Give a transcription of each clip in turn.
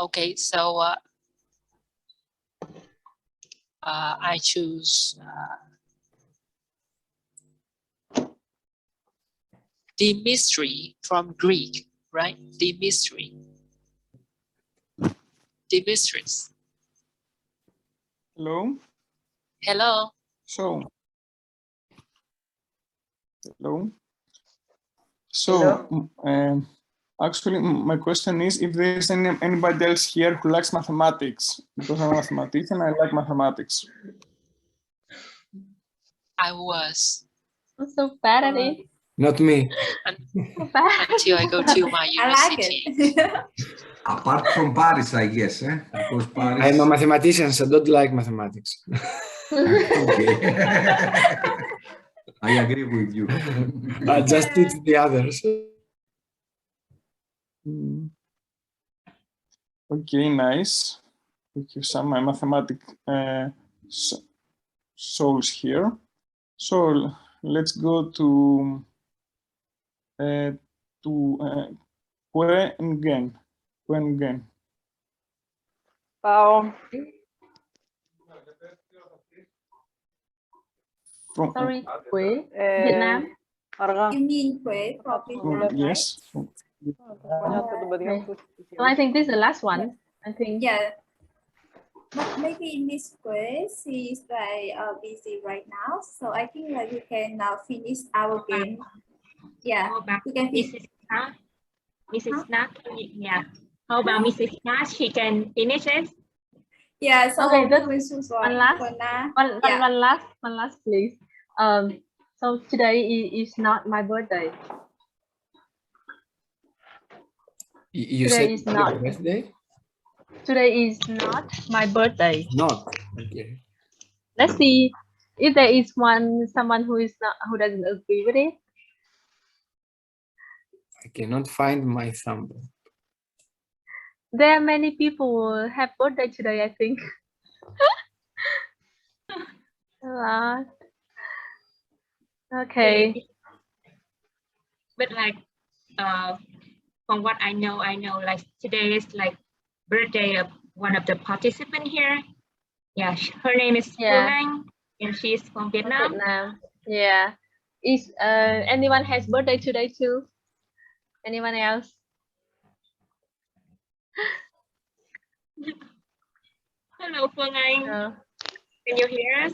Okay, so I choose the mystery from Greek, right? The mystery. The mistress. Hello. Hello. So. Hello. So, actually, my question is if there is anybody else here who likes mathematics, because I'm a mathematician, I like mathematics. I was. I'm so bad at it. Not me. Until I go to my university. I like it. Apart from Paris, I guess, because Paris. I'm a mathematician, so I don't like mathematics. Okay. I agree with you. I just teach the others. Okay, nice. Thank you, some mathematics souls here. So let's go to Quengen. From, Sorry, Quế, Vietnam. You mean Quế from yes. Okay. So I think this is the last one. I think. Yeah. But maybe Miss Quế, she's like busy right now. So I think like we can now finish our game. Yeah, we can finish. Mrs. Nat, yeah. How about Mrs. Nat? She can finish it. Yeah, so Okay, good. we choose One last, one last, please. So today is not my birthday. You Today said is not. your birthday? Today is not my birthday. Not. Okay. Let's see if there is someone who who doesn't agree with it. I cannot find my thumb. There are many people who have birthday today, I think. Okay. But like, from what I know like today is like birthday of one of the participants here. Yeah, her name is Phương, and she's from Vietnam. Yeah. Is anyone has birthday today too? Anyone else? Hello, Phương Anh. Can you hear us?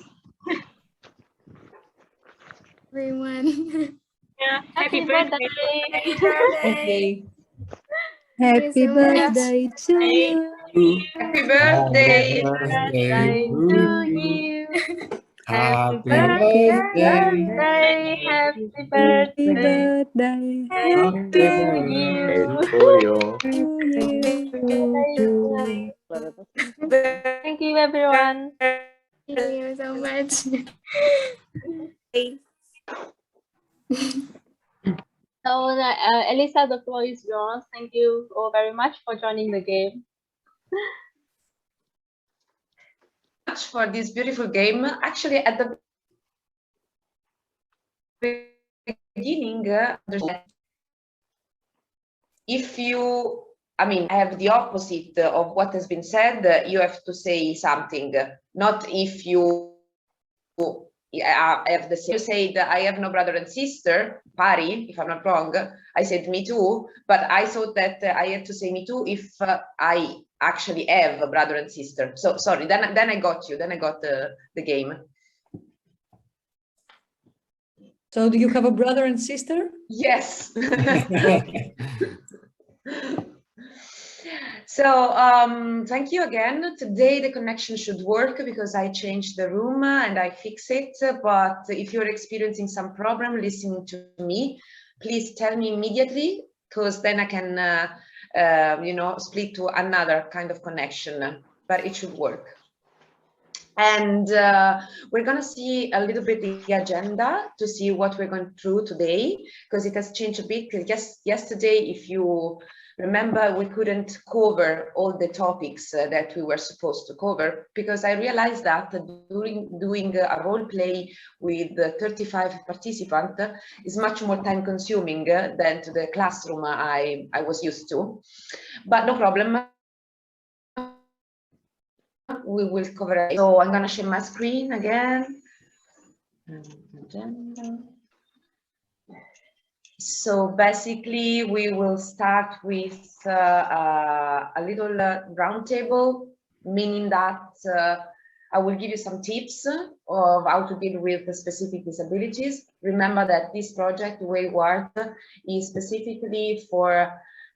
Everyone. Yeah, happy birthday. Happy birthday. Okay. Happy birthday to you. Happy birthday. To you. Happy birthday. birthday. Happy Happy birthday. birthday. To you. Thank you, everyone. Thank you so much. So, Elisa, the floor is yours. Thank you all very much for joining the game. For this beautiful game. Actually, at the beginning, if you, I mean, I have the opposite of what has been said, you have to say something, not if you have the same. You said, I have no brother and sister, Pari, if I'm not wrong. I said me too, but I thought that I had to say me too if I actually have a brother and sister. So sorry, then I got you, then I got the game. So do you have a brother and sister? Yes. So thank you again. Today the connection should work because I changed the room and I fix it. But if you're experiencing some problem listening to me, please tell me immediately, because then I can you know, split to another kind of connection, but it should work. And we're going to see a little bit the agenda to see what we're going through today, because it has changed a bit. Yesterday, if you remember, we couldn't cover all the topics that we were supposed to cover, because I realized that during doing a role play with 35 participants is much more time consuming than to the classroom I was used to. But no problem. we will cover it. So I'm going to share my screen again. So basically, we will start with a little round table, meaning that I will give you some tips of how to deal with the specific disabilities. Remember that this project, WAYWARD, is specifically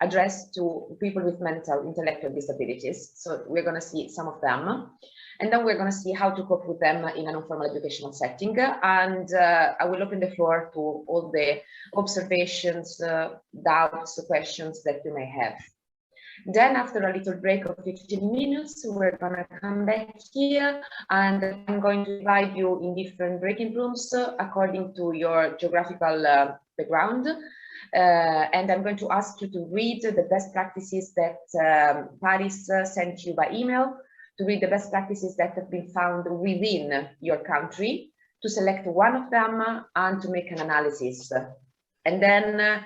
addressed to people with mental, intellectual disabilities. So we're going to see some of them. And then we're going to see how to cope with them in an informal educational setting. And I will open the floor to all the observations, doubts, questions that you may have. Then after a little break of 15 minutes, we're going to come back here and I'm going to divide you in different breaking rooms according to your geographical background. And I'm going to ask you to read the best practices that Paris sent you by email, to read the best practices that have been found within your country, to select one of them and to make an analysis. And then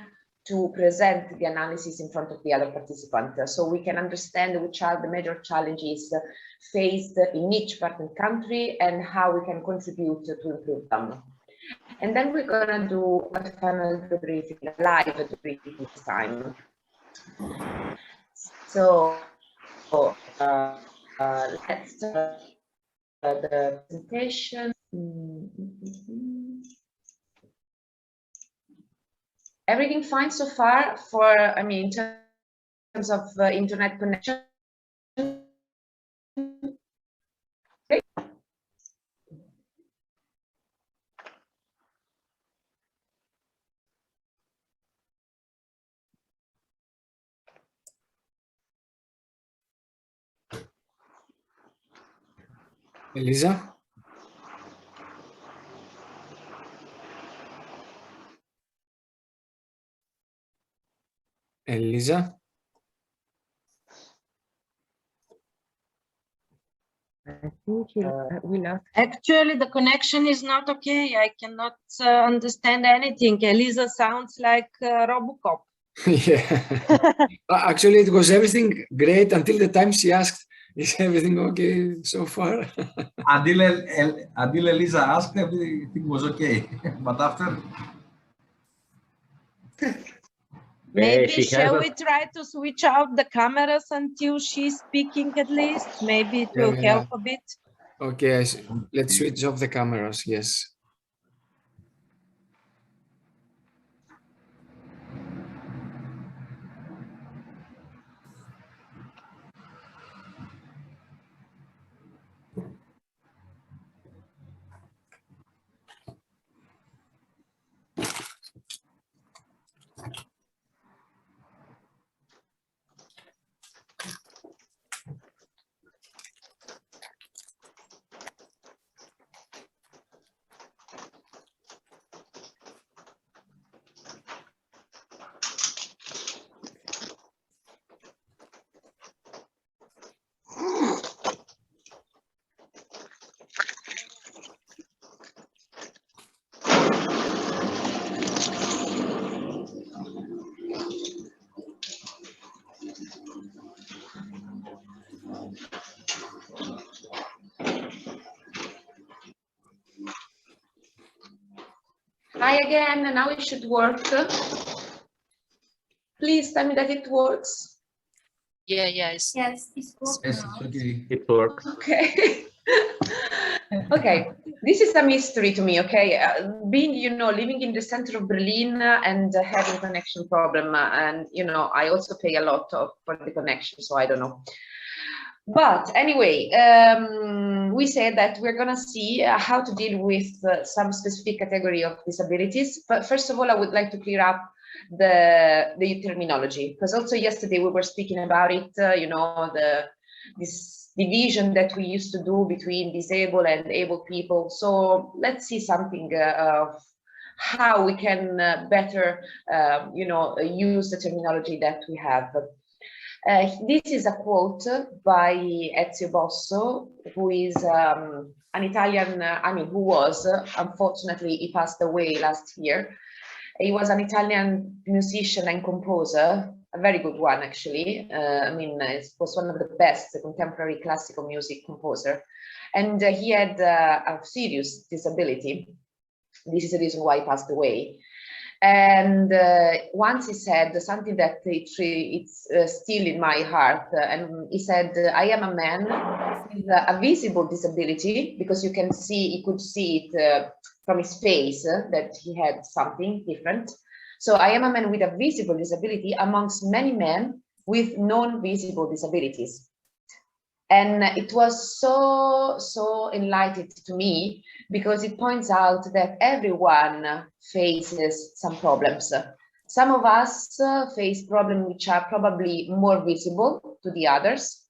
to present the analysis in front of the other participants, so we can understand which are the major challenges faced in each partner country and how we can contribute to improve them. And then we're going to do a final debriefing, a live debriefing this time. So let's start the presentation. Everything fine so far for, I mean, in terms of internet connection? Okay. Elisa? Elisa? I think we lost. Actually, the connection is not okay. I cannot understand anything. Elisa sounds like Robocop. Yeah. Actually, it was everything great until the time she asked, is everything okay so far? Until Elisa asked, everything was okay. But after... Maybe shall we try to switch out the cameras until she's speaking at least? Maybe it will help a bit. Okay, let's switch off the cameras, yes. Hi again, now it should work. Please tell me that it works. Yeah, yes, it's working. Yes, it's okay. It works. Okay. Okay, this is a mystery to me, okay? Being, you know, living in the center of Berlin and having a connection problem, and, you know, I also pay a lot for the connection, so I don't know. But anyway, we said that we're going to see how to deal with some specific category of disabilities. But first of all, I would like to clear up the terminology, because also yesterday we were speaking about it, you know, this division that we used to do between disabled and able people. So let's see something of how we can better, you know, use the terminology that we have. This is a quote by Ezio Bosso, who is an Italian, who was, unfortunately, he passed away last year. He was an Italian musician and composer a very good one, actually. I mean, it was one of the best contemporary classical music composer. And he had a serious disability. This is the reason why he passed away. And once he said something that it's still in my heart. And he said, I am a man with a visible disability, because you can see, you could see it from his face that he had something different. So I am a man with a visible disability amongst many men with non-visible disabilities. And it was so enlightening to me, because it points out that everyone faces some problems. Some of us face problems which are probably more visible to the others.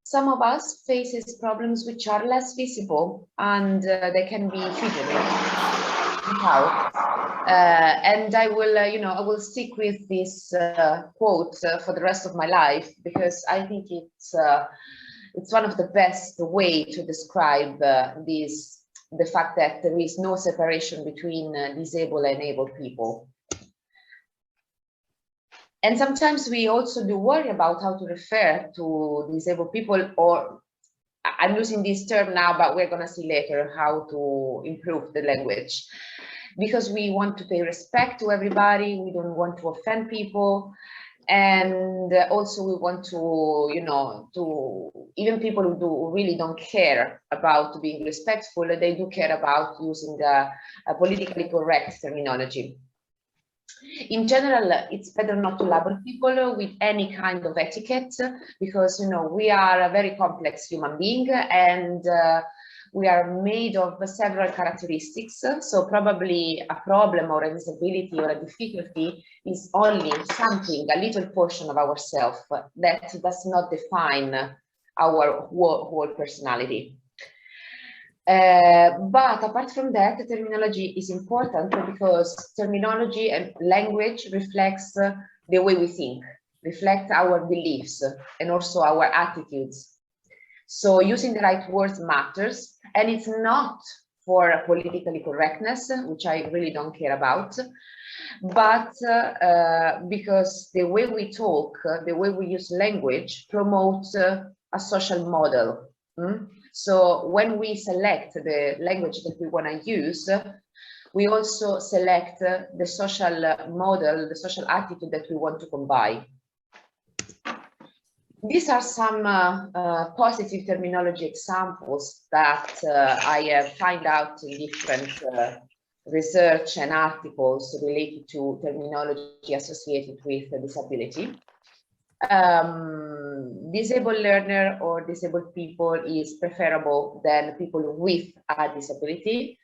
Some of us faces problems which are less visible, and they can be figured out. And I will, I will stick with this quote for the rest of my life, because I think it's one of the best way to describe the fact that there is no separation between disabled and able people. And sometimes we also do worry about how to refer to disabled people, or I'm using this term now, but we're going to see later how to improve the language. Because we want to pay respect to everybody, we don't want to offend people, and also we want to, even people who really don't care about being respectful, they do care about using a politically correct terminology. In general, it's better not to label people with any kind of etiquette, because we are a very complex human being, and we are made of several characteristics. So probably a problem or a disability or a difficulty is only something, a little portion of ourselves that does not define our whole personality. But apart from that, the terminology is important, because terminology and language reflects the way we think, reflect our beliefs, and also our attitudes. So using the right words matters, and it's not for politically correctness, which I really don't care about, but because the way we talk, the way we use language promotes a social model. So when we select the language that we want to use, we also select the social model, the social attitude that we want to combine. These are some positive terminology examples that I have found out in different research and articles related to terminology associated with disability. Disabled learner or disabled people is preferable than people with a disability.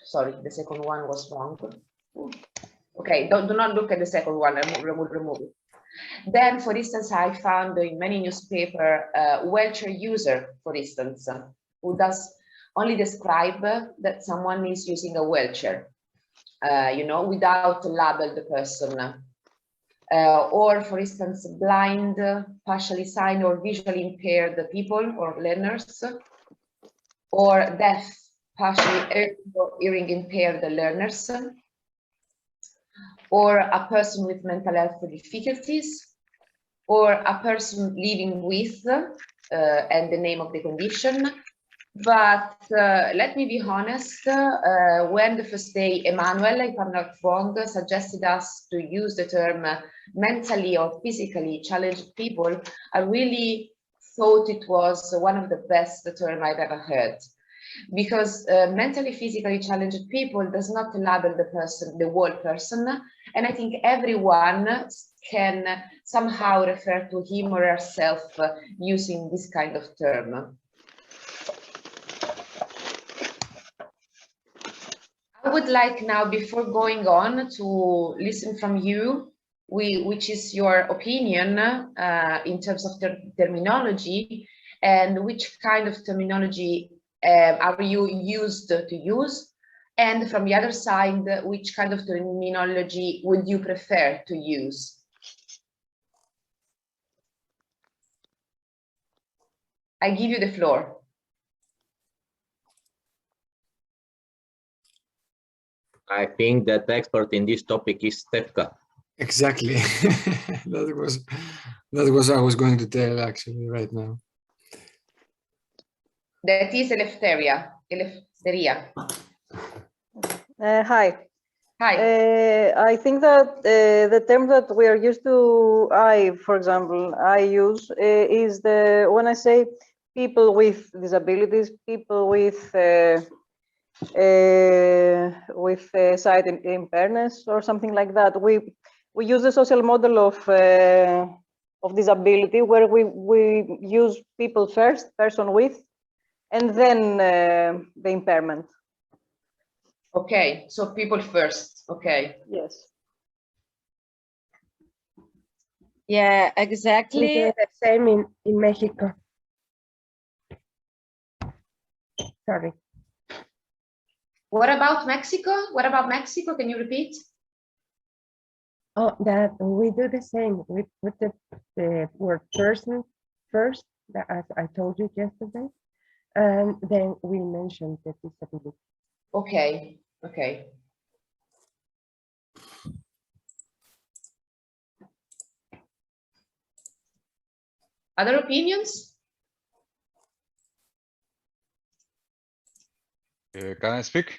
Sorry, the second one was wrong. Okay, do not look at the second one, remove it. Then, for instance, I found in many newspapers wheelchair user, for instance, who does only describe that someone is using a wheelchair, without label the person. Or, for instance, blind, partially signed or visually impaired people or learners, or deaf, partially hearing impaired learners, or a person with mental health difficulties, or a person living with, and the name of the condition. But let me be honest, when the first day Emmanuel, if I'm not wrong, suggested us to use the term mentally or physically challenged people, I really thought it was one of the best terms I've ever heard. Because mentally, physically challenged people does not label the person, the whole person, and I think everyone can somehow refer to him or herself using this kind of term. I would like now, before going on, to listen from you, which is your opinion in terms of terminology, and which kind of terminology are you used to use? And from the other side, which kind of terminology would you prefer to use? I give you the floor. I think that the expert in this topic is Stefka. Exactly. that was I was going to tell actually right now. That is Eleftheria. Hi. Hi. I think that the term that we are used to, for example, I use is when I say people with disabilities, people with sight impairments or something like that. We use the social model of disability where we use people first, person with, and then the impairment. Okay, so people first. Okay. Yes. Yeah, exactly. We do the same in Mexico. Sorry. What about Mexico? What about Mexico? Can you repeat? Oh, that we do the same. We put the word person first, as I told you yesterday, and then we mentioned the disability. Okay, okay. Other opinions? Can I speak?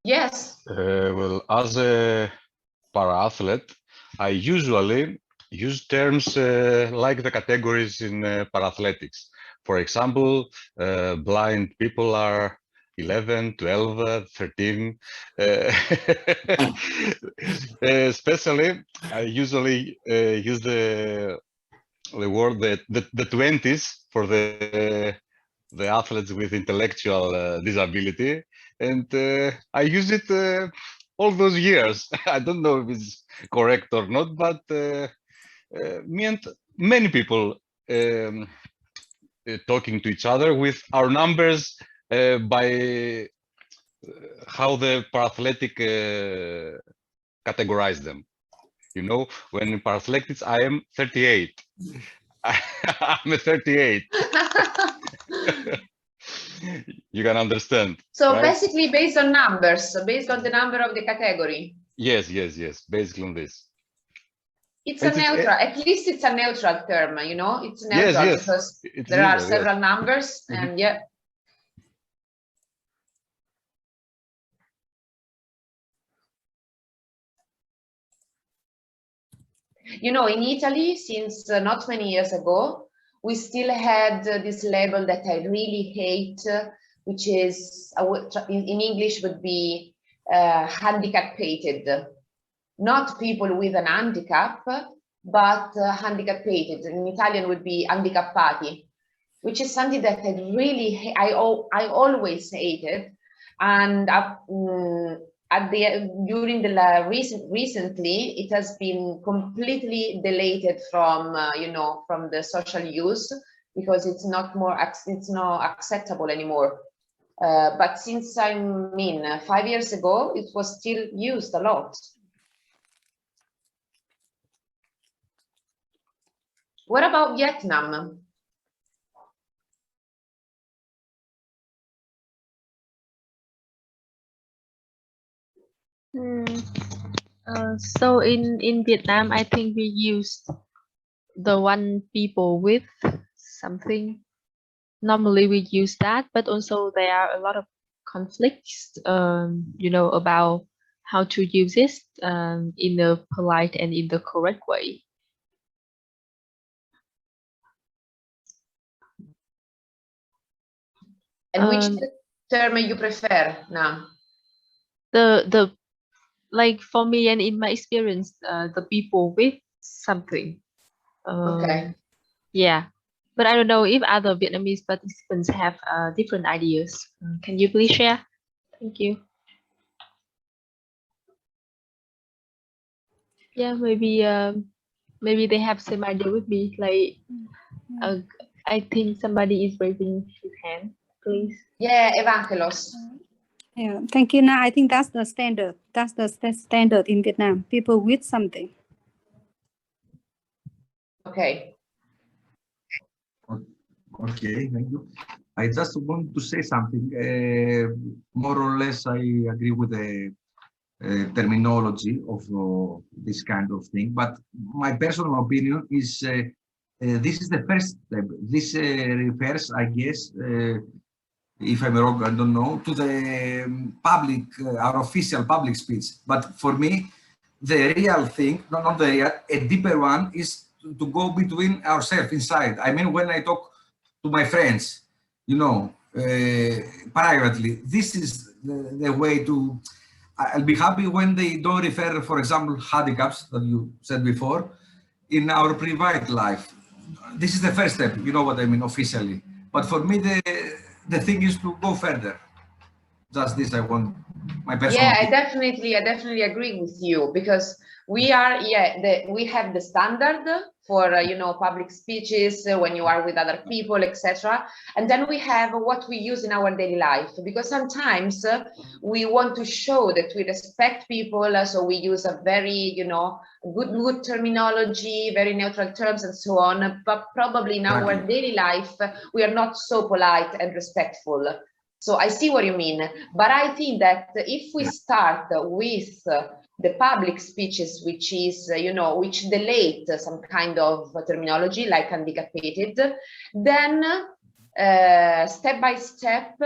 Yes. Well, as a para-athlete, I usually use terms like the categories in para-athletics. For example, blind people are 11, 12, 13. Especially, I usually use the word the 20s for the athletes with intellectual disability, and I use it all those years. I don't know if it's correct or not, but me and many people talking to each other with our numbers by how the para-athletic categorize them. You know, when in para-athletics, I am 38. I'm a 38. You can understand. So right? basically based on numbers, based on the number of the category. Yes, basically on this. It's a neutral, at least it's a neutral term, you know, it's neutral yes, because it's there are neutral, several numbers and yeah. You know, in Italy, since not many years ago, we still had this label that I really hate, which is, in English would be handicapped. Not people with an handicap, but handicapped. In Italian would be handicappati, which is something that I really, I always hated. And during the recently, it has been completely deleted from you know, from the social use because it's not acceptable anymore. But since 5 years ago, it was still used a lot. What about Vietnam? So in Vietnam, I think we used the one people with something. Normally we use that, but also there are a lot of conflicts, you know, about how to use it in a polite and in the correct way. And which term you prefer now? Like for me and in my experience, the people with something. Okay. Yeah, but I don't know if other Vietnamese participants have different ideas. Can you please share? Thank you. Yeah, maybe they have same idea with me. Like, I think somebody is raising his hand. Please. Yeah, Evangelos. Yeah, thank you. Now I think that's the standard. That's the standard in Vietnam. People with something. Okay. Okay, thank you. I just want to say something. More or less, I agree with the terminology of this kind of thing. But my personal opinion is this is the first step. This refers, I guess, if I'm wrong, I don't know, to the public, our official public speech. But for me, the real thing, not the real, a deeper one is to go between ourselves inside. I mean, when I talk to my friends, you know, privately, this is the way to, I'll be happy when they don't refer, for example, handicaps that you said before, in our private life. This is the first step, you know what I mean, officially. But for me, the thing is to go further. Just this, I want my personal. Yeah, I definitely agree with you, because we are, we have the standard for, you know, public speeches when you are with other people, etc. And then we have what we use in our daily life, because sometimes we want to show that we respect people, so we use a very, you know, good terminology, very neutral terms and so on, but probably in our daily life, we are not so polite and respectful. So I see what you mean, but I think that if we start with the public speeches, which is, you know, which delete some kind of terminology like handicapped, then step by step,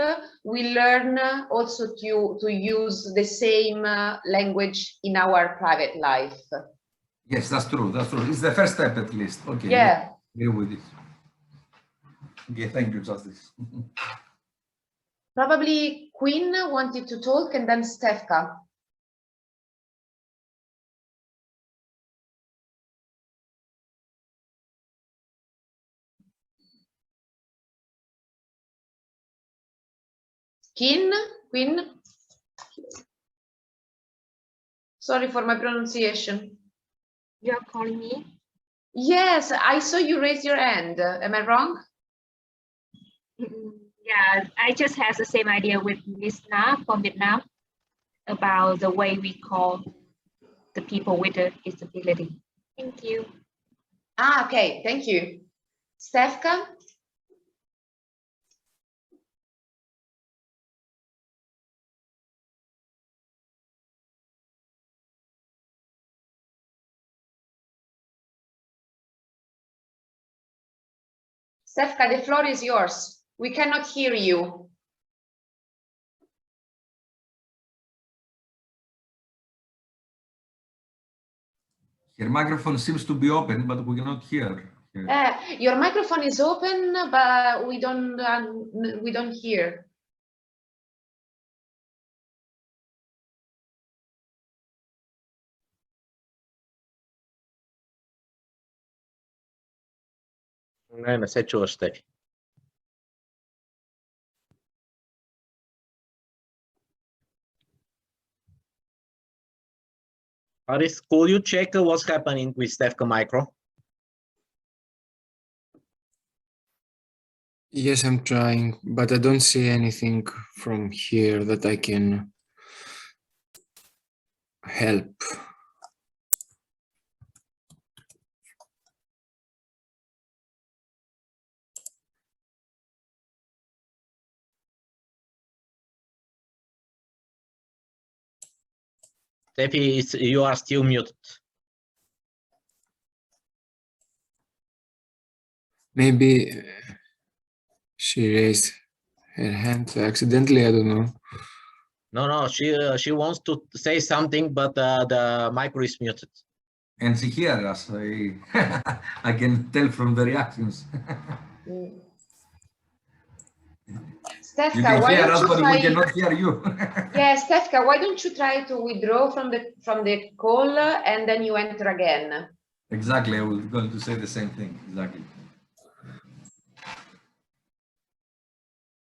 we learn also to use the same language in our private life. Yes, that's true. That's true. It's the first step, at least. Okay. Yeah. Agree with this. Okay, thank you, Justice. Probably Queen wanted to talk, and then Stefka. Queen? Sorry for my pronunciation. You're calling me? Yes, I saw you raise your hand. Am I wrong? Yeah, I just have the same idea with Miss Na from Vietnam about the way we call the people with a disability. Thank you. Ah, okay, thank you. Stefka? Stefka, the floor is yours. We cannot hear you. Your microphone seems to be open, but we cannot hear. Your microphone is open, but we don't hear. Не се чуваш, Стефи. Aris, could you check what's happening with Stefka micro? Yes, I'm trying, but I don't see anything from here that I can help. Steffi, you are still muted. Maybe she raised her hand accidentally, I don't know. No, she wants to say something, but the micro is muted. And she hears us. I can tell from the reactions. Stefka, you can why hear don't us, you but try... we cannot hear you. Yeah, Stefka, why don't you try to withdraw from the call and then you enter again? Exactly, I was going to say the same thing. Exactly.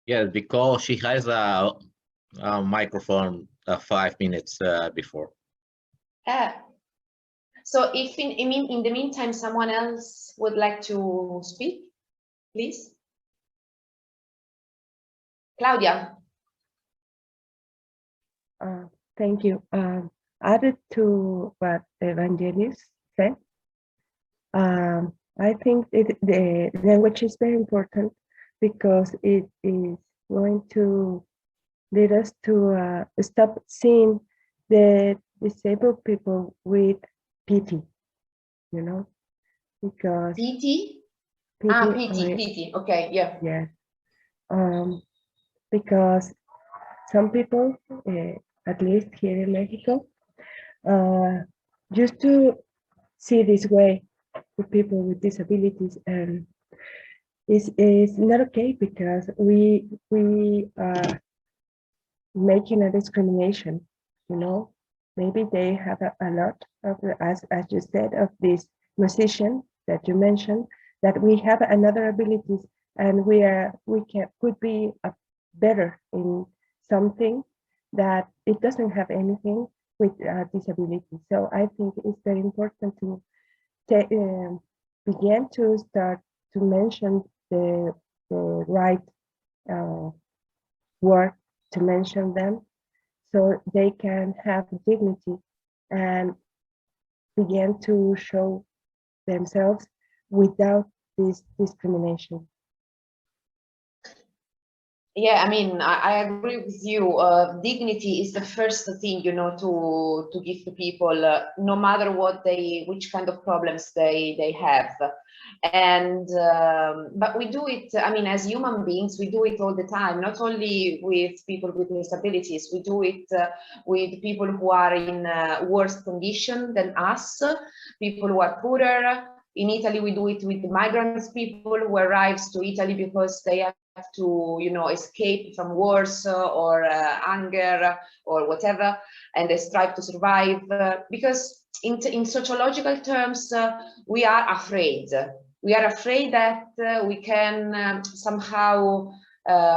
Yeah, because she has a microphone 5 minutes before. So if in the meantime someone else would like to speak, please. Claudia. Thank you. Added to what Evangelist said, I think the language is very important because it is going to lead us to stop seeing the disabled people with pity, you know, because PT? pity, PT, okay, yeah. yeah. Because some people, at least here in Mexico, used to see this way to people with disabilities, and it's not okay because we are making a discrimination, you know. Maybe they have a lot of, as you said, of this musician that you mentioned, that we have another abilities, and could be better in something that it doesn't have anything with disability. So I think it's very important to begin to start to mention the right word to mention them, so they can have dignity and begin to show themselves without this discrimination. Yeah, I mean, I agree with you. Dignity is the first thing, you know, to give to people, no matter which kind of problems they have. And but we do it, I mean, as human beings, we do it all the time, not only with people with disabilities. We do it with people who are in worse condition than us, people who are poorer. In Italy, we do it with migrants, people who arrives to Italy because they have to, you know, escape from wars or hunger or whatever, and they strive to survive because in sociological terms, we are afraid. We are afraid that we can somehow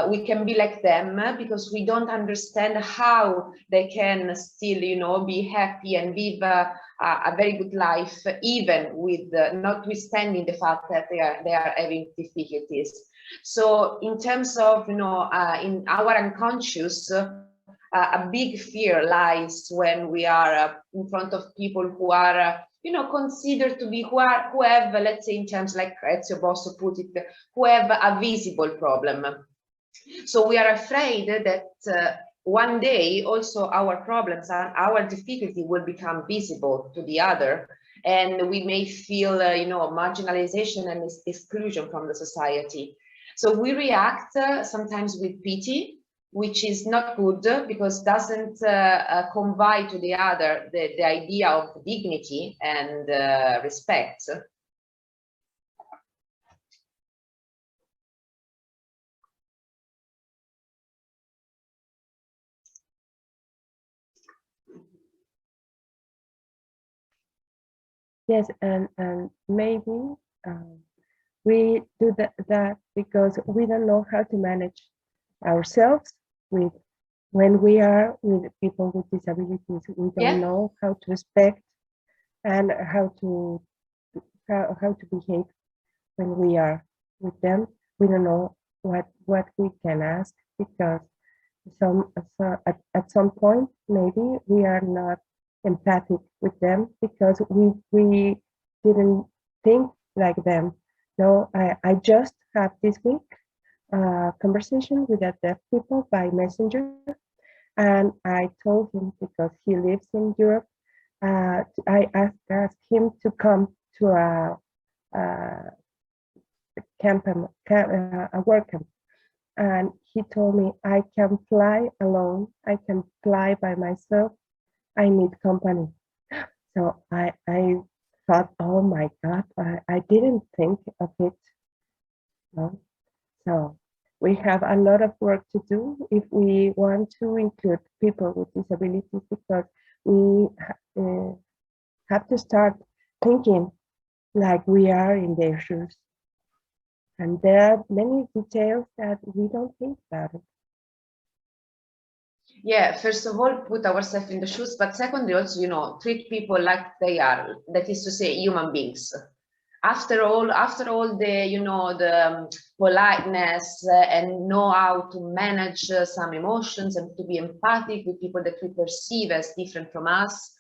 we can be like them because we don't understand how they can still, you know, be happy and live a very good life, even with notwithstanding the fact that they are having difficulties. So in terms of, you know, in our unconscious, a big fear lies when we are in front of people who are, you know, considered to be, who have, let's say, in terms like Ezio Bosso put it, who have a visible problem. So we are afraid that one day also our problems and our difficulty will become visible to the other, and we may feel, you know, marginalization and exclusion from the society. So we react sometimes with pity, which is not good because doesn't convey to the other the idea of dignity and respect. Yes, and maybe we do that because we don't know how to manage ourselves when we are with people with disabilities. We don't know how to respect and how to behave when we are with them. We don't know what we can ask because at some point maybe we are not empathic with them because we didn't think like them. No, I just have this week conversation with a deaf people by messenger, and I told him, because he lives in Europe, I asked him to come to a work camp, and he told me, I can fly alone, I can fly by myself, I need company. So I thought, oh my God, I didn't think of it. No? So we have a lot of work to do if we want to include people with disabilities, because we have to start thinking like we are in their shoes. And there are many details that we don't think about it. Yeah, first of all, put ourselves in the shoes, but secondly, also, you know, treat people like they are, that is to say, human beings. After all the, you know, the politeness and know how to manage some emotions and to be empathic with people that we perceive as different from us,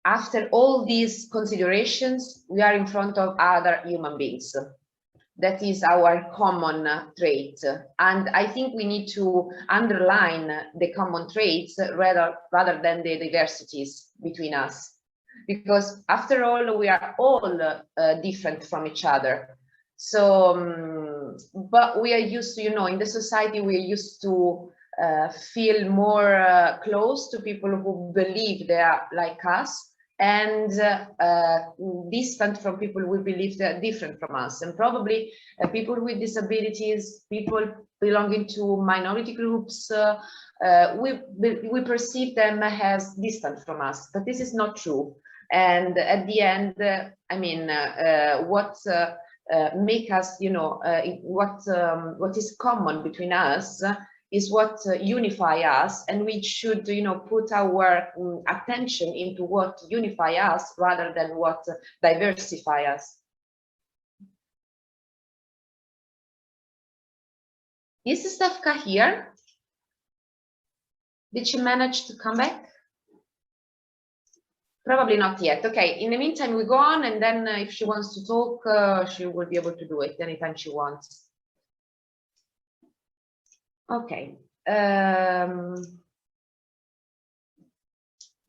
after all these considerations, we are in front of other human beings. that is our common trait. And I think we need to underline the common traits rather than the diversities between us. Because after all, we are all different from each other. So, but we are used to, you know, in the society, we are used to feel more close to people who believe they are like us, and distant from people who believe they are different from us. And probably people with disabilities, people belonging to minority groups, we perceive them as distant from us, but this is not true. And at the end, I mean, what make us, you know, what is common between us is what unify us, and we should, you know, put our attention into what unify us rather than what diversify us. Is Stefka here? Did she manage to come back? Probably not yet. Okay, in the meantime, we go on, and then if she wants to talk, she will be able to do it anytime she wants. Okay.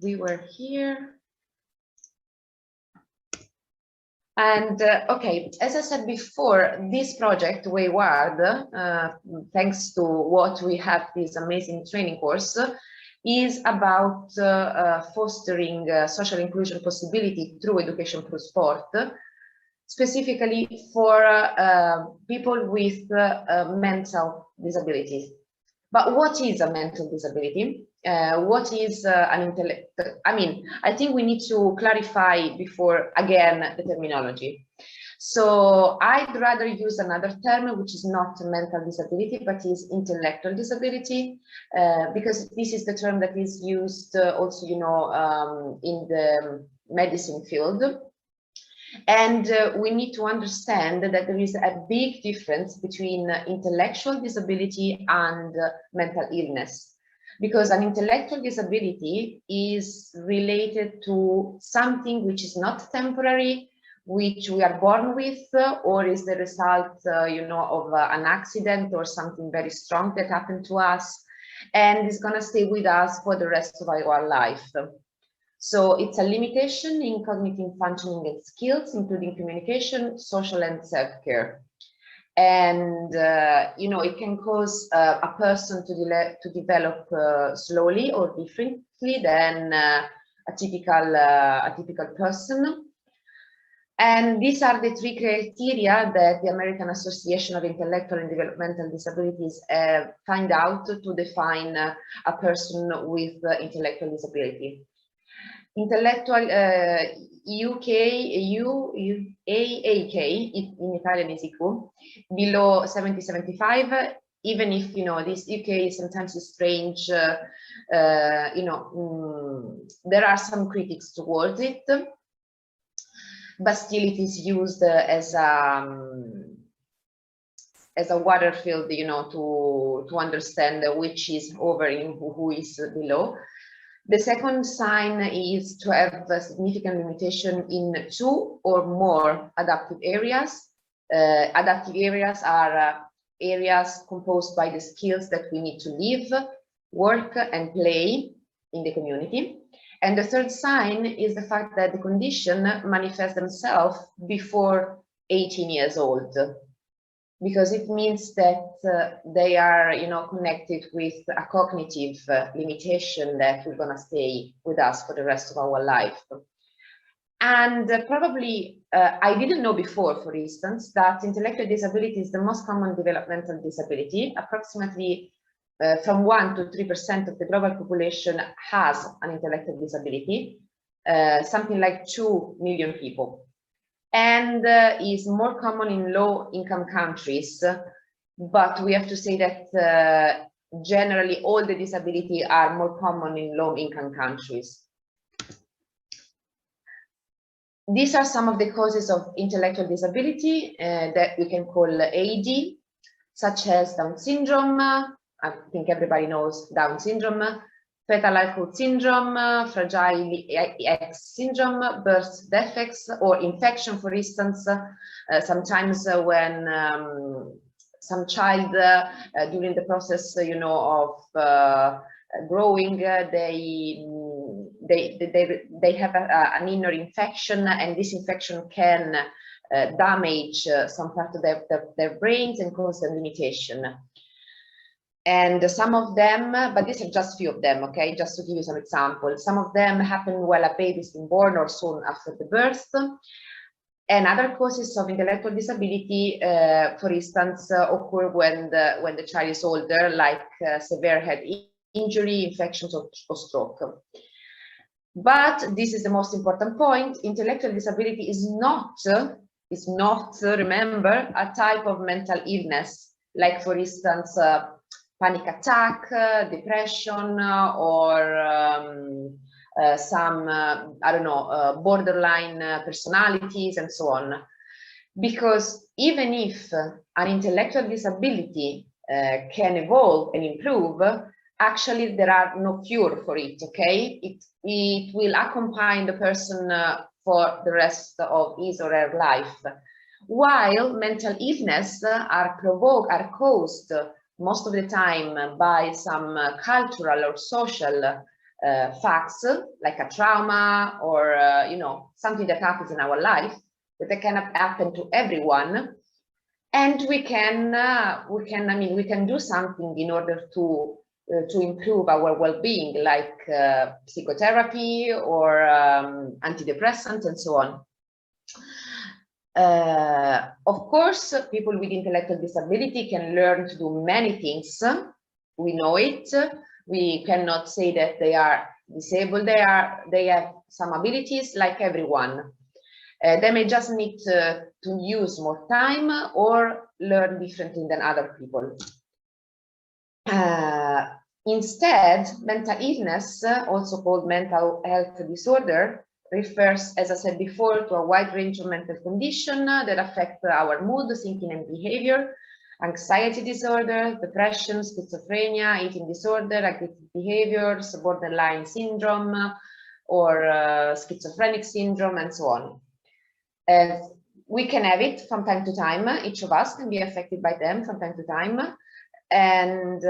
We were here. And okay, as I said before, this project, WAYWARD, thanks to what we have this amazing training course, is about fostering social inclusion possibility through education through sport, specifically for people with mental disabilities. But what is a mental disability? What is an intellect? I mean, I think we need to clarify before, again, the terminology. So I'd rather use another term, which is not mental disability, but is intellectual disability, because this is the term that is used also, you know, in the medicine field. And we need to understand that there is a big difference between intellectual disability and mental illness, because an intellectual disability is related to something which is not temporary, which we are born with, or is the result, you know, of an accident or something very strong that happened to us, and is going to stay with us for the rest of our life. So it's a limitation in cognitive functioning and skills, including communication, social, and self-care. And, you know, it can cause a person to develop slowly or differently than a typical person. And these are the three criteria that the American Association of Intellectual and Developmental Disabilities find out to define a person with intellectual disability. Intellectual AAK in Italian is IQ, below 70-75, even if, you know, this UK sometimes is strange, you know, there are some critics towards it, but still it is used as a water field, you know, to understand which is over and who is below. The second sign is to have a significant limitation in 2 or more adaptive areas. Adaptive areas are areas composed by the skills that we need to live, work, and play in the community. And the third sign is the fact that the condition manifests themselves before 18 years old, because it means that they are, you know, connected with a cognitive limitation that we're gonna stay with us for the rest of our life. And probably, I didn't know before, for instance, that intellectual disability is the most common developmental disability. Approximately from 1 to 3% of the global population has an intellectual disability, something like 2 million people. And is more common in low-income countries, but we have to say that generally all the disabilities are more common in low-income countries. These are some of the causes of intellectual disability that we can call AD, such as Down syndrome. I think everybody knows Down syndrome, fetal life syndrome, fragile X syndrome, birth defects, or infection, for instance. Sometimes when some child during the process, of growing, they have an inner infection, and this infection can damage some part of their brains and cause them limitation. And some of them, but these are just few of them, okay, just to give you some examples. Some of them happen while a baby is born or soon after the birth. And other causes of intellectual disability, for instance, occur when the child is older, like severe head injury, infections, or stroke. But this is the most important point: intellectual disability is not, remember, a type of mental illness, like, for instance, panic attack, depression, or some, I don't know, borderline personalities, and so on. Because even if an intellectual disability can evolve and improve, actually there are no cure for it, okay? It will accompany the person for the rest of his or her life. While mental illness are caused most of the time by some cultural or social facts, like a trauma or something that happens in our life, that can happen to everyone, and we can do something in order to improve our well-being, like psychotherapy or antidepressants and so on. Of course, people with intellectual disability can learn to do many things. We know it. We cannot say that they are disabled. They have some abilities like everyone. They may just need to use more time or learn differently than other people. Instead, mental illness, also called mental health disorder, refers, as I said before, to a wide range of mental conditions that affect our mood, thinking, and behavior. Anxiety disorder, depression, schizophrenia, eating disorder, aggressive behaviors, borderline syndrome, or schizophrenic syndrome, and so on. We can have it from time to time. Each of us can be affected by them from time to time. And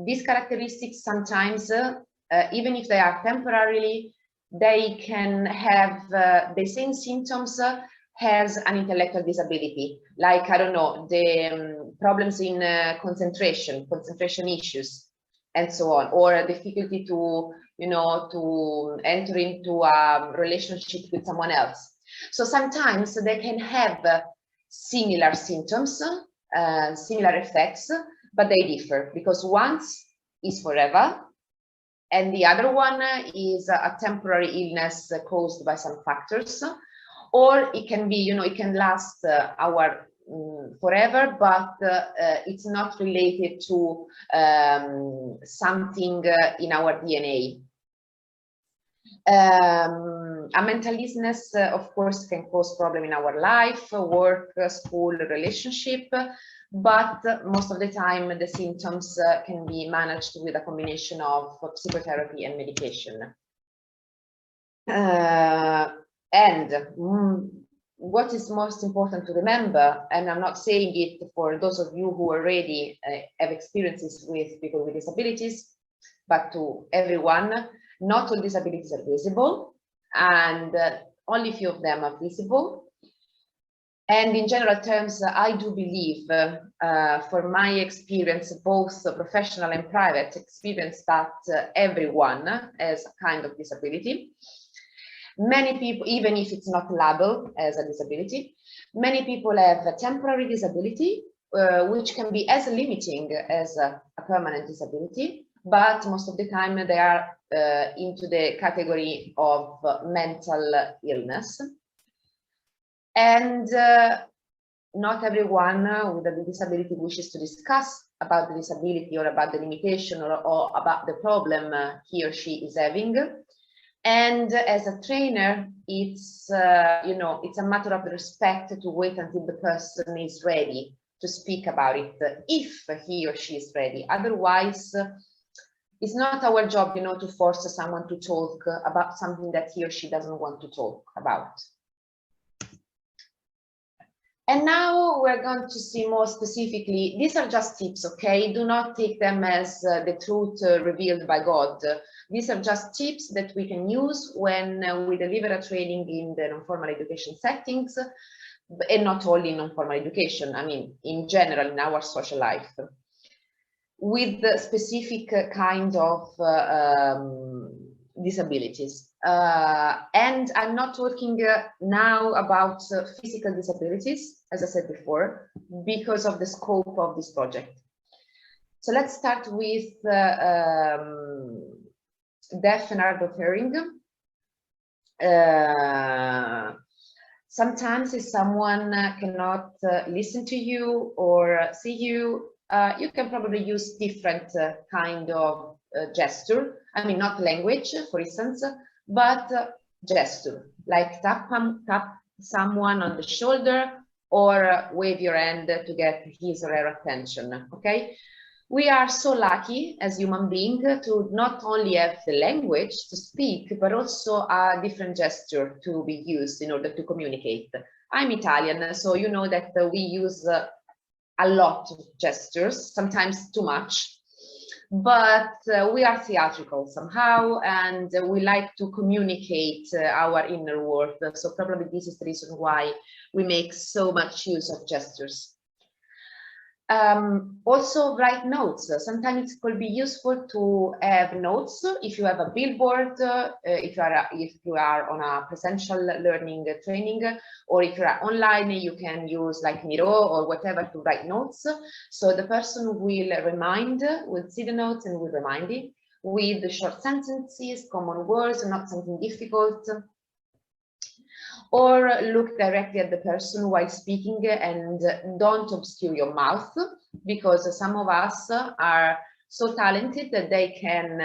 these characteristics sometimes, even if they are temporarily, they can have the same symptoms as an intellectual disability, like, I don't know, the problems in concentration issues, and so on, or difficulty to, to enter into a relationship with someone else. So sometimes they can have similar symptoms, similar effects, but they differ, because one is forever, and the other one is a temporary illness caused by some factors, or it can be, it can last forever, but it's not related to something in our DNA. A mental illness, of course, can cause problem in our life, work, school, relationship, but most of the time the symptoms can be managed with a combination of psychotherapy and medication. And what is most important to remember, and I'm not saying it for those of you who already have experiences with people with disabilities, but to everyone, not all disabilities are visible, and only few of them are visible. And in general terms, I do believe, for my experience, both professional and private experience, that everyone has a kind of disability. Many people, even if it's not labeled as a disability, many people have a temporary disability, which can be as limiting as a permanent disability, but most of the time they are into the category of mental illness. And not everyone with a disability wishes to discuss about the disability or about the limitation or about the problem he or she is having. And as a trainer, it's it's a matter of respect to wait until the person is ready to speak about it, if he or she is ready. Otherwise, It's not our job, to force someone to talk about something that he or she doesn't want to talk about. And now we're going to see more specifically, these are just tips, okay? Do not take them as the truth revealed by God. These are just tips that we can use when we deliver a training in the non-formal education settings, and not only in non-formal education, I mean, in general, in our social life, with the specific kind of disabilities. And I'm not talking now about physical disabilities, as I said before, because of the scope of this project. So let's start with deaf and hard of hearing. Sometimes if someone cannot listen to you or see you, you can probably use different kind of gesture. I mean, not language, for instance, but gesture, like tap someone on the shoulder or wave your hand to get his or her attention, okay? We are so lucky as human beings to not only have the language to speak, but also a different gesture to be used in order to communicate. I'm Italian, so you know that we use a lot of gestures, sometimes too much, but we are theatrical somehow, and we like to communicate our inner world. So probably this is the reason why we make so much use of gestures. Also write notes. Sometimes it could be useful to have notes if you have a billboard, if you are on a presential learning training, or if you are online, you can use like Miro or whatever to write notes. So the person will see the notes and will remind it with the short sentences, common words, not something difficult. Or look directly at the person while speaking and don't obscure your mouth, because some of us are so talented that they can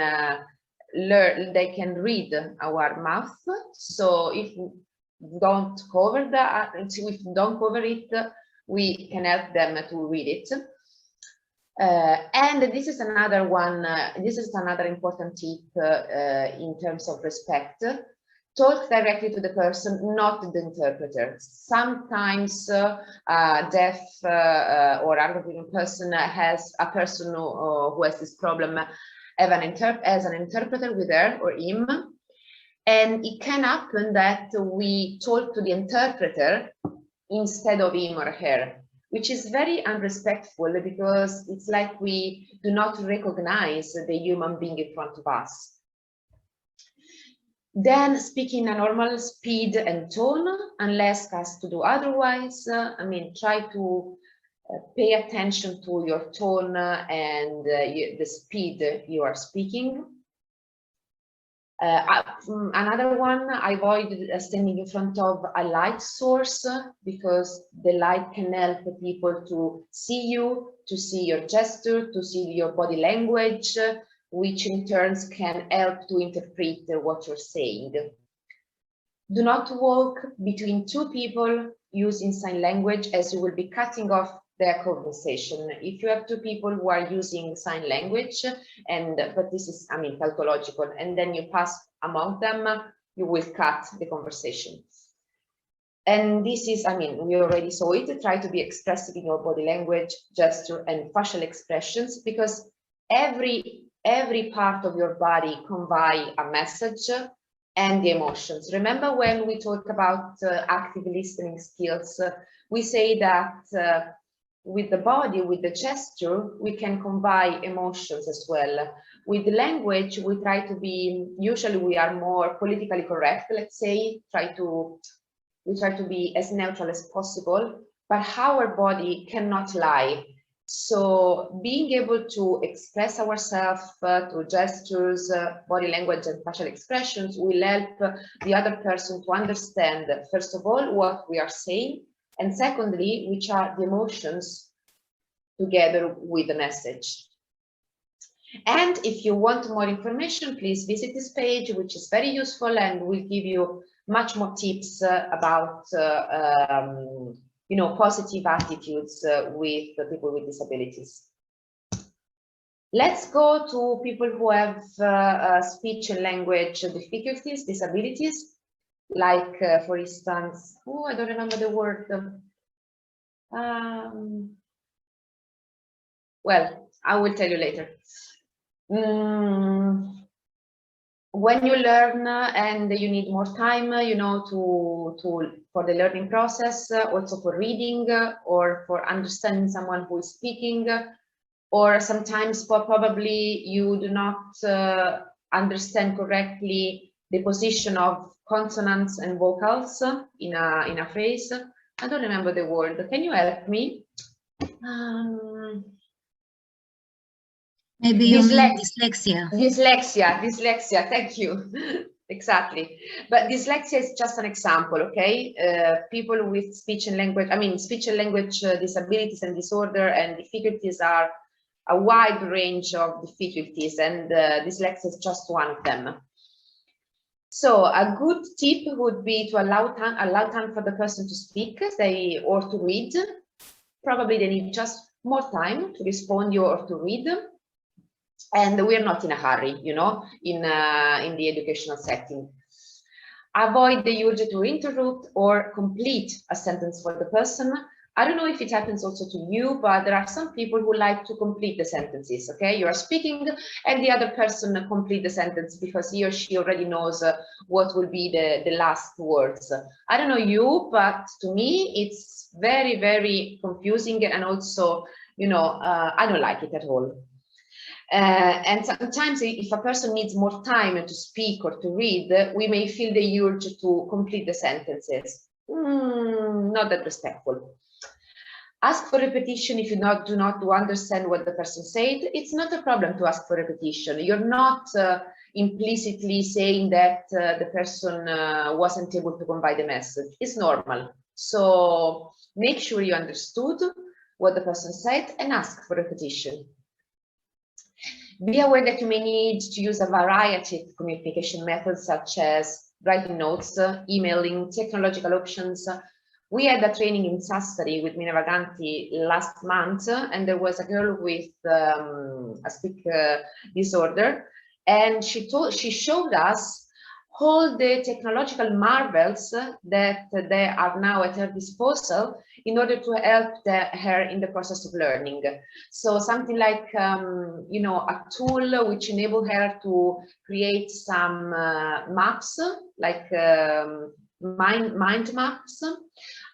read our mouth. So if we don't cover it, we can help them to read it. And this is another one. This is another important tip in terms of respect. Talk directly to the person, not the interpreter. Sometimes deaf or hard of hearing person has a person who has this problem as an interpreter with her or him, and it can happen that we talk to the interpreter instead of him or her, which is very unrespectful, because it's like we do not recognize the human being in front of us. Then speak in a normal speed and tone, unless asked to do otherwise. I mean, try to pay attention to your tone and the speed you are speaking. Another one, avoid standing in front of a light source, because the light can help people to see you, to see your gesture, to see your body language, which in turn can help to interpret what you're saying. Do not walk between two people using sign language, as you will be cutting off their conversation. If you have two people who are using sign language, but this is, I mean, tautological, and then you pass among them, you will cut the conversation. And this is, I mean, we already saw it. Try to be expressive in your body language, gesture, and facial expressions, because every part of your body convey a message and the emotions. Remember when we talk about active listening skills, we say that with the body, with the gesture, we can convey emotions as well. With the language, we try to be, usually we are more politically correct, let's say, we try to be as neutral as possible, but our body cannot lie. So being able to express ourselves through gestures, body language, and facial expressions will help the other person to understand, first of all, what we are saying, and secondly, which are the emotions together with the message. And if you want more information, please visit this page, which is very useful and will give you much more tips about you know, positive attitudes with people with disabilities. Let's go to people who have speech and language difficulties, disabilities, like, for instance, oh, I don't remember the word. Well, I will tell you later. When you learn and you need more time, you know, for the learning process, also for reading or for understanding someone who is speaking, or sometimes probably you do not understand correctly the position of consonants and vocals in a phrase. I don't remember the word. Can you help me? Maybe you mean dyslexia. Dyslexia, thank you. Exactly. But dyslexia is just an example, okay? People with speech and language, speech and language disabilities and disorder and difficulties are a wide range of difficulties, and dyslexia is just one of them. So a good tip would be to allow time for the person to speak or to read. Probably they need just more time to respond or to read. And we're not in a hurry, you know, in the educational setting. Avoid the urge to interrupt or complete a sentence for the person. I don't know if it happens also to you, but there are some people who like to complete the sentences, okay? You are speaking and the other person complete the sentence because he or she already knows what will be the last words. I don't know you, but to me, it's very, very confusing, and also, you know, I don't like it at all. And sometimes if a person needs more time to speak or to read, we may feel the urge to complete the sentences. Not that respectful. Ask for repetition if you do not understand what the person said. It's not a problem to ask for repetition. You're not implicitly saying that the person wasn't able to convey the message. It's normal. So make sure you understood what the person said and ask for repetition. Be aware that you may need to use a variety of communication methods, such as writing notes, emailing, technological options. We had a training in Sassari with Mina Vaganti last month, and there was a girl with a speech disorder, and she showed us all the technological marvels that they are now at her disposal in order to help her in the process of learning. So something like, you know, a tool which enabled her to create some maps, like mind maps.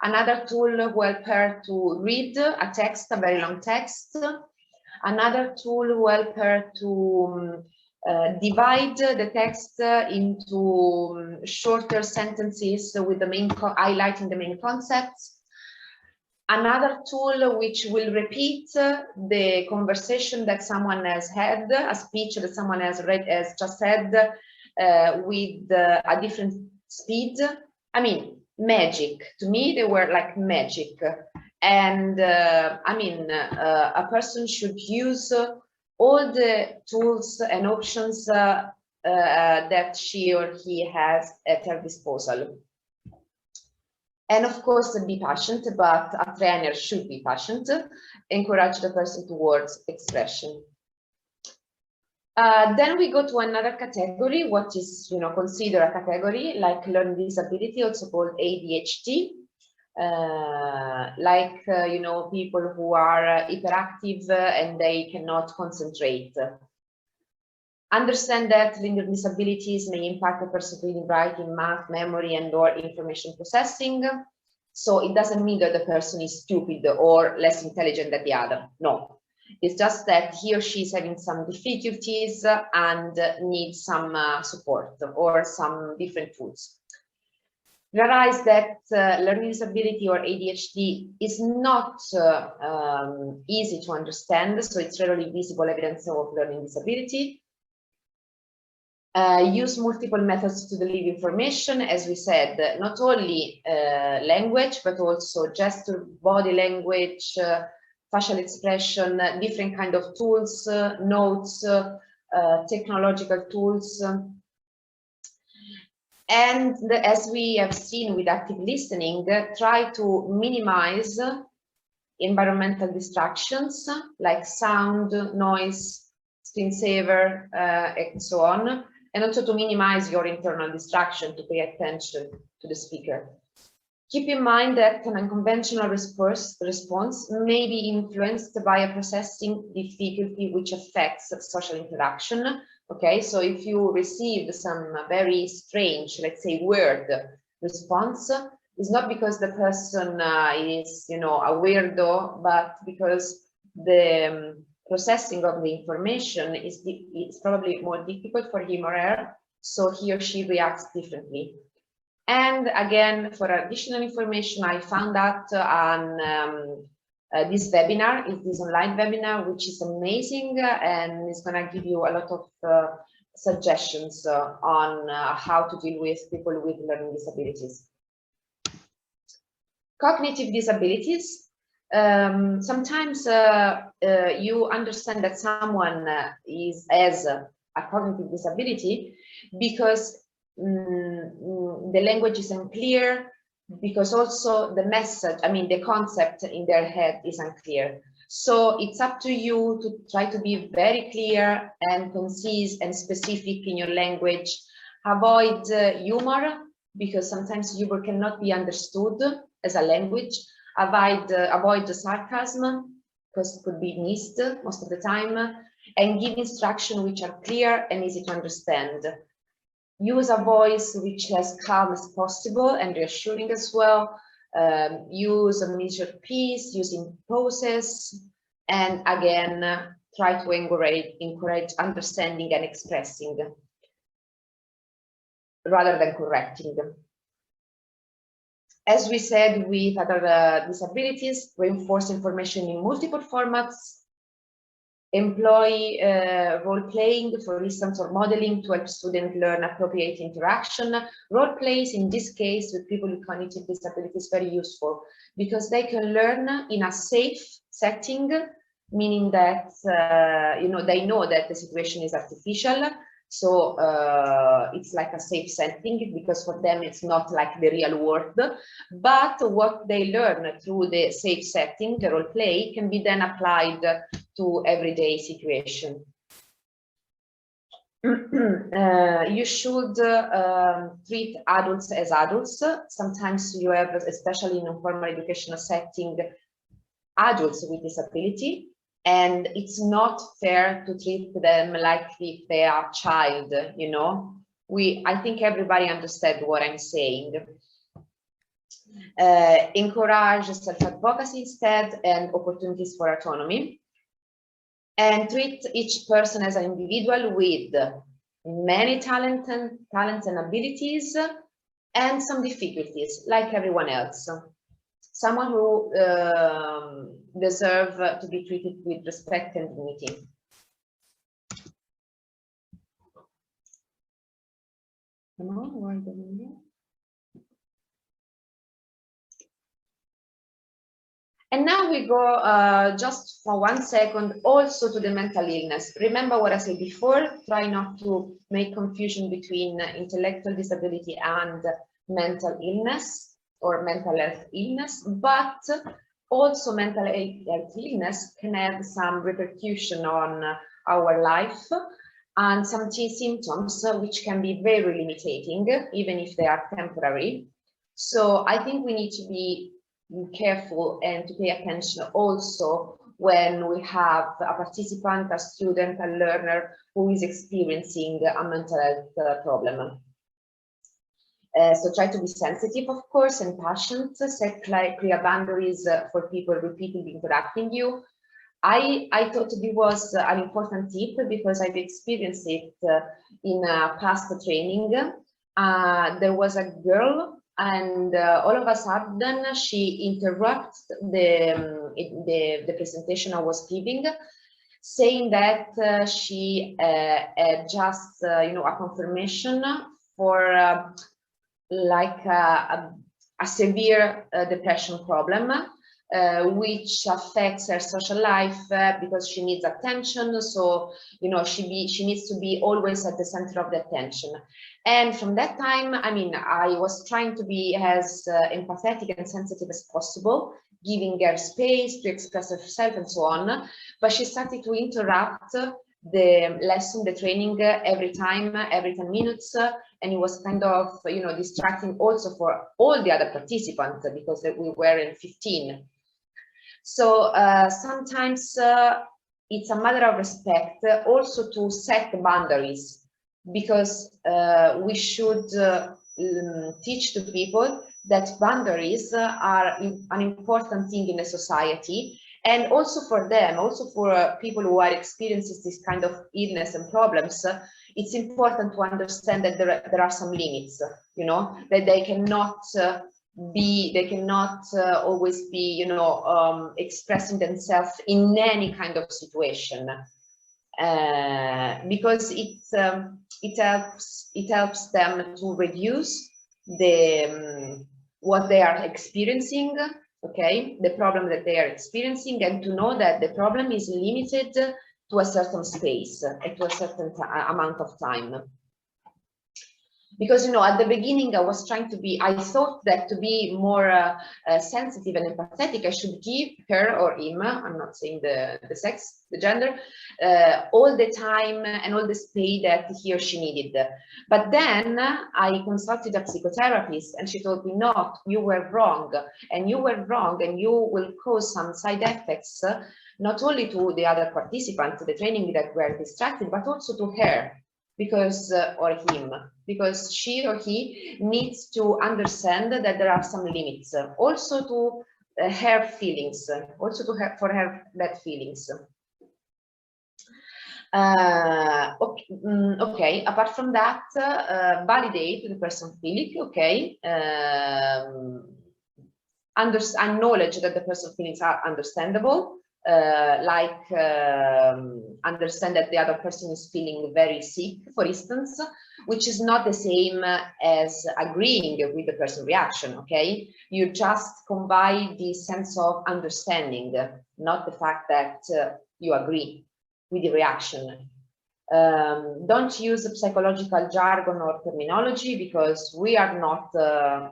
Another tool will help her to read a text, a very long text. Another tool will help her to divide the text into shorter sentences with the highlighting the main concepts. Another tool which will repeat the conversation that someone has had, a speech that someone has just said with a different speed. I mean, magic. To me, they were like magic. And a person should use all the tools and options that she or he has at her disposal. And of course, be patient, but a trainer should be patient. Encourage the person towards expression. Then we go to another category, what is, you know, considered a category like learning disability, also called ADHD. You know, people who are hyperactive and they cannot concentrate. Understand that learning disabilities may impact a person's reading, writing, math, memory, and or information processing. So it doesn't mean that the person is stupid or less intelligent than the other. No, it's just that he or she is having some difficulties and needs some support or some different tools. Realize that learning disability or ADHD is not easy to understand, so it's rarely visible evidence of learning disability. Use multiple methods to deliver information, as we said, not only language, but also gesture, body language, facial expression, different kind of tools, notes, technological tools. And as we have seen with active listening, try to minimize environmental distractions like sound, noise, screensaver, and so on, and also to minimize your internal distraction, to pay attention to the speaker. Keep in mind that an unconventional response may be influenced by a processing difficulty which affects social interaction. Okay, so if you receive some very strange, let's say, word response, it's not because the person is, you know, a weirdo, but because the processing of the information is probably more difficult for him or her, so he or she reacts differently. And again, for additional information, I found out on this webinar, is this online webinar, which is amazing and is going to give you a lot of suggestions on how to deal with people with learning disabilities. Cognitive disabilities. Sometimes you understand that someone has a cognitive disability because the language is unclear, because also the message, I mean, the concept in their head is unclear. So it's up to you to try to be very clear and concise and specific in your language. Avoid humor, because sometimes humor cannot be understood as a language. Avoid the sarcasm, because it could be missed most of the time, and give instructions which are clear and easy to understand. Use a voice which is as calm as possible and reassuring as well. Use a measured pace, using pauses, and again, try to encourage understanding and expressing rather than correcting. As we said with other disabilities, reinforce information in multiple formats, employ role-playing, for instance, or modeling to help students learn appropriate interaction. Role-plays, in this case, with people with cognitive disabilities, is very useful because they can learn in a safe setting, meaning that you know, they know that the situation is artificial. So it's like a safe setting, because for them it's not like the real world, but what they learn through the safe setting, the role play, can be then applied to everyday situation. You should treat adults as adults. Sometimes you have, especially in a formal educational setting, adults with disability, and it's not fair to treat them like if they are a child, you know. I think everybody understands what I'm saying. Encourage self-advocacy instead and opportunities for autonomy. And treat each person as an individual with many talents and abilities and some difficulties, like everyone else. Someone who deserves to be treated with respect and dignity. And now we go just for 1 second also to the mental illness. Remember what I said before, try not to make confusion between intellectual disability and mental illness or mental health illness, but also mental health illness can have some repercussion on our life and some symptoms which can be very limiting, even if they are temporary. So I think we need to be careful and to pay attention also when we have a participant, a student, a learner who is experiencing a mental health problem. So try to be sensitive, of course, and patient, set clear boundaries for people repeatedly interacting you. I thought it was an important tip because I've experienced it in a past training. There was a girl, and all of a sudden she interrupted the presentation I was giving, saying that she had just you know, a confirmation for like a severe depression problem, which affects her social life because she needs attention. So, you know, she needs to be always at the center of the attention. And from that time, I mean, I was trying to be as empathetic and sensitive as possible, giving her space to express herself and so on. But she started to interrupt the lesson, the training every time, every 10 minutes, and it was kind of, you know, distracting also for all the other participants because we were in 15. So sometimes it's a matter of respect also to set boundaries, because we should teach to people that boundaries are an important thing in a society, and also for them, also for people who are experiencing this kind of illness and problems, it's important to understand that there are some limits, you know, that they cannot always be, you know, expressing themselves in any kind of situation, because it helps them to reduce what they are experiencing, okay, the problem that they are experiencing, and to know that the problem is limited to a certain space and to a certain amount of time. Because, you know, at the beginning I thought that to be more sensitive and empathetic, I should give her or him, I'm not saying the sex, the gender, all the time and all the space that he or she needed. But then I consulted a psychotherapist and she told me, no, you were wrong, and you were wrong, and you will cause some side effects, not only to the other participants, the training that were distracted, but also to her. Because or him, because she or he needs to understand that there are some limits, also to her feelings, also to her, for her bad feelings. Okay, apart from that, validate the person feeling, okay, acknowledge that the person's feelings are understandable. Understand that the other person is feeling very sick, for instance, which is not the same as agreeing with the person's reaction, okay? You just combine the sense of understanding, not the fact that you agree with the reaction. Don't use psychological jargon or terminology, because we are not,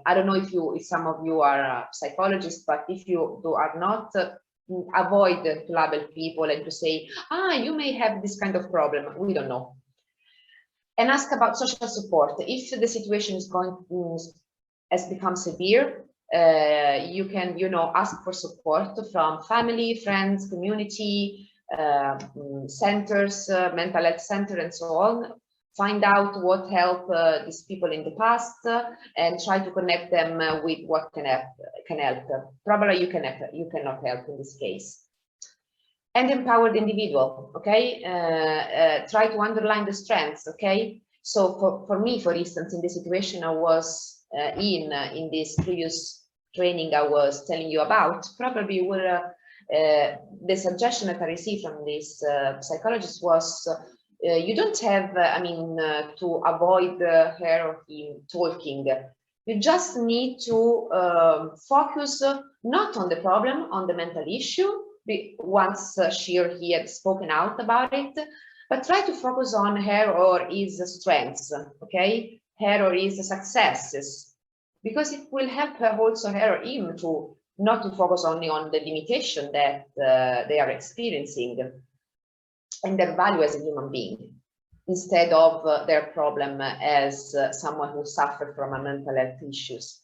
I don't know if some of you are psychologists, but if you are not, avoid to label people and to say, you may have this kind of problem, we don't know. And ask about social support. If the situation has become severe, you can, you know, ask for support from family, friends, community, centers, mental health center, and so on. Find out what helped these people in the past, and try to connect them with what can help. Probably you cannot help in this case. And empower the individual, okay? Try to underline the strengths, okay? So for me, for instance, in the situation I was in this previous training I was telling you about, probably the suggestion that I received from this psychologist was, you don't have, to avoid her or him talking. You just need to focus not on the problem, on the mental issue, once she or he had spoken out about it, but try to focus on her or his strengths, okay? Her or his successes, because it will help her also, her or him, to not to focus only on the limitation that they are experiencing and their value as a human being, instead of their problem as someone who suffered from mental health issues.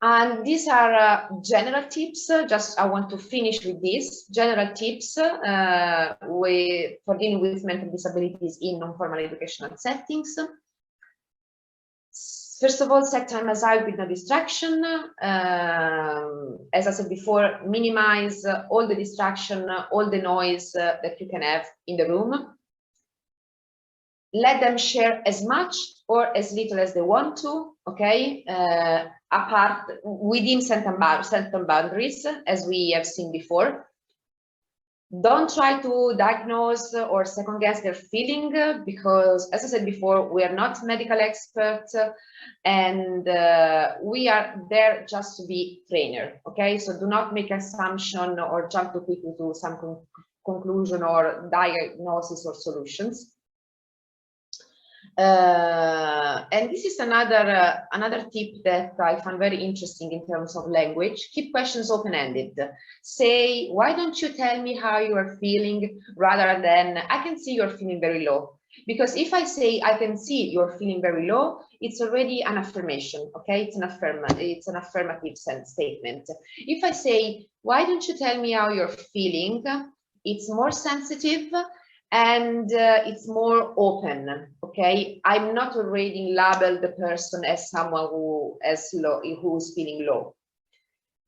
And these are general tips. I want to finish with this general tips for dealing with mental disabilities in non-formal educational settings. First of all, set time aside with no distraction. As I said before, minimize all the distraction, all the noise that you can have in the room. Let them share as much or as little as they want to, okay? Apart, within certain boundaries, as we have seen before. Don't try to diagnose or second guess their feeling, because, as I said before, we are not medical experts, and we are there just to be trainer, okay? So do not make assumption or jump too quickly to some conclusion or diagnosis or solutions. And this is another tip that I found very interesting in terms of language. Keep questions open-ended. Say, why don't you tell me how you are feeling, rather than, I can see you're feeling very low. Because if I say, I can see you're feeling very low, it's already an affirmation, okay? It's an affirmative statement. If I say, why don't you tell me how you're feeling, it's more sensitive and it's more open, okay? I'm not already labeled the person as someone who's feeling low.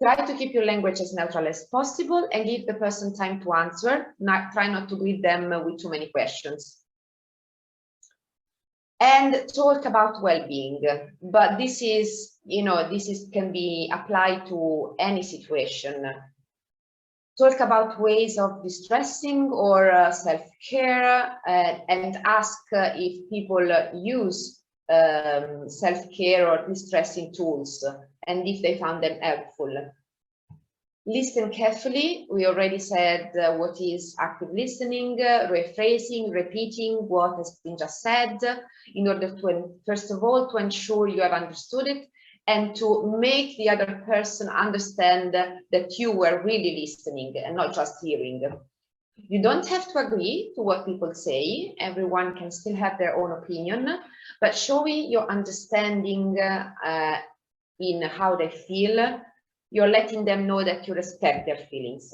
Try to keep your language as neutral as possible and give the person time to answer. Try not to greet them with too many questions. And talk about well-being, but this is, can be applied to any situation. Talk about ways of distressing or self-care, and ask if people use self-care or distressing tools, and if they found them helpful. Listen carefully. We already said what is active listening, rephrasing, repeating what has been just said, in order to, first of all, to ensure you have understood it, and to make the other person understand that you were really listening and not just hearing. You don't have to agree to what people say. Everyone can still have their own opinion, but showing your understanding in how they feel, you're letting them know that you respect their feelings.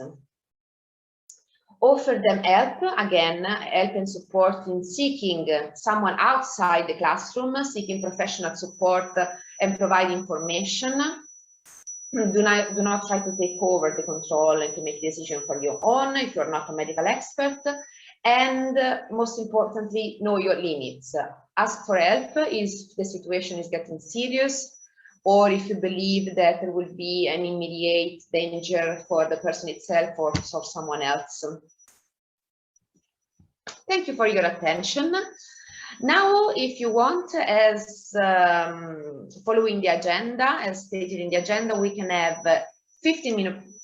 Offer them help, again, help and support in seeking someone outside the classroom, seeking professional support and provide information. Do not try to take over the control and to make a decision for your own if you're not a medical expert. And most importantly, know your limits. Ask for help if the situation is getting serious, or if you believe that there will be an immediate danger for the person itself or for someone else. Thank you for your attention. Now, if you want, as following the agenda, as stated in the agenda, we can have 15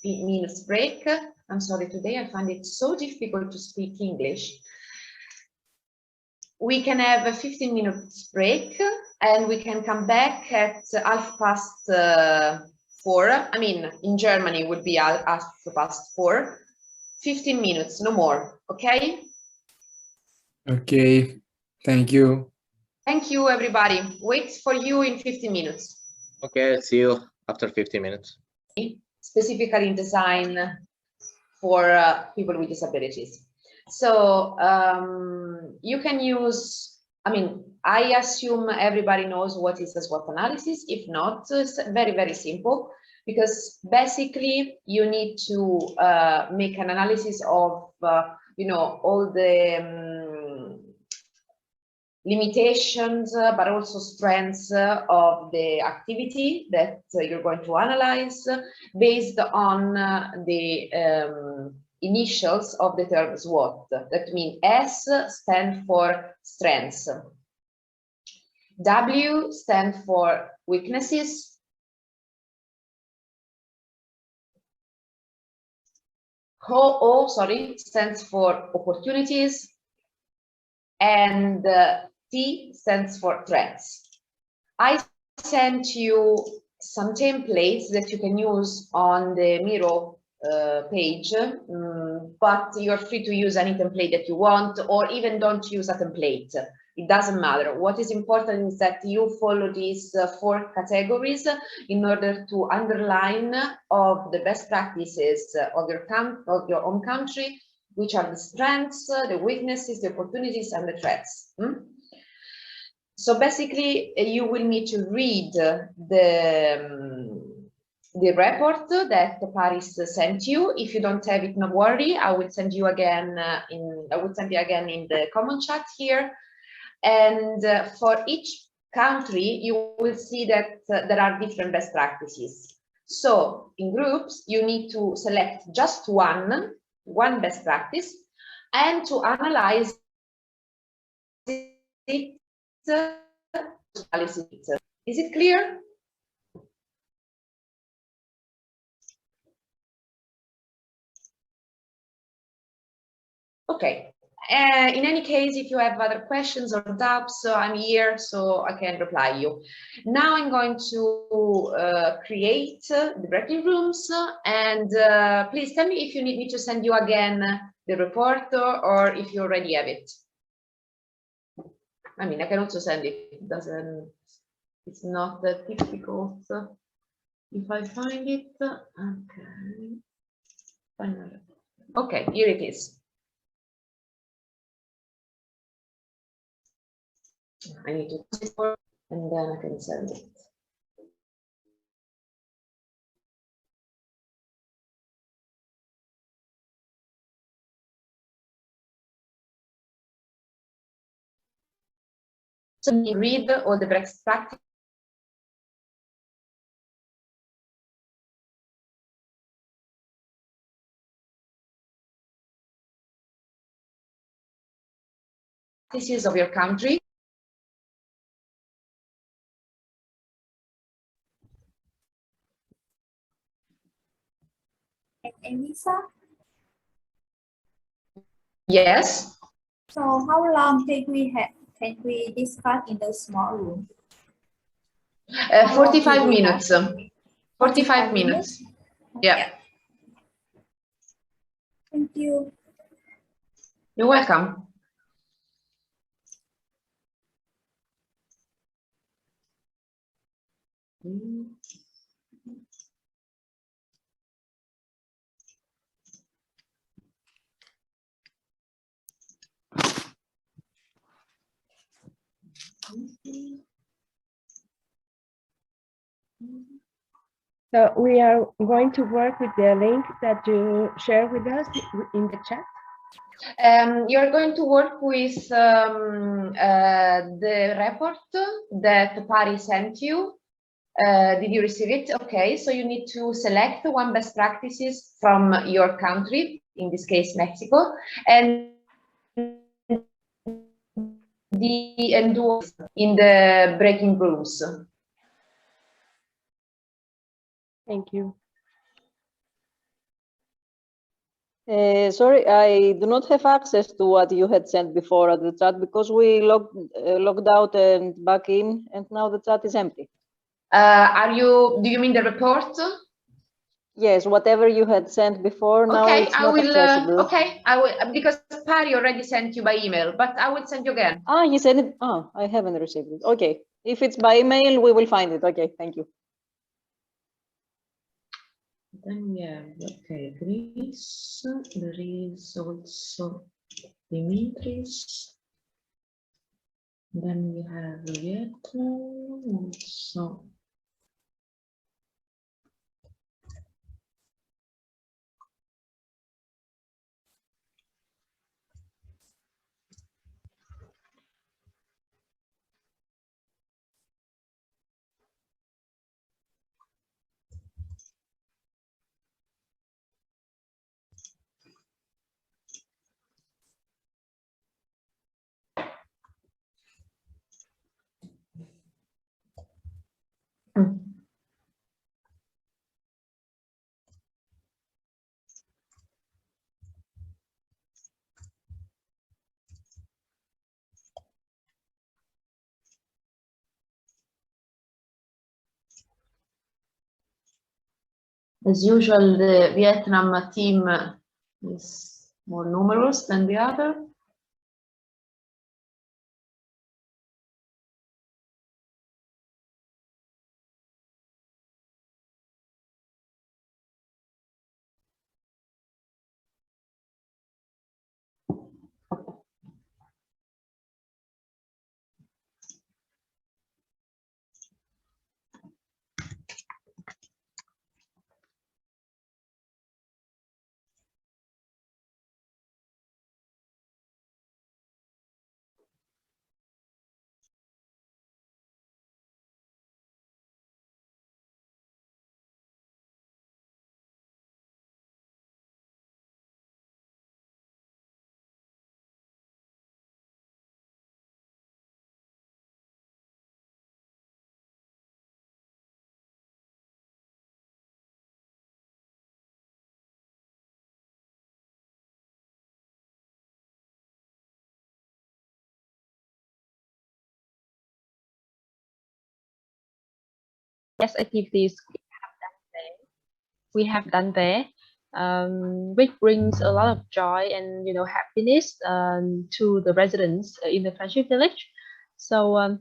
minutes break. I'm sorry, today I find it so difficult to speak English. We can have a 15 minutes break, and we can come back at 4:30. I mean, in Germany it would be 4:30. 15 minutes, no more, okay? Okay, thank you. Thank you, everybody. Wait for you in 15 minutes. Okay, see you after 15 minutes. Specifically in design for people with disabilities. So you can use, I assume everybody knows what is the SWOT analysis. If not, it's very, very simple, because basically you need to make an analysis of, all the limitations, but also strengths of the activity that you're going to analyze based on the initials of the term SWOT. That means S stands for strengths, W stands for weaknesses, O stands for opportunities, and T stands for threats. I sent you some templates that you can use on the Miro page, but you're free to use any template that you want, or even don't use a template. It doesn't matter. What is important is that you follow these 4 categories in order to underline of the best practices of your own country, which are the strengths, the weaknesses, the opportunities, and the threats. So basically, you will need to read the report that Paris sent you. If you don't have it, no worry. I will send you again in the common chat here. And for each country, you will see that there are different best practices. So in groups, you need to select just one best practice and to analyze it. Is it clear? Okay, In any case, if you have other questions or doubts, I'm here so I can reply you. Now I'm going to create the breaking rooms, and please tell me if you need me to send you again the report or if you already have it. I mean, I can also send it. It doesn't. It's not that difficult. If I find it, okay. Okay, here it is. I need to export and then I can send it. So read all the best practices. Of your country. And Lisa? Yes. So how long can we discuss in the small room? 45 minutes. 45 minutes. Yeah. Thank you. You're welcome. So we are going to work with the link that you share with us in the chat. You're going to work with the report that Pari sent you. Did you receive it? Okay, so you need to select one best practices from your country, in this case Mexico, and do in the breaking rooms. Thank you. Sorry, I do not have access to what you had sent before at the chat because we logged out and back in, and now the chat is empty. Do you mean the report? Yes, whatever you had sent before, now okay, it's not accessible. Okay, I will, because Pari already sent you by email, but I will send you again. Ah, he sent it. Ah, I haven't received it. Okay, if it's by email, we will find it. Okay, thank you. Then we have, okay, Greece, there is also Dimitris. Then we have Vietnam also. As usual, the Vietnam team is more numerous than the other. yes activities we have done there, which brings a lot of joy and happiness to the residents in the Friendship Village. So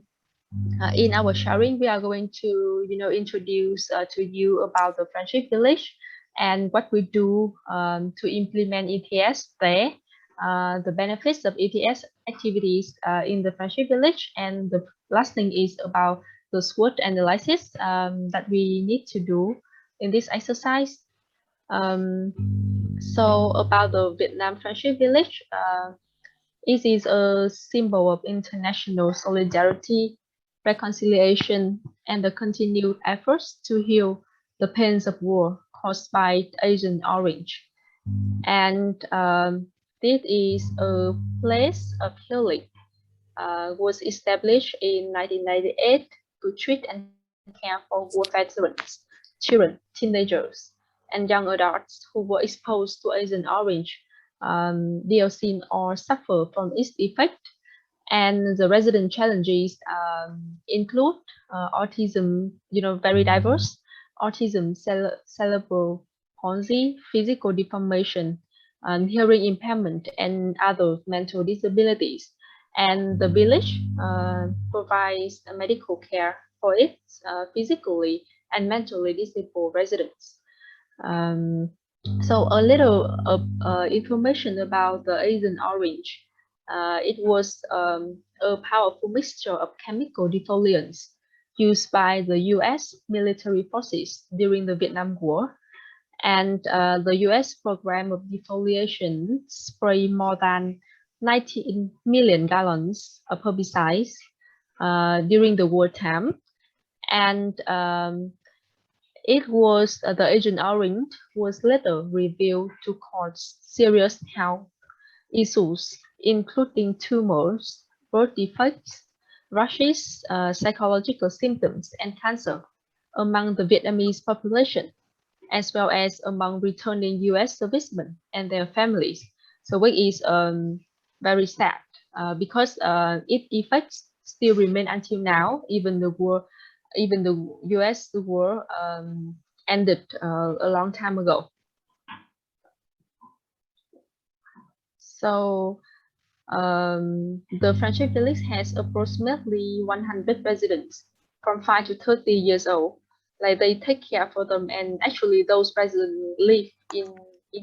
in our sharing, we are going to introduce to you about the Friendship Village and what we do to implement ETS there, the benefits of ETS activities in the Friendship Village, and the last thing is about the SWOT analysis that we need to do in this exercise. So about the Vietnam Friendship Village, it is a symbol of international solidarity, reconciliation, and the continued efforts to heal the pains of war caused by Agent Orange. And this is a place of healing, was established in 1998 to treat and care for war veterans, children, teenagers, and young adults who were exposed to Agent Orange, dioxin, or suffer from its effect. And the resident challenges include autism, very diverse, autism, cerebral palsy, physical deformation, hearing impairment, and other mental disabilities. And the village provides medical care for its physically and mentally disabled residents. So a little information about the Agent Orange. It was a powerful mixture of chemical defoliants used by the US military forces during the Vietnam War. And the US program of defoliation sprayed more than 19 million gallons of herbicides during the wartime. And it was the Agent Orange was later revealed to cause serious health issues, including tumors, birth defects, rashes, psychological symptoms, and cancer among the Vietnamese population, as well as among returning US servicemen and their families. So which is very sad because its effects still remain until now, even the war. Even the US war ended a long time ago. So the Friendship Village has approximately 100 residents from 5 to 30 years old. Like they take care for them, and actually those residents live in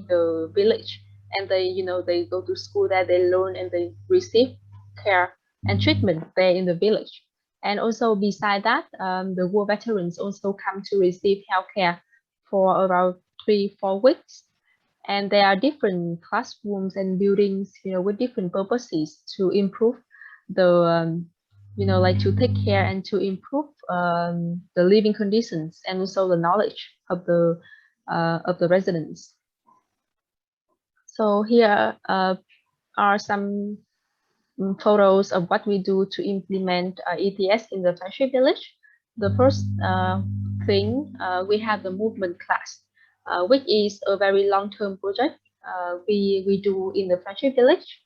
the village, and they they go to school there, they learn, and they receive care and treatment there in the village. And also beside that, the war veterans also come to receive healthcare for around 3-4 weeks. And there are different classrooms and buildings, with different purposes to improve the, like to take care and to improve the living conditions and also the knowledge of the residents. So here are some photos of what we do to implement ETS in the Friendship Village. The first thing, we have the movement class, which is a very long-term project we do in the Friendship Village.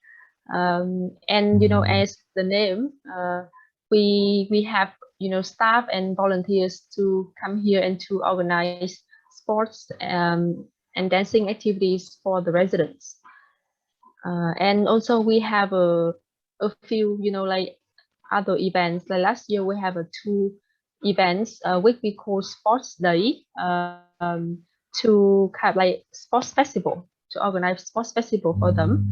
And as the name, we have staff and volunteers to come here and to organize sports and dancing activities for the residents. And also we have a few like other events. Like last year we have 2 events which we call Sports Day, to have like sports festival, to organize sports festival for them.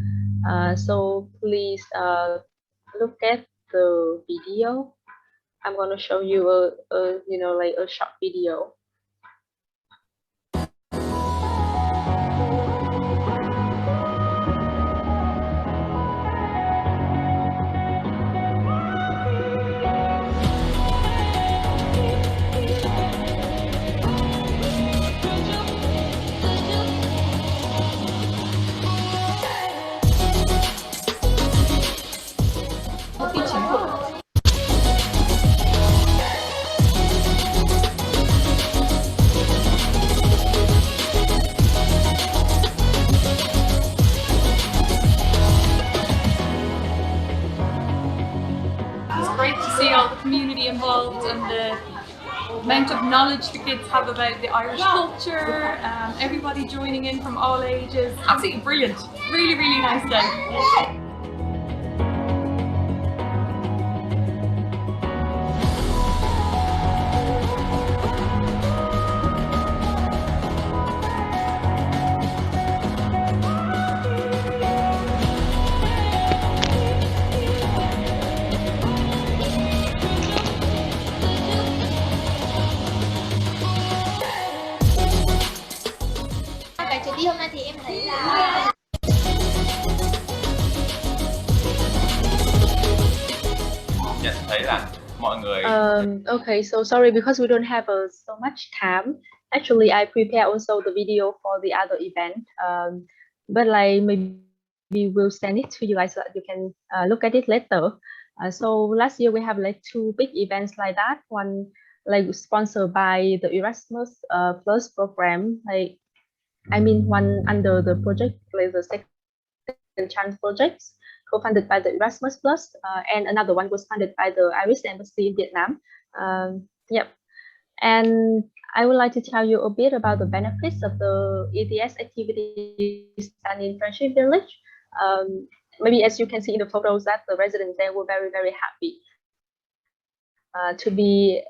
So please look at the video. I'm going to show you like a short video. amount of knowledge the kids have about the Irish culture, everybody joining in from all ages. Absolutely brilliant. Really, really nice day. Hôm nay thì em thấy là nhận thấy là mọi người Okay, so sorry because we don't have so much time. Actually, I prepare also the video for the other event, but like maybe we'll send it to you guys so that you can look at it later. So last year we have like 2 big events like that. One like sponsored by the Erasmus Plus program, like I mean one under the project like the Second Chance projects, co-funded by the Erasmus Plus, and another one was funded by the Irish Embassy in Vietnam. Yep. And I would like to tell you a bit about the benefits of the ETS activities done in Friendship Village. Maybe as you can see in the photos that the residents there were very, very happy to be,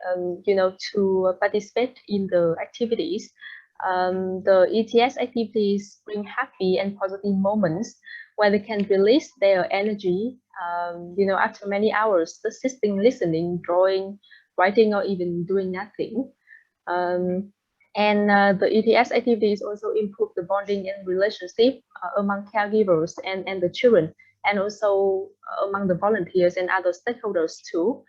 you know, to participate in the activities. The ETS activities bring happy and positive moments where they can release their energy, you know, after many hours sitting, listening, drawing, writing, or even doing nothing. And the ETS activities also improve the bonding and relationship among caregivers and the children, and also among the volunteers and other stakeholders too.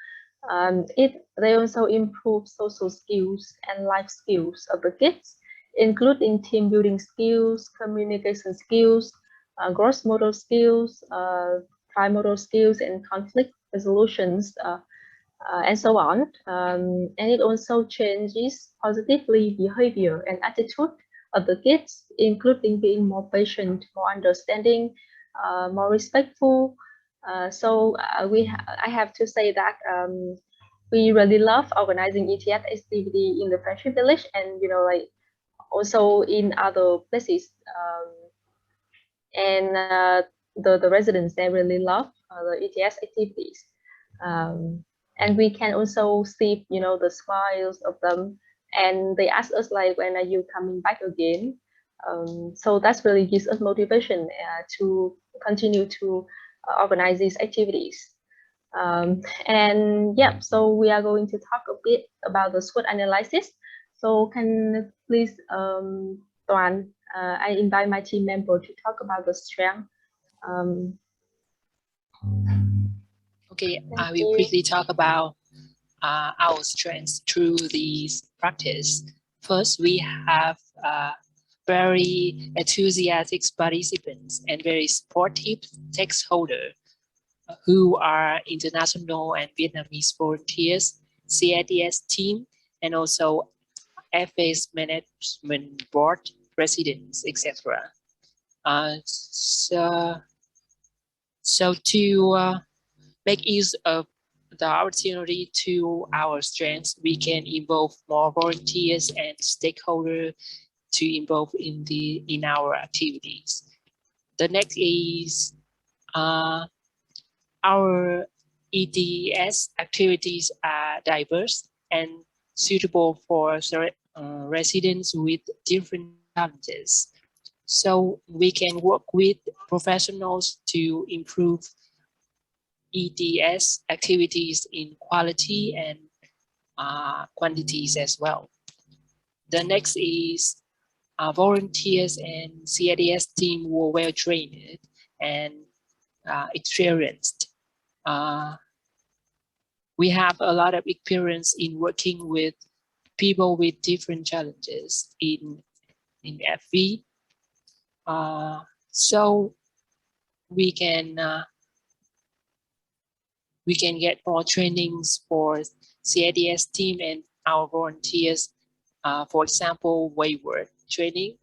They also improve social skills and life skills of the kids, including team building skills, communication skills, gross motor skills, trimotor skills, and conflict resolutions, and so on. And it also changes positively behavior and attitude of the kids, including being more patient, more understanding, more respectful. I have to say that we really love organizing ETS activity in the Friendship Village, and you know, like also in other places. The residents, they really love the ETS activities. And we can also see, you know, the smiles of them, and they ask us like, when are you coming back again? So that's really gives us motivation to continue to organize these activities. And yeah, so we are going to talk a bit about the SWOT analysis. So can please, Tuan, I invite my team member to talk about the strength. Okay, I will quickly talk about our strengths through these practice. First, we have very enthusiastic participants and very supportive stakeholders who are international and Vietnamese volunteers, CSDS team, and also FA's management board, presidents, etc. So to make use of the opportunity to our strengths, we can involve more volunteers and stakeholders to involve in our activities. The next is our ETS activities are diverse and suitable for residents with different challenges. So we can work with professionals to improve ETS activities in quality and quantities as well. The next is volunteers and CSDS team were well trained and experienced. We have a lot of experience in working with people with different challenges in FV. So we can get more trainings for CSDS team and our volunteers. For example, WAYWARD training.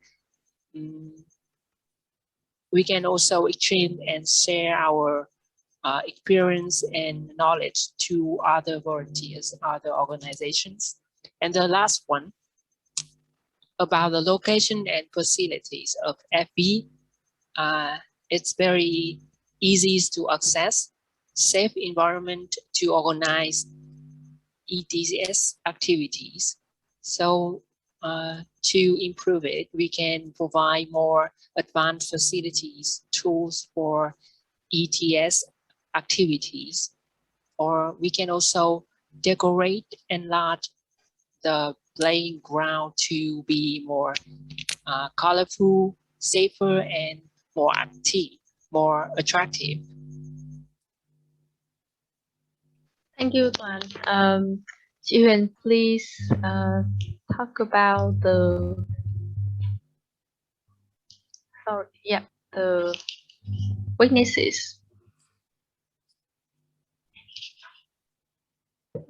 We can also exchange and share our experience and knowledge to other volunteers, other organizations. And the last one, about the location and facilities of FB. It's very easy to access, safe environment to organize ETS activities. So to improve it, we can provide more advanced facilities, tools for ETS activities, or we can also decorate and enlarge the playing ground to be more colorful, safer, and more active, more attractive. Thank you, Tuan. Jiren, please talk about the weaknesses.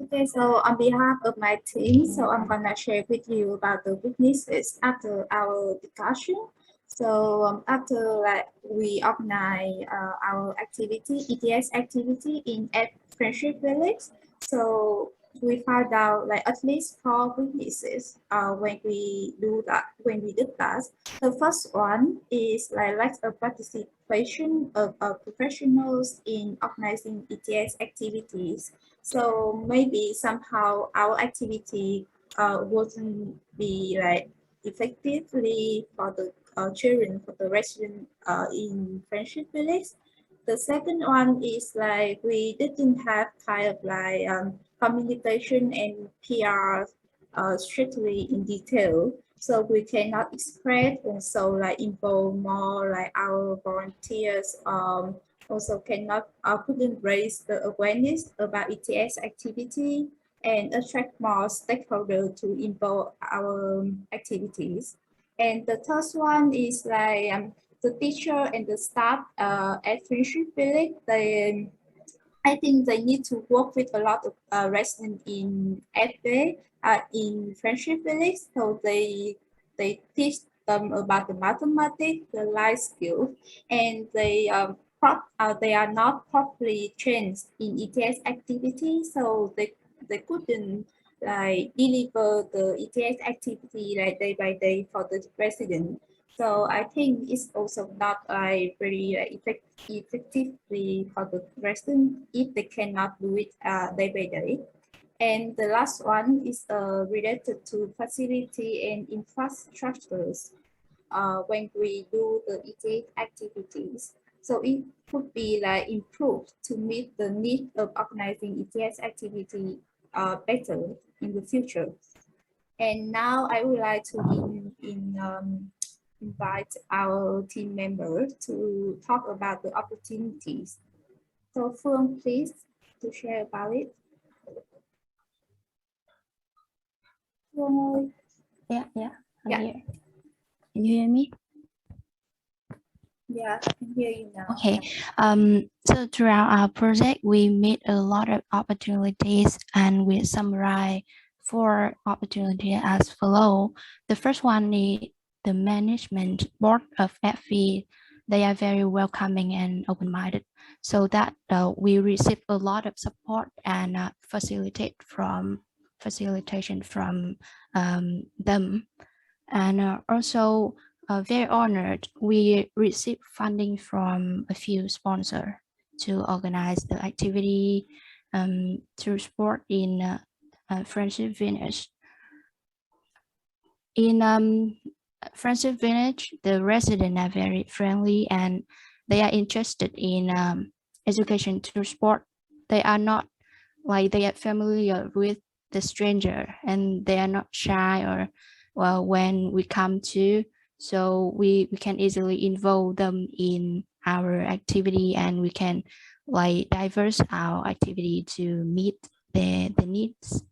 Okay, so on behalf of my team, so I'm gonna share with you about the weaknesses after our discussion. So after we organize our activity, ETS activity in Friendship Village, so we found out at least 4 weaknesses when we do that. The first one is lack of participation of professionals in organizing ETS activities. So maybe somehow our activity wouldn't be effectively for the children, for the residents in Friendship Village. The second one is we didn't have communication and PR strictly in detail, so we cannot express also involve more our volunteers. Also couldn't raise the awareness about ETS activity and attract more stakeholders to involve our activities. And the third one is the teacher and the staff at Friendship Village. I think they need to work with a lot of residents in FB, in Friendship Village, so they teach them about the mathematics, the life skills, and they are not properly trained in ETS activity, so they couldn't deliver the ETS activity day by day for the resident. So I think it's also not very effectively for the resident if they cannot do it day by day. And the last one is related to facility and infrastructures when we do the ETS activities. So it could be improved to meet the need of organizing ETS activity better in the future. And now I would like to invite our team members to talk about the opportunities. So Phương, please, to share about it. Yeah, I'm here. Can you hear me? Yeah, I can hear you now. Okay. So throughout our project, we meet a lot of opportunities, and we summarize 4 opportunities as follow. The first one is the management board of FV. They are very welcoming and open-minded, so that we receive a lot of support and facilitation from them. And also very honored, we receive funding from a few sponsors to organize the activity through sport in Friendship Village. In Friendship Village, the residents are very friendly and they are interested in education through sport. They are not they are familiar with the stranger and they are not shy or when we come to, so we can easily involve them in our activity, and we can diverse our activity to meet the needs.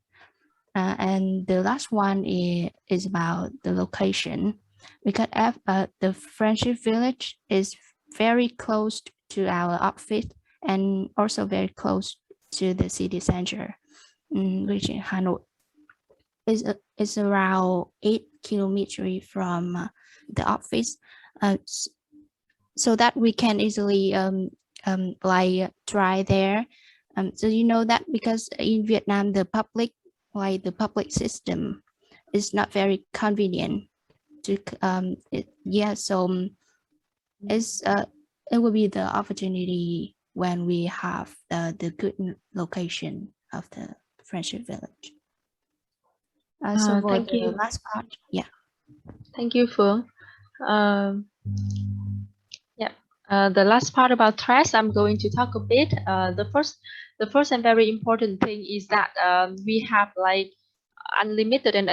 And the last one is about the location. Because the Friendship Village is very close to our office and also very close to the city center, which in Hanoi is around 8 kilometers from the office, so that we can easily try there. So you know that because in Vietnam the public like the public system is not very convenient to it will be the opportunity when we have the good location of the Friendship Village. So for Thank the you. last part, Thank you, Phương. The last part about trust, I'm going to talk a bit. The first and very important thing is that we have like unlimited and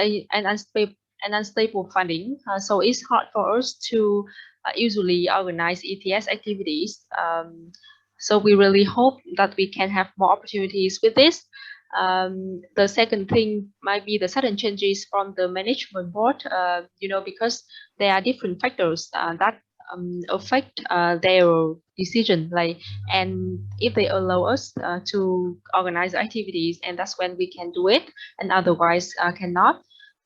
unstable funding. So it's hard for us to usually organize ETS activities. So we really hope that we can have more opportunities with this. The second thing might be the sudden changes from the management board, because there are different factors that affect their decision, and if they allow us to organize activities, and that's when we can do it, and otherwise cannot.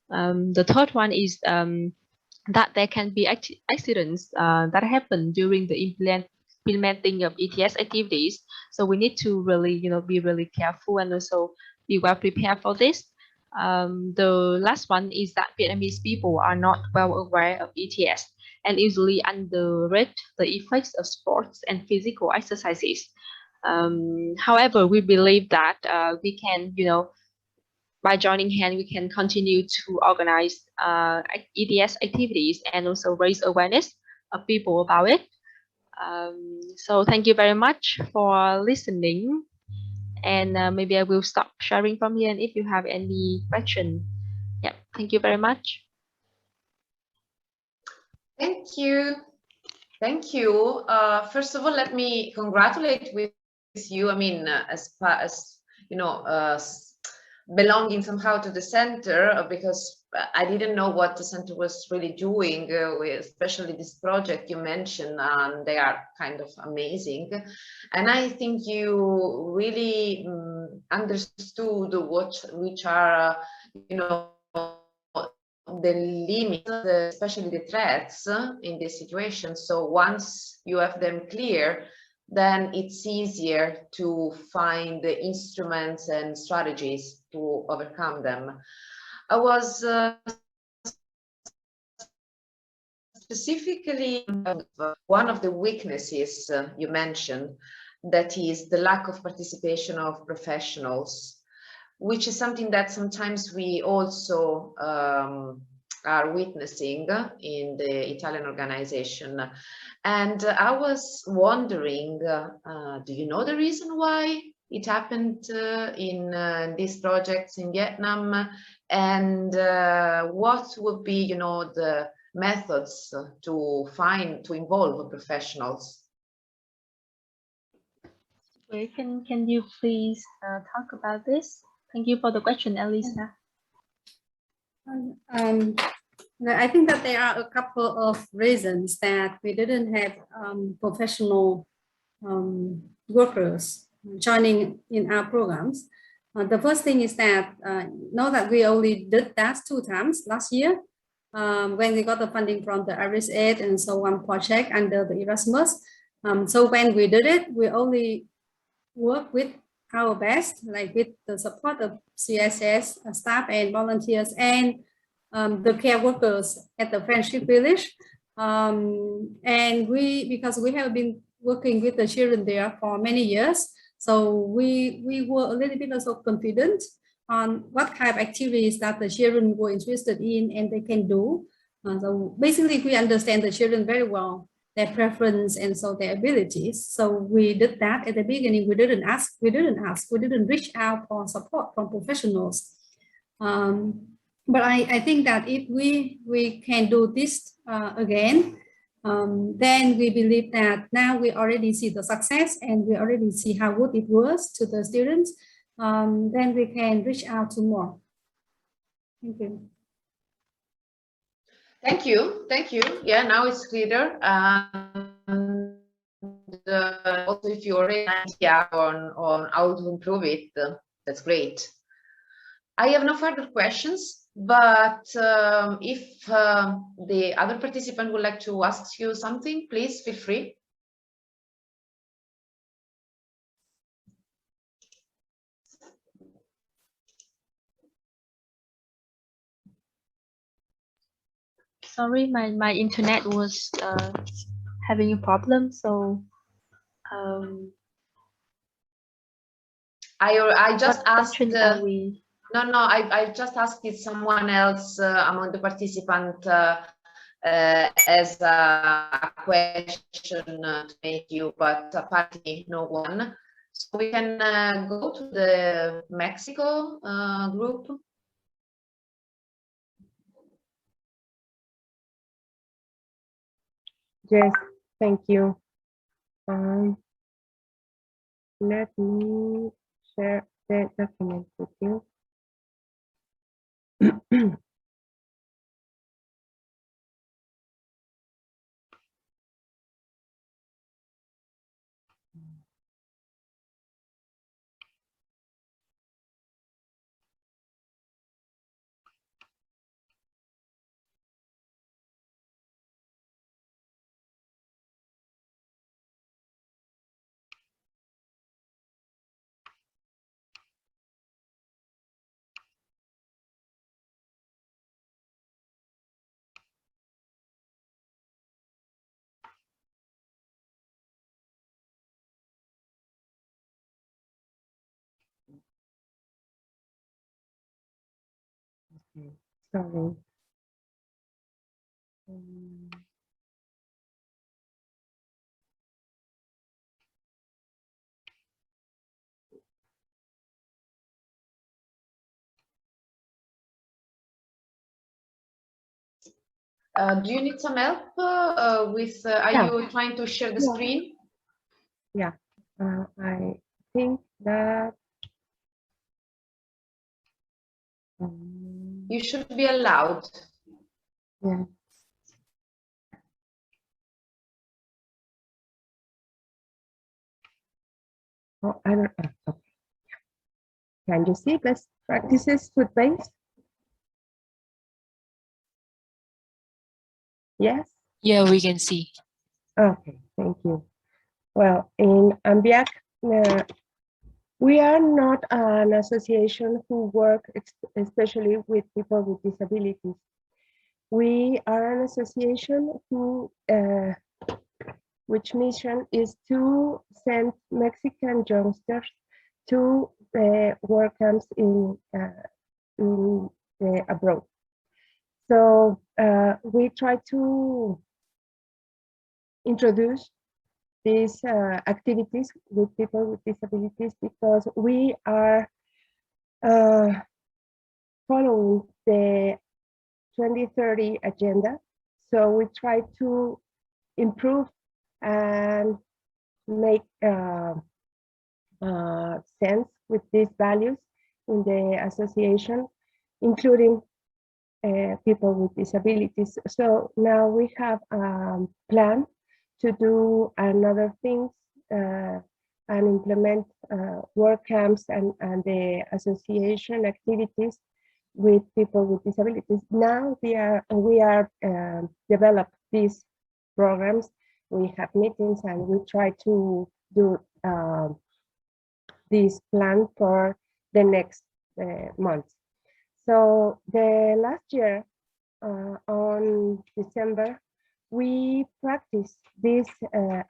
The third one is that there can be accidents that happen during the implementing of ETS activities. So we need to really, be really careful and also be well prepared for this. The last one is that Vietnamese people are not well aware of ETS and usually underrate the effects of sports and physical exercises. However, we believe that we can, by joining hands, we can continue to organize ETS activities and also raise awareness of people about it. So thank you very much for listening. And maybe I will stop sharing from here. And if you have any question, thank you very much. Thank you. Thank you. First of all, let me congratulate with you. I mean, as belonging somehow to the center, because I didn't know what the center was really doing, especially this project you mentioned, and they are kind of amazing. And I think you really understood which are, the limits, especially the threats in this situation. So once you have them clear, then it's easier to find the instruments and strategies to overcome them. I was specifically one of the weaknesses you mentioned, that is the lack of participation of professionals, which is something that sometimes we also are witnessing in the Italian organization. And I was wondering, do you know the reason why it happened in these projects in Vietnam? And what would be, the methods to involve professionals? Can you please talk about this? Thank you for the question, Elisa. I think that there are a couple of reasons that we didn't have professional workers joining in our programs. The first thing is that know that we only did that 2 times last year when we got the funding from the ΑΡＢΣ and so on project under the Erasmus. So when we did it, we only work with our best, like with the support of CSDS staff and volunteers and the care workers at the Friendship Village. And because we have been working with the children there for many years, so we were a little bit also confident on what kind of activities that the children were interested in and they can do. So basically we understand the children very well, their preference and so their abilities. So we did that at the beginning. We didn't reach out for support from professionals. But I think that if we can do this again, then we believe that now we already see the success and we already see how good it was to the students. Then we can reach out to more. Thank you. Thank you. Thank you. Yeah, now it's clearer. Also, if you already have an idea on how to improve it, that's great. I have no further questions, but if the other participant would like to ask you something, please feel free. Sorry, my internet was having a problem, so I just what asked. section are we? No, I just asked if someone else among the participants has a question to make you, but apparently no one. So we can go to the Mexico group. Yes, thank you. Let me share the document with you. Okay, sorry. Do you need some help with, are you trying to share the screen? Yeah, I think that you should be allowed. Yeah. Oh, I don't know. Okay. Can you see best practices with base? Yes? Yeah, we can see. Okay, thank you. Well, in AmeA, we are not an association who work especially with people with disabilities. We are an association who, which mission is to send Mexican youngsters to work camps in abroad. So we try to introduce these activities with people with disabilities because we are following the 2030 agenda. So we try to improve and make sense with these values in the association, including people with disabilities. So now we have a plan to do another things and implement work camps and the association activities with people with disabilities. Now we are develop these programs. We have meetings and we try to do this plan for the next month. So the last year on December, we practiced this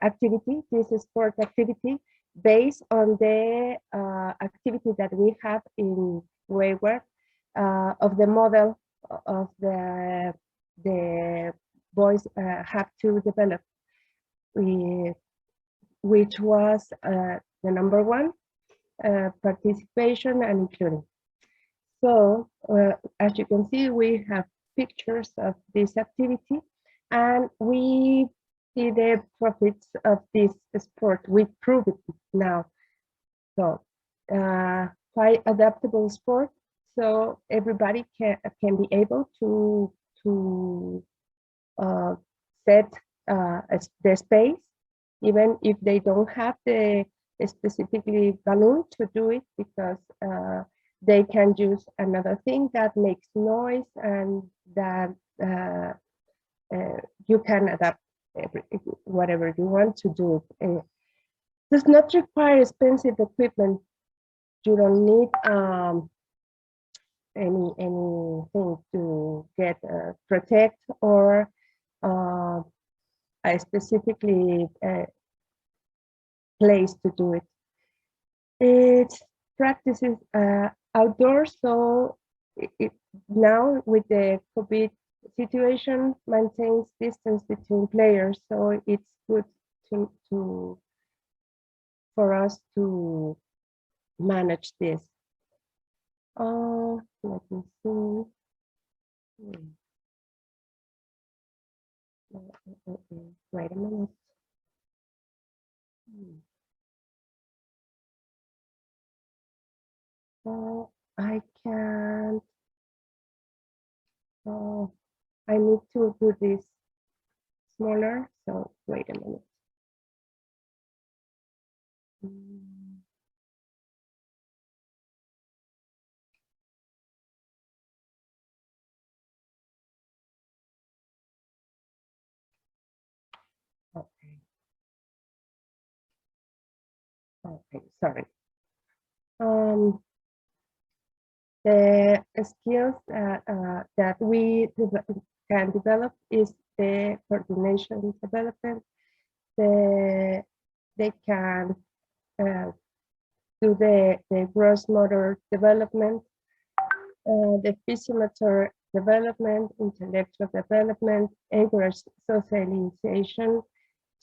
activity, this sport activity, based on the activity that we have in WAYWARD of the model of the boys have to develop, which was the number one, participation and including. So as you can see, we have pictures of this activity and we see the profits of this sport. We prove it now. So quite adaptable sport. So everybody can be able to set the space, even if they don't have the specifically balloon to do it, because they can use another thing that makes noise and that you can adapt whatever you want to do. It does not require expensive equipment. You don't need anything to get protect or a specifically place to do it. It practices outdoors, so now with the COVID situation maintains distance between players, so it's good for us to manage this. Let me see. Wait a minute. I can't. I need to do this smaller, so wait a minute. Okay, sorry. The skills that we can develop is the coordination development. They can do the gross motor development, the physiomotor development, intellectual development, encourage socialization,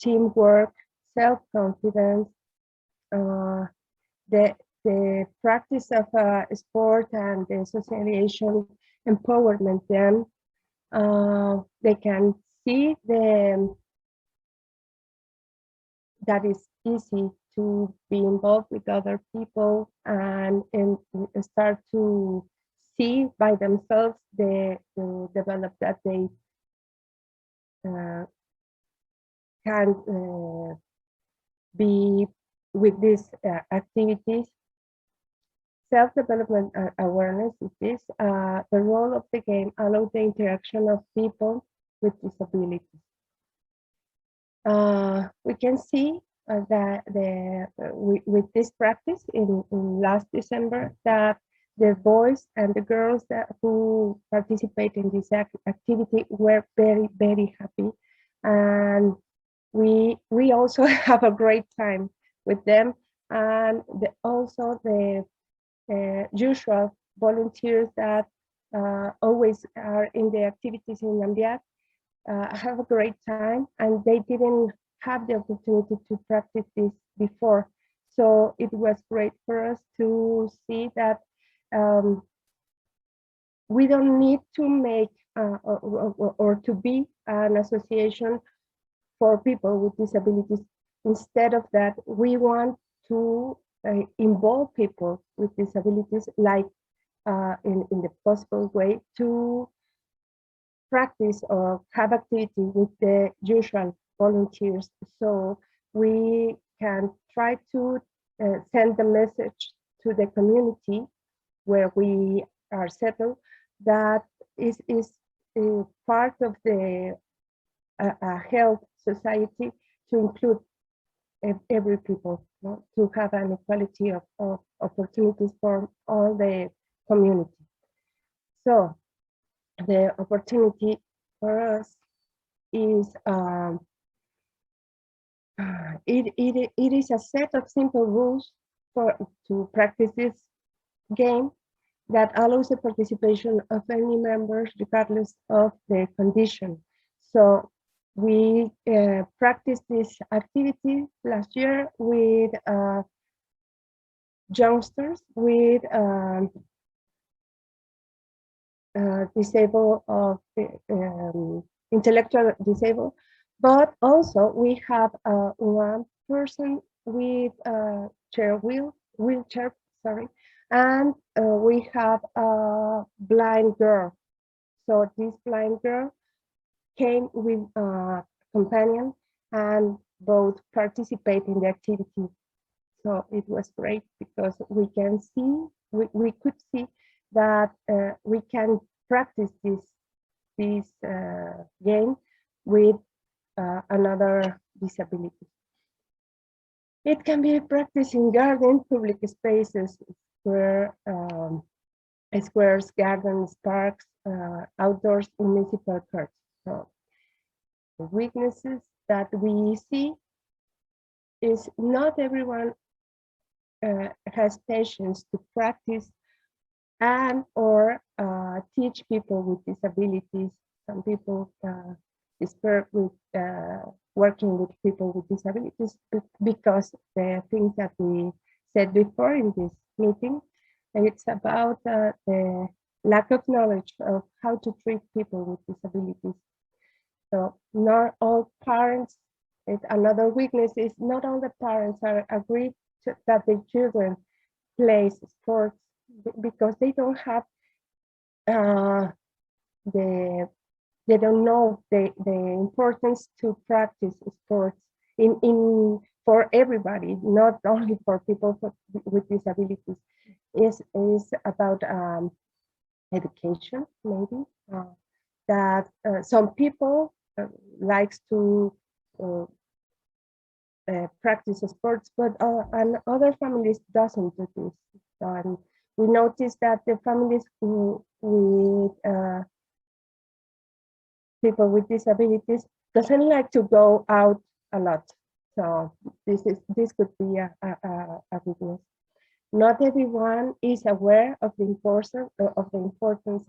teamwork, self-confidence, the practice of sport and the socialization empowerment them. They can see that it's easy to be involved with other people and start to see by themselves the develop that they can be with these activities. Self-development awareness is this. The role of the game allows the interaction of people with disabilities. We can see that with this practice in last December that the boys and the girls who participate in this activity were very, very happy. And we also have a great time with them. And also the usual volunteers that always are in the activities in AmeA have a great time, and they didn't have the opportunity to practice this before. So it was great for us to see that we don't need to make or to be an association for people with disabilities. Instead of that, we want to involve people with disabilities, like in the possible way to practice or have activity with the usual volunteers. So we can try to send the message to the community where we are settled that is part of the health society to include every people, to have an equality of opportunities for all the community. So the opportunity for us is it is a set of simple rules to practice this game that allows the participation of any members regardless of the condition. So we practiced this activity last year with youngsters with disabled of intellectual disabled, but also we have one person with wheelchair, sorry, and we have a blind girl. So this blind girl came with a companion and both participate in the activity. So it was great because we can see, we could see that we can practice this game with another disability. It can be practiced in gardens, public spaces where squares, gardens, parks, outdoors, municipal courts. So the weaknesses that we see is not everyone has patience to practice and or teach people with disabilities. Some people despair with working with people with disabilities because the things that we said before in this meeting, and it's about the lack of knowledge of how to treat people with disabilities. So not all parents, another weakness is not all the parents are agreed that the children play sports because they don't have they don't know the importance to practice sports for everybody, not only for people with disabilities. Is about education, maybe that some people likes to practice sports, but and other families doesn't do this. And we notice that the families with people with disabilities doesn't like to go out a lot. So this could be a weakness. Not everyone is aware of the importance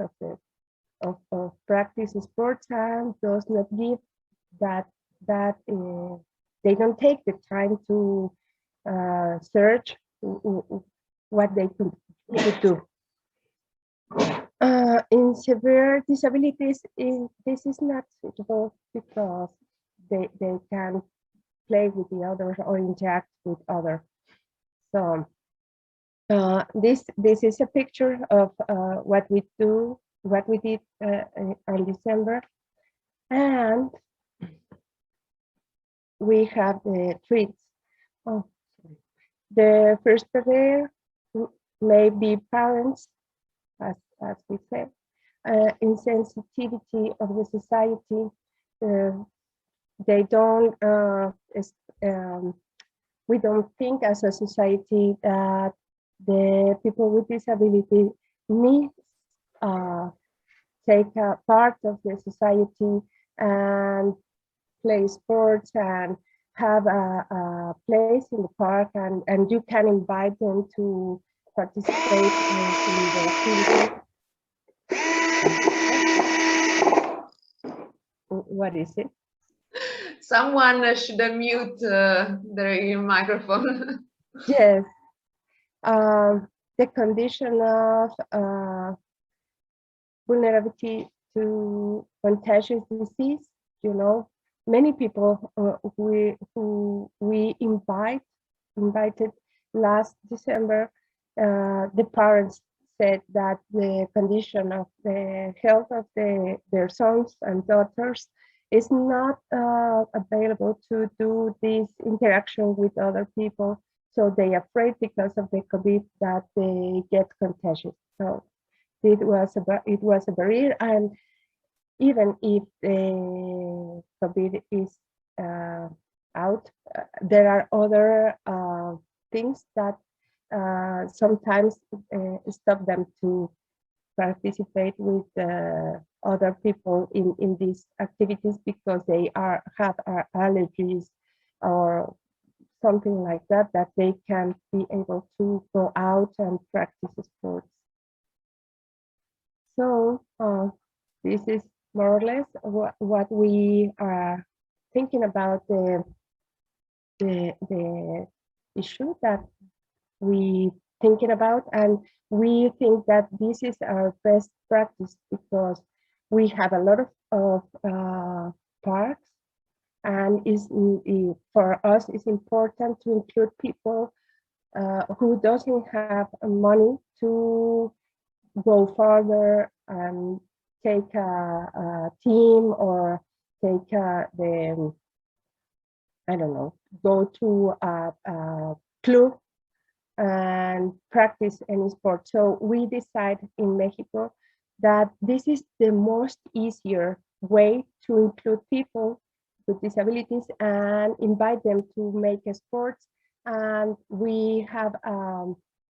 of practice sports and does not give that they don't take the time to search what they could do. In severe disabilities, this is not suitable because they can play with the others or interact with others. So this is a picture of what we did on December, and we have the treats. Oh, the first barrier may be parents, as we said, insensitivity of the society. They don't. We don't think as a society that the people with disability need take a part of the society and play sports and have a place in the park, and you can invite them to participate in the activity. What is it? Someone should unmute their microphone. Yes. The condition of vulnerability to contagious disease, you know, many people who we invited last December, the parents said that the condition of the health of their sons and daughters is not available to do this interaction with other people. So they are afraid because of the COVID that they get contagious. So it was a barrier, and even if the COVID is out, there are other things that sometimes stop them to participate with other people in these activities because they have allergies or something like that they can't be able to go out and practice sports. So this is more or less what we are thinking about the issue that we thinking about, and we think that this is our best practice because we have a lot of parks, and for us it's important to include people who doesn't have money to go further and take a team or take I don't know, go to a club and practice any sport. So we decide in Mexico that this is the most easier way to include people with disabilities and invite them to make sports. And we have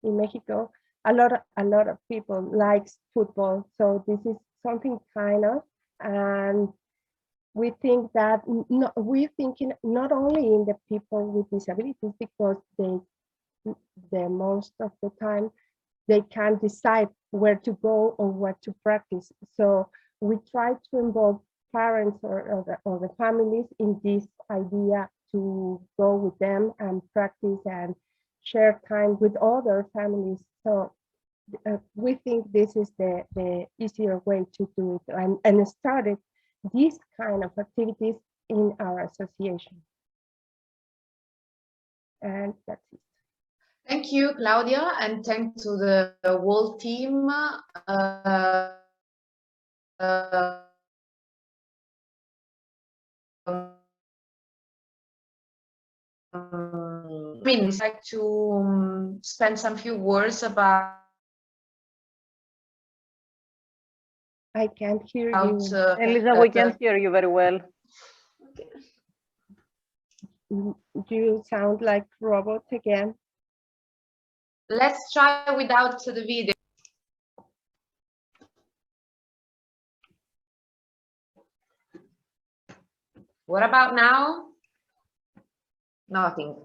in Mexico a lot of people likes football. So this is something kind of, and we think that we're thinking not only in the people with disabilities, because the most of the time they can't decide where to go or what to practice. So we try to involve parents or the families in this idea to go with them and practice and share time with other families. So we think this is the easier way to do it, and started these kind of activities in our association. And that's it. Thank you, Claudia, and thanks to the whole team. I'd like to spend some few words about. I can't hear you. Elisa, we can't hear you very well. You sound like robot again. Let's try without the video. What about now? Nothing.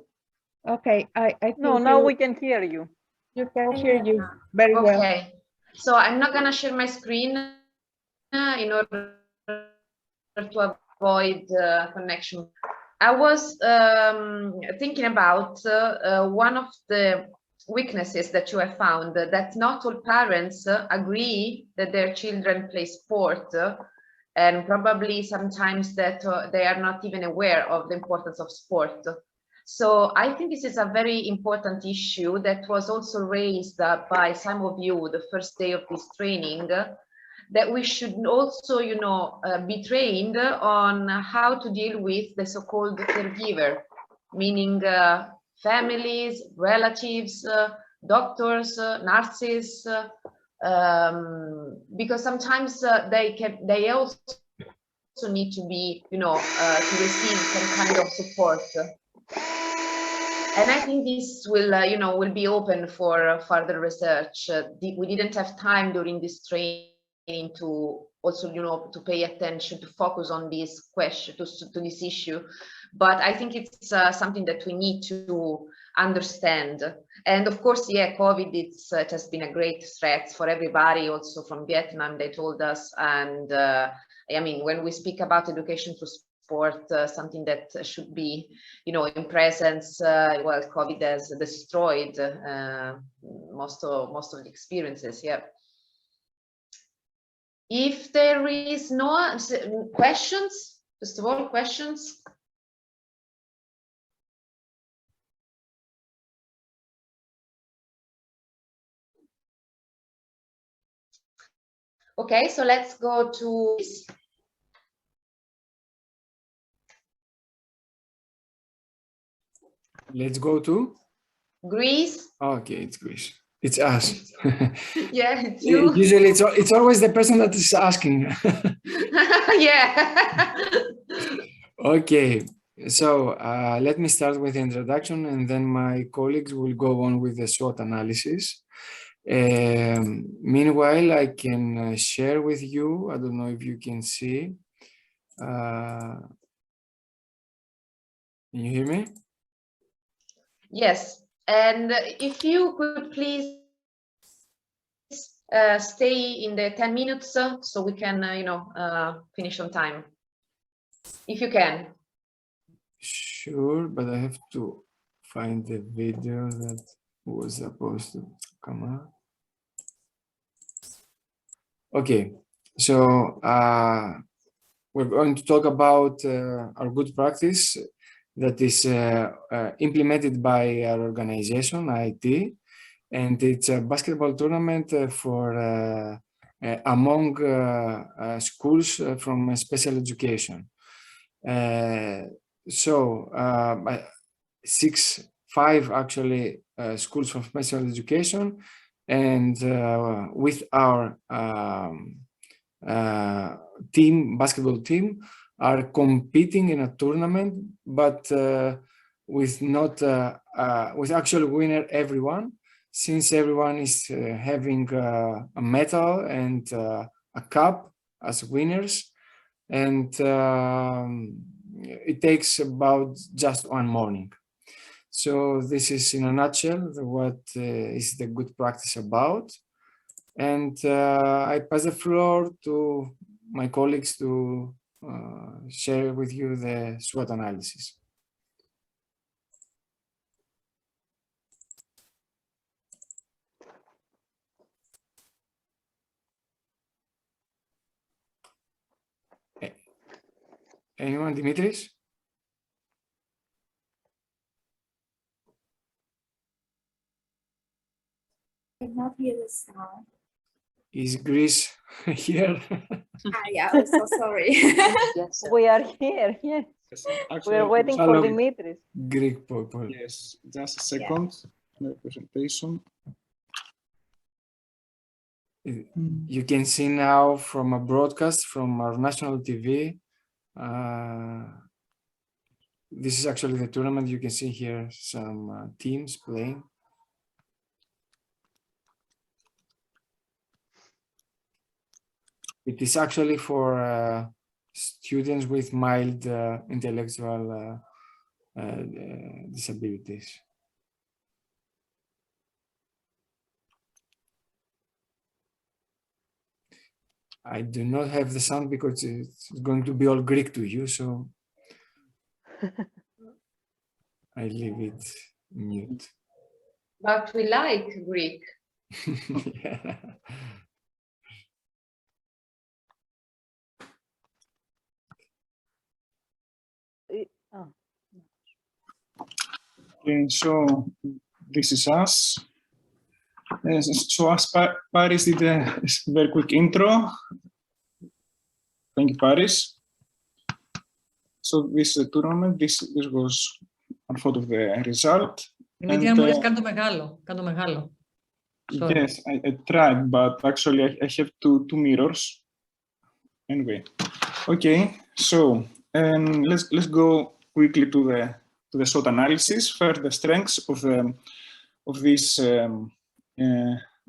Okay, I think now we can hear you. You can hear you very well. Okay, so I'm not gonna share my screen in order to avoid connection. I was thinking about one of the weaknesses that you have found, that not all parents agree that their children play sport, and probably sometimes that they are not even aware of the importance of sport. So I think this is a very important issue that was also raised by some of you the first day of this training, that we should also, you know, be trained on how to deal with the so-called caregiver, meaning families, relatives, doctors, nurses, because sometimes they also need to be, you know, to receive some kind of support. And I think this will, you know, will be open for further research. We didn't have time during this training to also, you know, to pay attention, to focus on this question, to this issue. But I think it's something that we need to understand. And of course, yeah, COVID, it has been a great threat for everybody, also from Vietnam, they told us. And I mean, when we speak about education through sport, something that should be, you know, in presence, well, COVID has destroyed most of the experiences, yeah. If there is no questions, first of all, questions? Okay, so let's go to Let's go to Greece. Okay, it's Greece. It's us. Yeah, it's you. Usually it's always the person that is asking. Yeah. Okay, so let me start with the introduction, and then my colleagues will go on with the SWOT analysis. Meanwhile, I can share with you, I don't know if you can see. Can you hear me? Yes, and if you could please stay in the 10 minutes so we can, you know, finish on time, if you can. Sure, but I have to find the video that was supposed to come out. Okay, so we're going to talk about our good practice that is implemented by our organization, ΑΕΤΟΙ, and it's a basketball tournament for among schools from special education. So 5 actually schools from special education, and with our team, basketball team, are competing in a tournament, but with not with actual winner everyone. since everyone is having a medal and a cup as winners, and it takes about just one morning. So this is in a nutshell what is the good practice about. And I pass the floor to my colleagues to share with you the SWOT analysis. Anyone, Dimitris? I cannot hear the sound. Is Greece here? Yeah, I'm so sorry. Yes, we are here, yes. We are waiting for Dimitris. Greek people. Yes, just a second. The presentation. You can see now from a broadcast from our national TV. This is actually the tournament. You can see here some teams playing. It is actually for students with mild intellectual disabilities. I do not have the sound because it's going to be all Greek to you, so I leave it mute. But we like Greek. Yeah. Okay, so this is us. So as Paris did a very quick intro. Thank you, Paris. So this is a tournament. This was a photo of the result. Δημήτρη, αν μπορείς, κάνε το μεγάλο. Yes, I tried, but actually I have two mirrors. Anyway, okay. So let's go quickly to the SWOT analysis. First, the strengths of this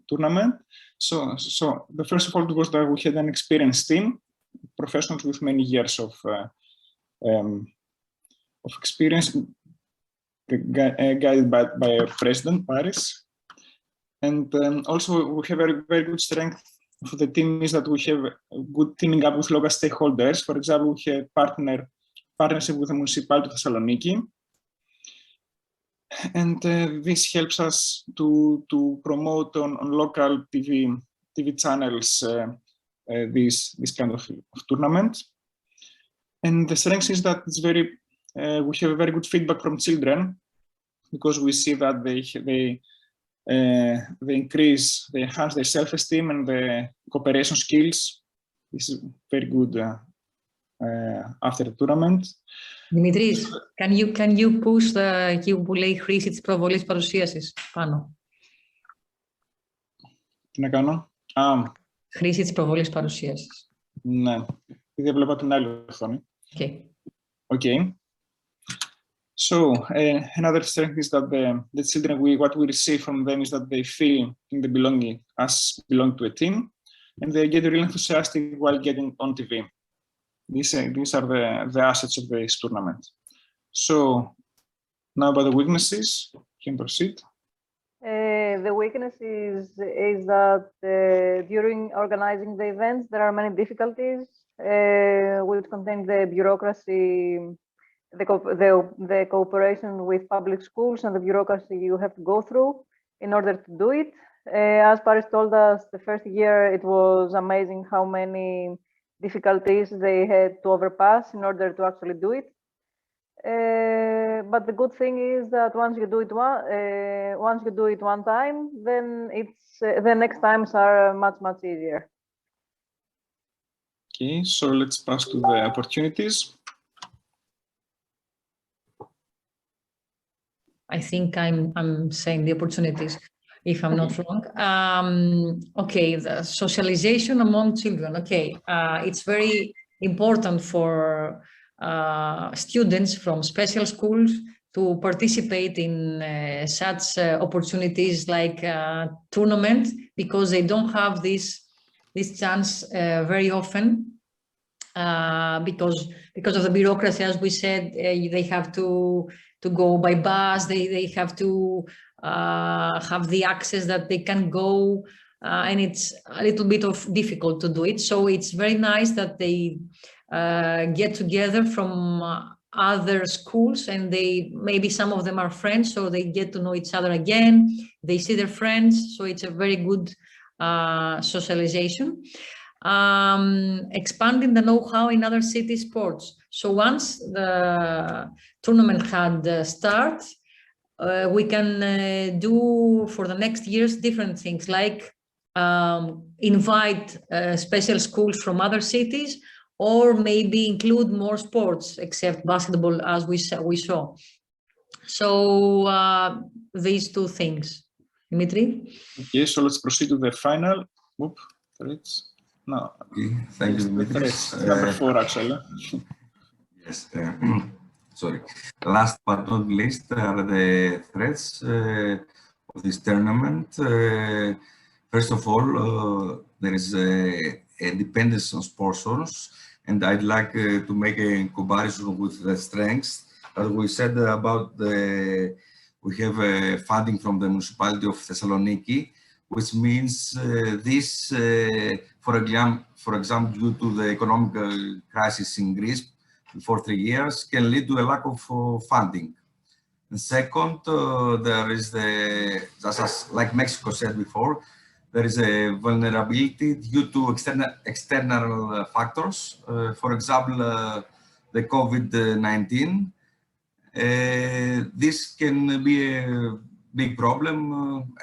tournament. So the first of all was that we had an experienced team, professionals with many years of experience, guided by our president, Paris. And also we have a very good strength for the team is that we have a good teaming up with local stakeholders. For example, we have partnership with the municipality of Thessaloniki. And this helps us to promote on local TV channels this kind of tournament. And the strength is that it's we have a very good feedback from children, because we see that they enhance their self-esteem and the cooperation skills. This is very good after the tournament. Δημητρής, can you push εκεί που λέει χρήση της προβολής παρουσίασης πάνω. Τι να κάνω? Χρήση της προβολής παρουσίασης. Ναι, δεν βλέπω την άλλη οθόνη. Okay. So another strength is that the children, what we receive from them is that they feel in the belonging to a team, and they get really enthusiastic while getting on TV. These are the assets of this tournament. So now about the weaknesses, you can proceed. The weakness is that during organizing the events, there are many difficulties which contain the bureaucracy, the cooperation with public schools and the bureaucracy you have to go through in order to do it. As Paris told us, the first year it was amazing how many difficulties they had to overpass in order to actually do it. But the good thing is that once you do it one time, then the next times are much easier. Okay, so let's pass to the opportunities. I think I'm saying the opportunities, if I'm not wrong. Okay, the socialization among children. Okay, it's very important for students from special schools to participate in such opportunities like tournament, because they don't have this chance very often, because of the bureaucracy, as we said. They have to go by bus, they have to have the access that they can go, and it's a little bit difficult to do it. So it's very nice that they get together from other schools, and maybe some of them are friends, so they get to know each other again. They see their friends, so it's a very good socialization. Expanding the know-how in other city sports. So once the tournament had started, we can do for the next years different things, like invite special schools from other cities, or maybe include more sports except basketball, as we saw. So these two things. Dimitri? Okay, so let's proceed to the final. Whoop, no. Okay, thank you, Dimitri. Number 4, actually. Yes, sorry. Last but not least are the threats of this tournament. First of all, there is a dependence on sponsors, and I'd like to make a comparison with the strengths. As we said about we have funding from the municipality of Thessaloniki, which means this, for example, due to the economic crisis in Greece for 3 years, can lead to a lack of funding. And second, there is just as like Mexico said before, there is a vulnerability due to external factors. For example, the COVID-19. This can be a big problem,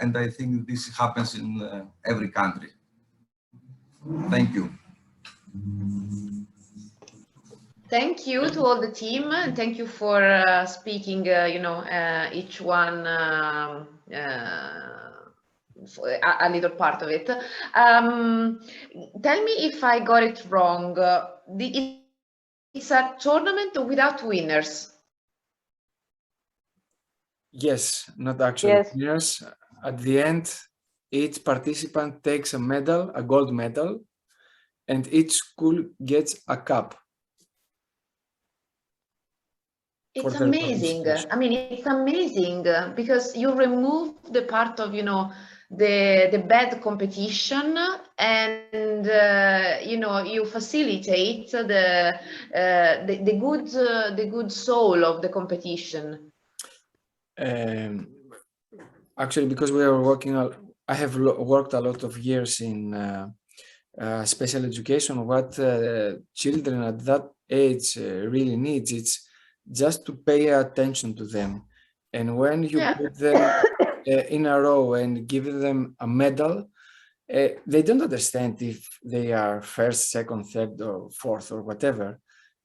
and I think this happens in every country. Thank you. Thank you to all the team, and thank you for speaking, each one a little part of it. Tell me if I got it wrong. It's a tournament without winners. Yes, not actually winners. At the end, each participant takes a medal, a gold medal, and each school gets a cup. It's amazing. I mean, it's amazing because you remove the part of, the bad competition, and you facilitate the good soul of the competition. Actually, because we are working, I have worked a lot of years in special education. What children at that age really needs, it's just to pay attention to them. And when you put them in a row and give them a medal, they don't understand if they are first, second, third, or fourth, or whatever.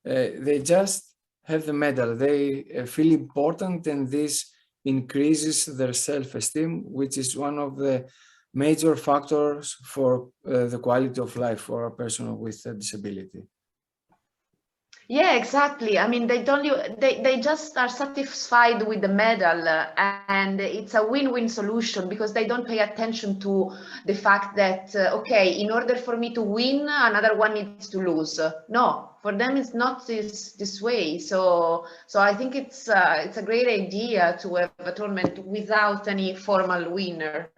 They just have the medal. They feel important, and this increases their self-esteem, which is one of the major factors for the quality of life for a person with a disability. Yeah, exactly. I mean, they just are satisfied with the medal, and it's a win-win solution because they don't pay attention to the fact that, okay, in order for me to win, another one needs to lose. No, for them, it's not this way. So I think it's a great idea to have a tournament without any formal winner.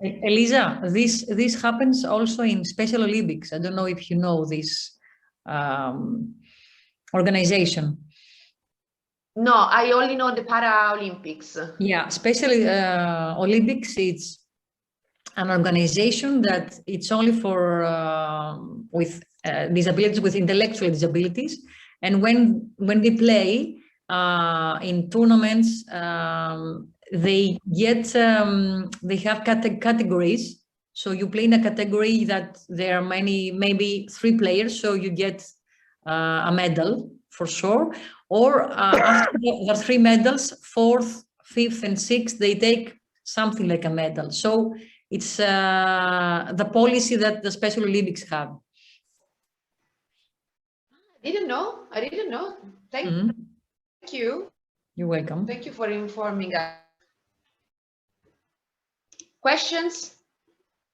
Elisa, this happens also in Special Olympics. I don't know if you know this organization. No, I only know the Paralympics. Yeah, especially Olympics, it's an organization that it's only for with disabilities, with intellectual disabilities. And when they play in tournaments, they get they have categories. So you play in a category that there are maybe 3 players, so you get a medal for sure, or after the 3 medals, 4th, 5th, and 6th, they take something like a medal. So it's the policy that the Special Olympics have. I didn't know. Thank you. You're welcome. Thank you for informing us. Questions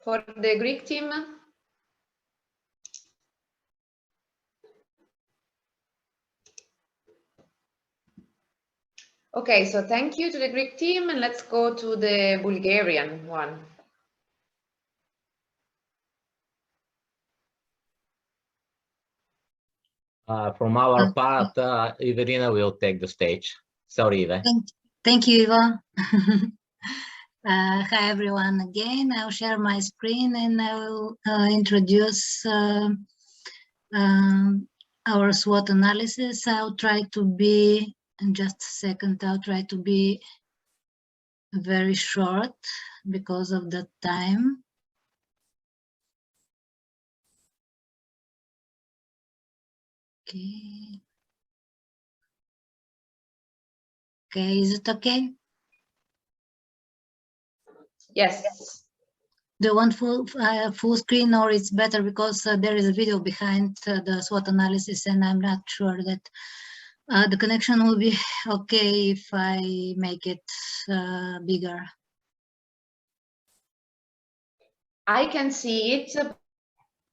for the Greek team? Okay, so thank you to the Greek team, and let's go to the Bulgarian one. From our part, Iverina will take the stage. Sorry, Ive. Thank you, Ivo. Hi, everyone. Again, I'll share my screen and I will introduce our SWOT analysis. I'll try to be, in just a second, I'll try to be very short because of the time. Okay. Okay, is it okay? Yes. Do you want full screen, or it's better because there is a video behind the SWOT analysis and I'm not sure that the connection will be okay if I make it bigger. I can see it,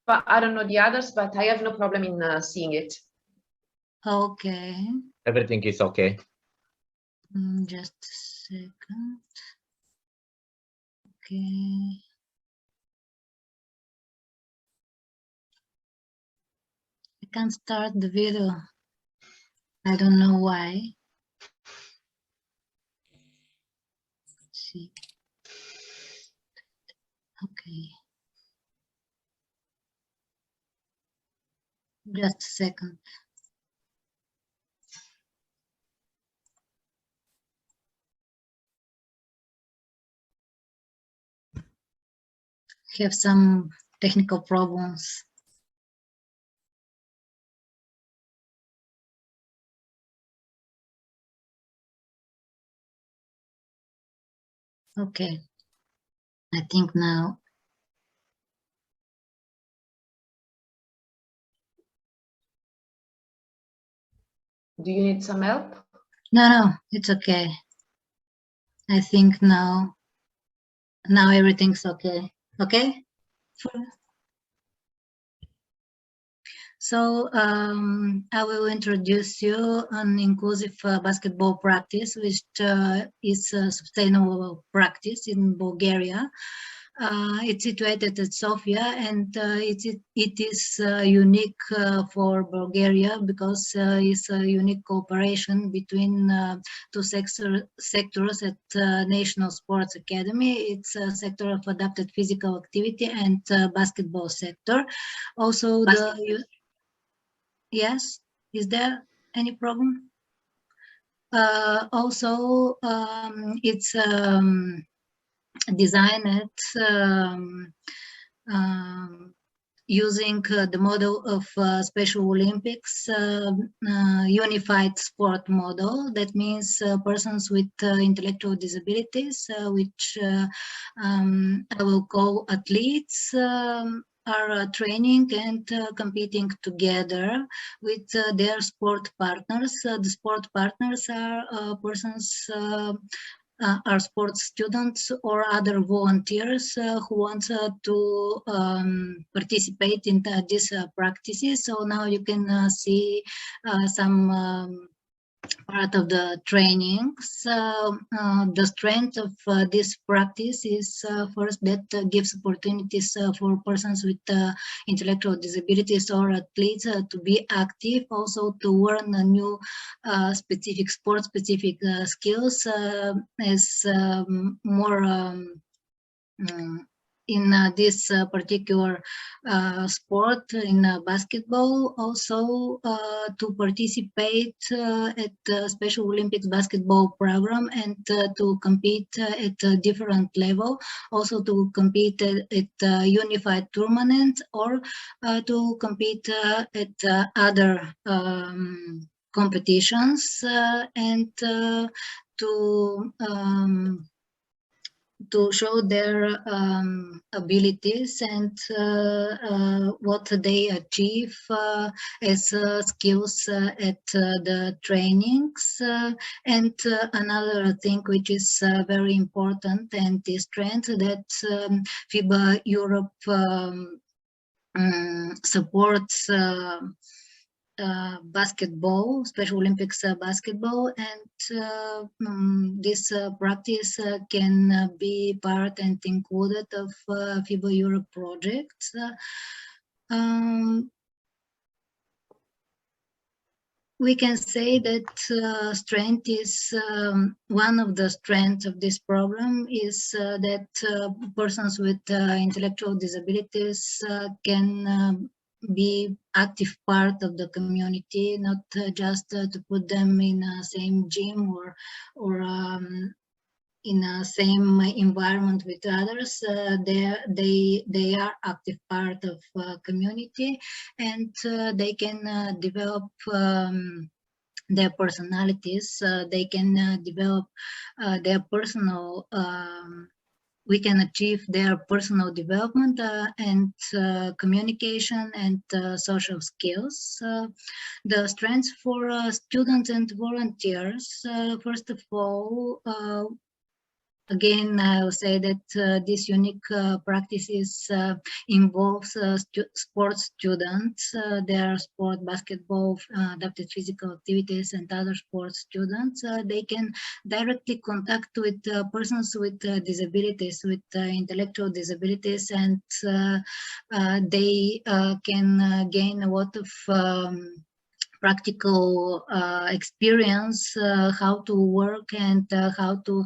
but I don't know the others, but I have no problem in seeing it. Okay. Everything is okay. Just a second. Okay. I can't start the video. I don't know why. Let's see. Okay. Just a second. Have some technical problems. Okay, I think now. Do you need some help? No, it's okay. I think now everything's okay. Okay? So I will introduce you an inclusive basketball practice, which is a sustainable practice in Bulgaria. It's situated at Sofia, and it is unique for Bulgaria because it's a unique cooperation between two sectors at National Sports Academy. It's a sector of adapted physical activity and basketball sector. Also, yes, is there any problem? Also, it's designed using the model of Special Olympics unified sport model. That means persons with intellectual disabilities, which I will call athletes, are training and competing together with their sport partners. The sport partners are persons are sports students or other volunteers who want to participate in these practices. So now you can see some part of the trainings. The strength of this practice is first that gives opportunities for persons with intellectual disabilities or athletes to be active, also to learn new specific sport-specific skills as more in this particular sport, in basketball, also to participate at the Special Olympics basketball program and to compete at a different level, also to compete at unified tournament or to compete at other competitions and to show their abilities and what they achieve as skills at the trainings. And another thing which is very important and this trend that FIBA Europe supports basketball, Special Olympics basketball, and this practice can be part and included of FIBA Europe projects. We can say that strength is one of the strengths of this program is that persons with intellectual disabilities can be active part of the community, not just to put them in the same gym or in the same environment with others. They are active part of community, and they can develop their personalities. They can develop their personal we can achieve their personal development and communication and social skills. The strengths for students and volunteers, first of all, again, I will say that this unique practices involves sports students. There are sport, basketball, adapted physical activities, and other sports students. They can directly contact with persons with disabilities, with intellectual disabilities, and they can gain a lot of practical experience, how to work and how to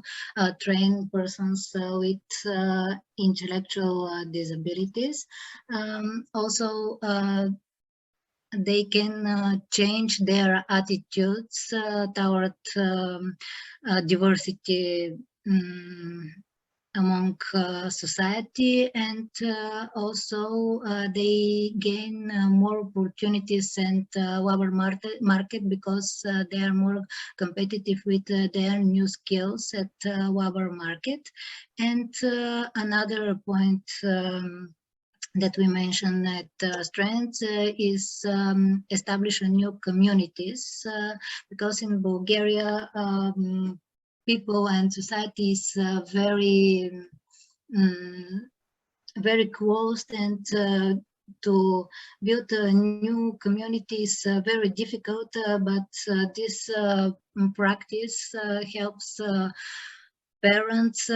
train persons with intellectual disabilities. Also, they can change their attitudes toward diversity among society, and also they gain more opportunities and labor market because they are more competitive with their new skills at labor market. And another point that we mentioned at strength is establish new communities, because in Bulgaria people and society is very very close, and to build a new community is very difficult, but this practice helps parents,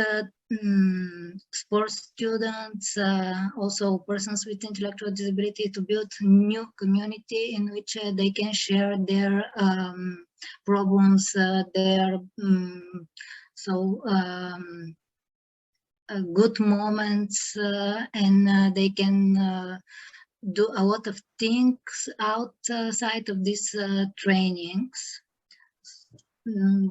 sports students, also persons with intellectual disability to build new community in which they can share their problems, their good moments, and they can do a lot of things outside of these trainings.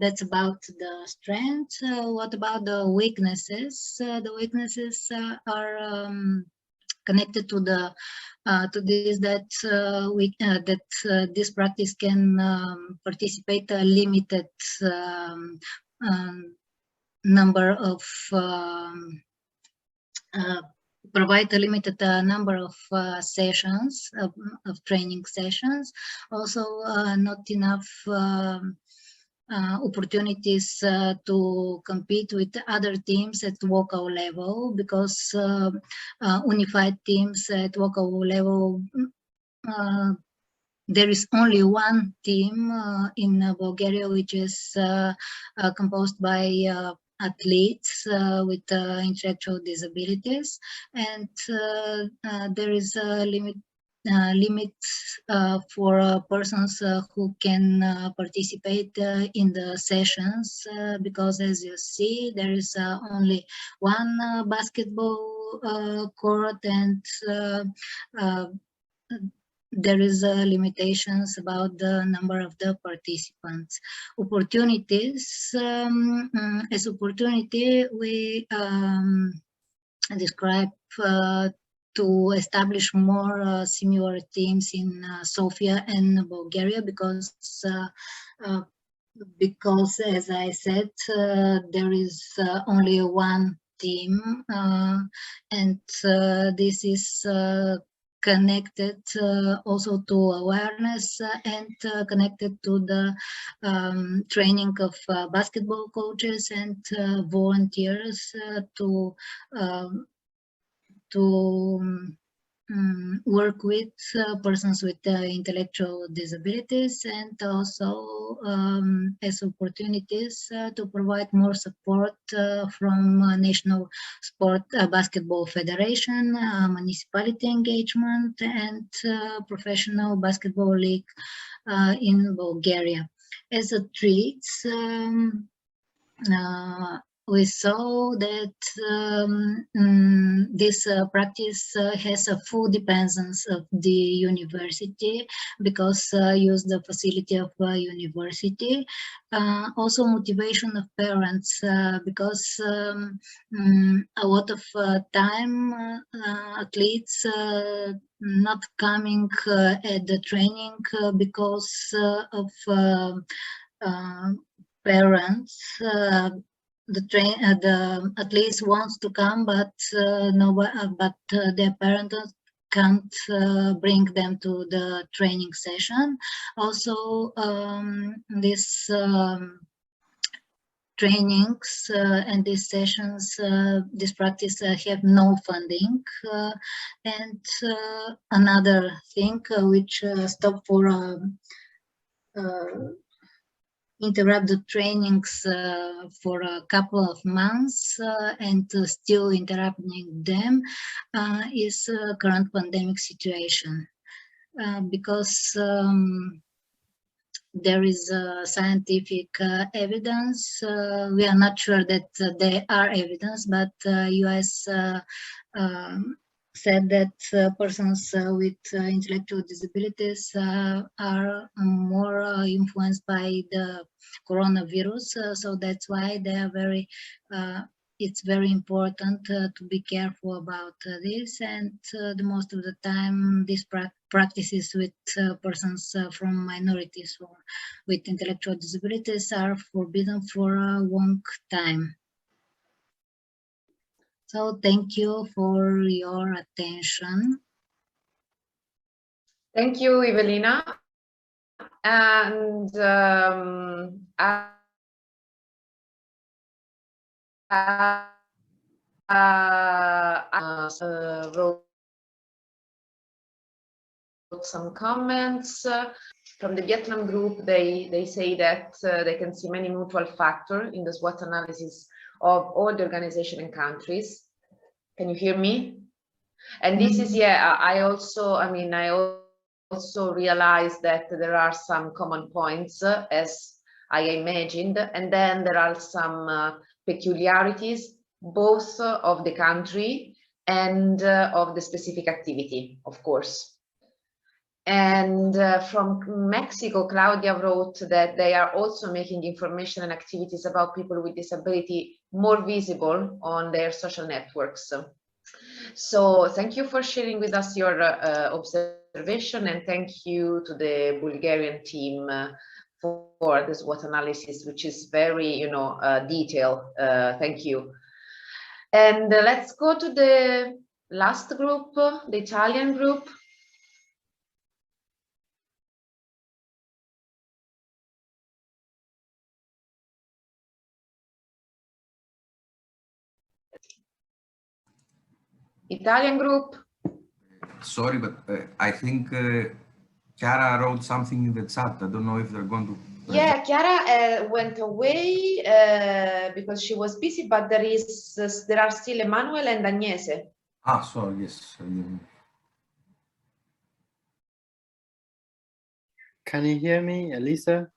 That's about the strengths. What about the weaknesses? The weaknesses are connected to the to this that this practice can participate a limited number of provide a limited number of sessions of training sessions. Also, not enough opportunities to compete with other teams at local level, because unified teams at local level, there is only one team in Bulgaria which is composed by athletes with intellectual disabilities, and there is a limit for persons who can participate in the sessions, because as you see, there is only one basketball court, and there is limitations about the number of the participants. Opportunities, as opportunity, we describe to establish more similar teams in Sofia and Bulgaria, because as I said, there is only one team, and this is connected also to awareness and connected to the training of basketball coaches and volunteers to work with persons with intellectual disabilities, and also as opportunities to provide more support from National Sport Basketball Federation, municipality engagement, and professional basketball league in Bulgaria. As a treat, we saw that this practice has a full dependence of the university, because use the facility of university. Also motivation of parents, because a lot of time athletes not coming at the training because of parents. The athletes wants to come, but their parents can't bring them to the training session. Also, this trainings and these sessions, this practice have no funding. And another thing which stopped for interrupt the trainings for a couple of months and still interrupting them is current pandemic situation, because there is scientific evidence. We are not sure that there are evidence, but US said that persons with intellectual disabilities are more influenced by the coronavirus. So that's why they are very, it's very important to be careful about this. And the most of the time, these practices with persons from minorities or with intellectual disabilities are forbidden for a long time. So thank you for your attention. Thank you, Evelina. And wrote some comments from the Vietnam group. They say that they can see many mutual factors in the SWOT analysis of all the organization and countries. Can you hear me? And this is, yeah, I also realized that there are some common points as I imagined, and then there are some peculiarities, both of the country and of the specific activity, of course. And from Mexico, Claudia wrote that they are also making information and activities about people with disability more visible on their social networks. So thank you for sharing with us your observation, and thank you to the Bulgarian team for this SWOT analysis, which is very, detailed. Thank you. And let's go to the last group, the Italian group. Italian group. Sorry, but I think Chiara wrote something in the chat. I don't know if they're going to. Yeah, Chiara went away because she was busy, but there are still Emanuele and Agnese. Ah, sorry, yes. Can you hear me, Elisa?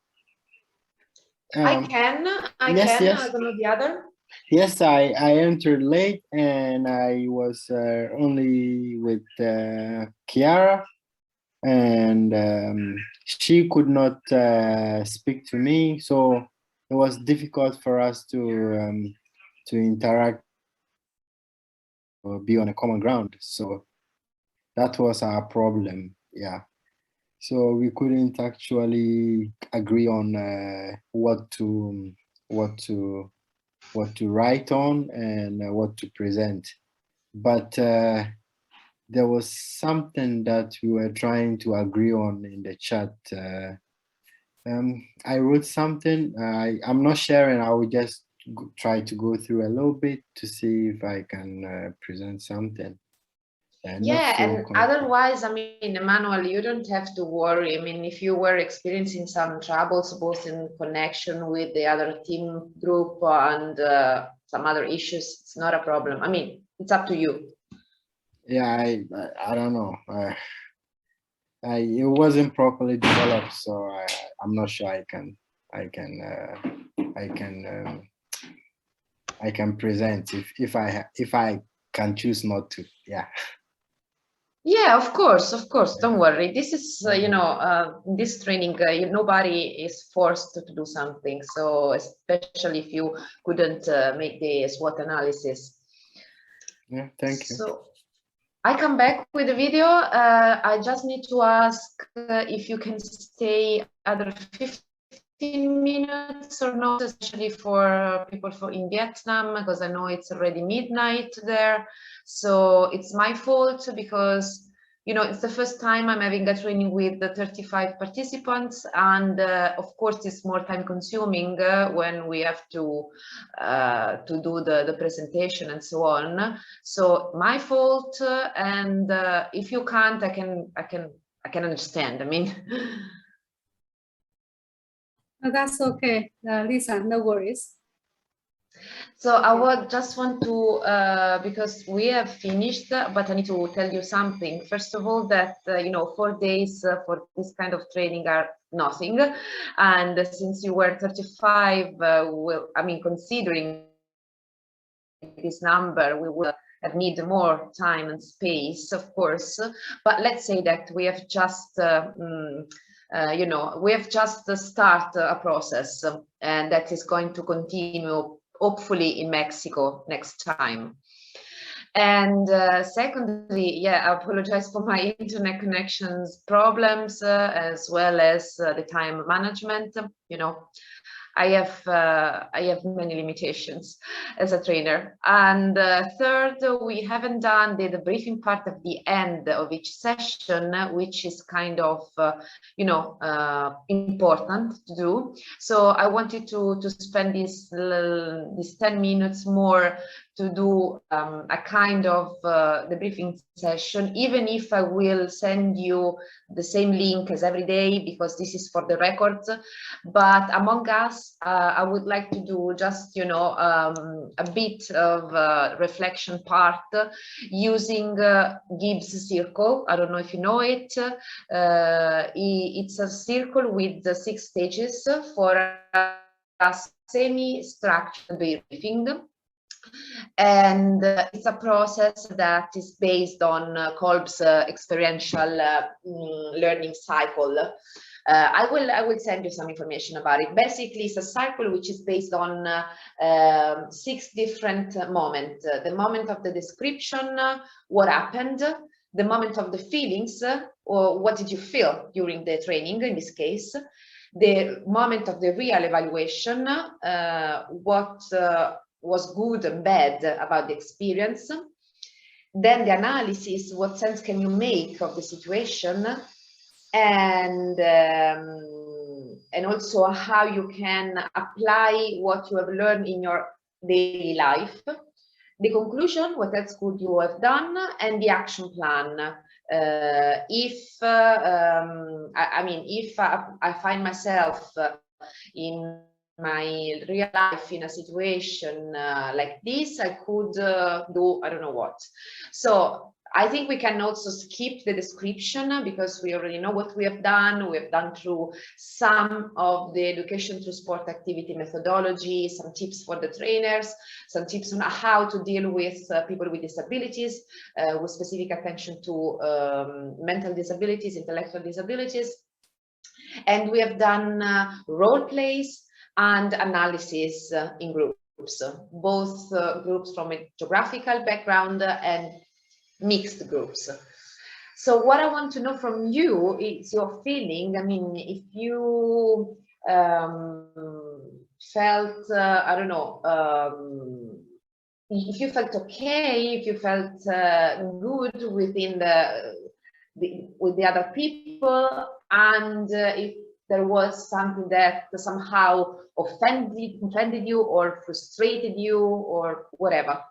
I can. I yes, can. yes. I don't know the other. Yes, I entered late and I was only with Chiara, and she could not speak to me, so it was difficult for us to interact or be on a common ground. So that was our problem. Yeah. So we couldn't actually agree on what to what to write on and what to present. But there was something that we were trying to agree on in the chat. I wrote something. I'm not sharing. I will just try to go through a little bit to see if I can present something. Yeah, and otherwise, I mean, Emmanuel, you don't have to worry. I mean, if you were experiencing some troubles, both in connection with the other team group and some other issues, it's not a problem. I mean, it's up to you. Yeah, I don't know. It wasn't properly developed, so I'm not sure I can present if I can choose not to. Yeah. Yeah, of course, don't worry. This is, you know, this training, nobody is forced to do something. So especially if you couldn't make the SWOT analysis. Yeah, thank you. So I come back with the video. I just need to ask if you can stay other 15 minutes or not, especially for people in Vietnam, because I know it's already midnight there. So it's my fault because, you know, it's the first time I'm having a training with the 35 participants, and of course it's more time consuming when we have to do the presentation and so on. So my fault, and if you can't, I can understand. I mean. That's okay, Lisa, no worries. So I would just want to, because we have finished, but I need to tell you something. First of all, that, you know, 4 days for this kind of training are nothing. And since you were 35, well, I mean, considering this number, we will need more time and space, of course. But let's say that we have just you know, we have just started a process, and that is going to continue, hopefully, in Mexico next time. And secondly, yeah, I apologize for my internet connections problems, as well as the time management. You know, I have many limitations as a trainer. And third, we haven't done the briefing part at the end of each session, which is kind of, you know, important to do. So I wanted to spend these 10 minutes more to do a kind of debriefing session, even if I will send you the same link as every day, because this is for the records. But among us, I would like to do just, you know, a bit of reflection part using Gibbs circle. I don't know if you know it. It's a circle with 6 stages for a semi-structured briefing. And it's a process that is based on Kolb's experiential learning cycle. I will send you some information about it. Basically, it's a cycle which is based on 6 different moments. The moment of the description, what happened, the moment of the feelings, or what did you feel during the training in this case, the moment of the real evaluation, what was good and bad about the experience, then the analysis, what sense can you make of the situation, and also how you can apply what you have learned in your daily life, the conclusion, what else could you have done, and the action plan. If I find myself in my real life in a situation like this, I could do I don't know what. So I think we can also skip the description because we already know what we have done. We have done through some of the education through sport activity methodology, some tips for the trainers, some tips on how to deal with people with disabilities, with specific attention to mental disabilities, intellectual disabilities. And we have done role plays and analysis in groups, both groups from a geographical background and mixed groups. So what I want to know from you is your feeling. I mean, if you felt, I don't know, if you felt okay, if you felt good within with the other people, and if there was something that somehow offended you or frustrated you or whatever.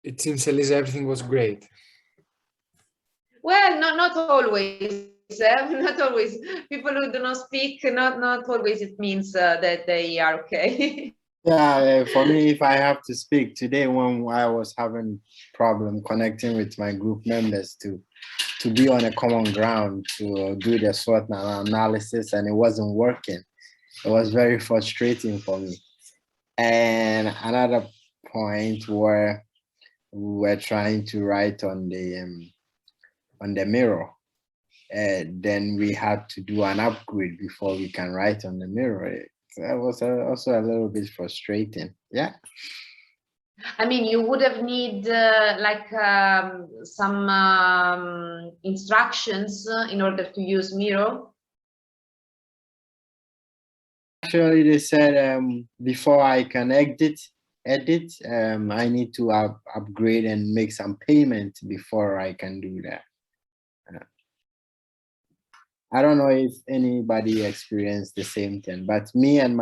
It seems, Elisa, everything was great. Well, not always. Not always. People who do not speak, not always it means that they are okay. Yeah, for me, if I have to speak today, when I was having problem connecting with my group members to be on a common ground to do the SWOT analysis, and it wasn't working, it was very frustrating for me. And another point where we were trying to write on the mirror. Then we had to do an upgrade before we can write on the mirror. That was also a little bit frustrating. Yeah. I mean, you would have need like some instructions in order to use Miro. Actually, they said before I can edit, I need to upgrade and make some payment before I can do that. I don't know if anybody experienced the same thing, but me and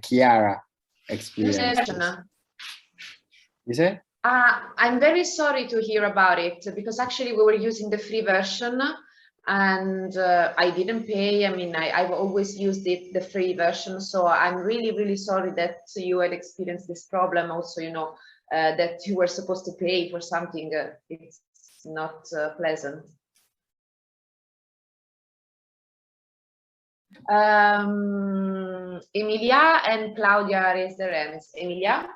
Kiara experienced this. You say? I'm very sorry to hear about it, because actually we were using the free version and I didn't pay. I mean, I've always used the free version. So I'm really, really sorry that you had experienced this problem. Also, you know, that you were supposed to pay for something. It's not pleasant. Emilia and Claudia raised their hands. Emilia?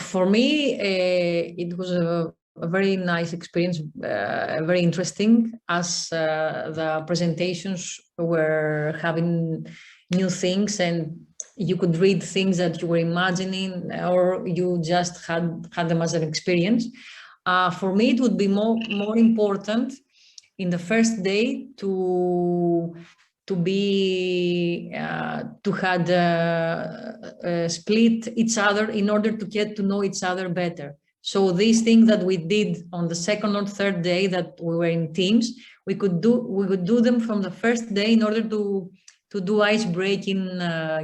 For me, it was a very nice experience, very interesting, as the presentations were having new things and you could read things that you were imagining or you just had them as an experience. For me, it would be more important in the first day to had split each other in order to get to know each other better. So these things that we did on the second or third day that we were in teams, we could do them from the first day in order to do ice-breaking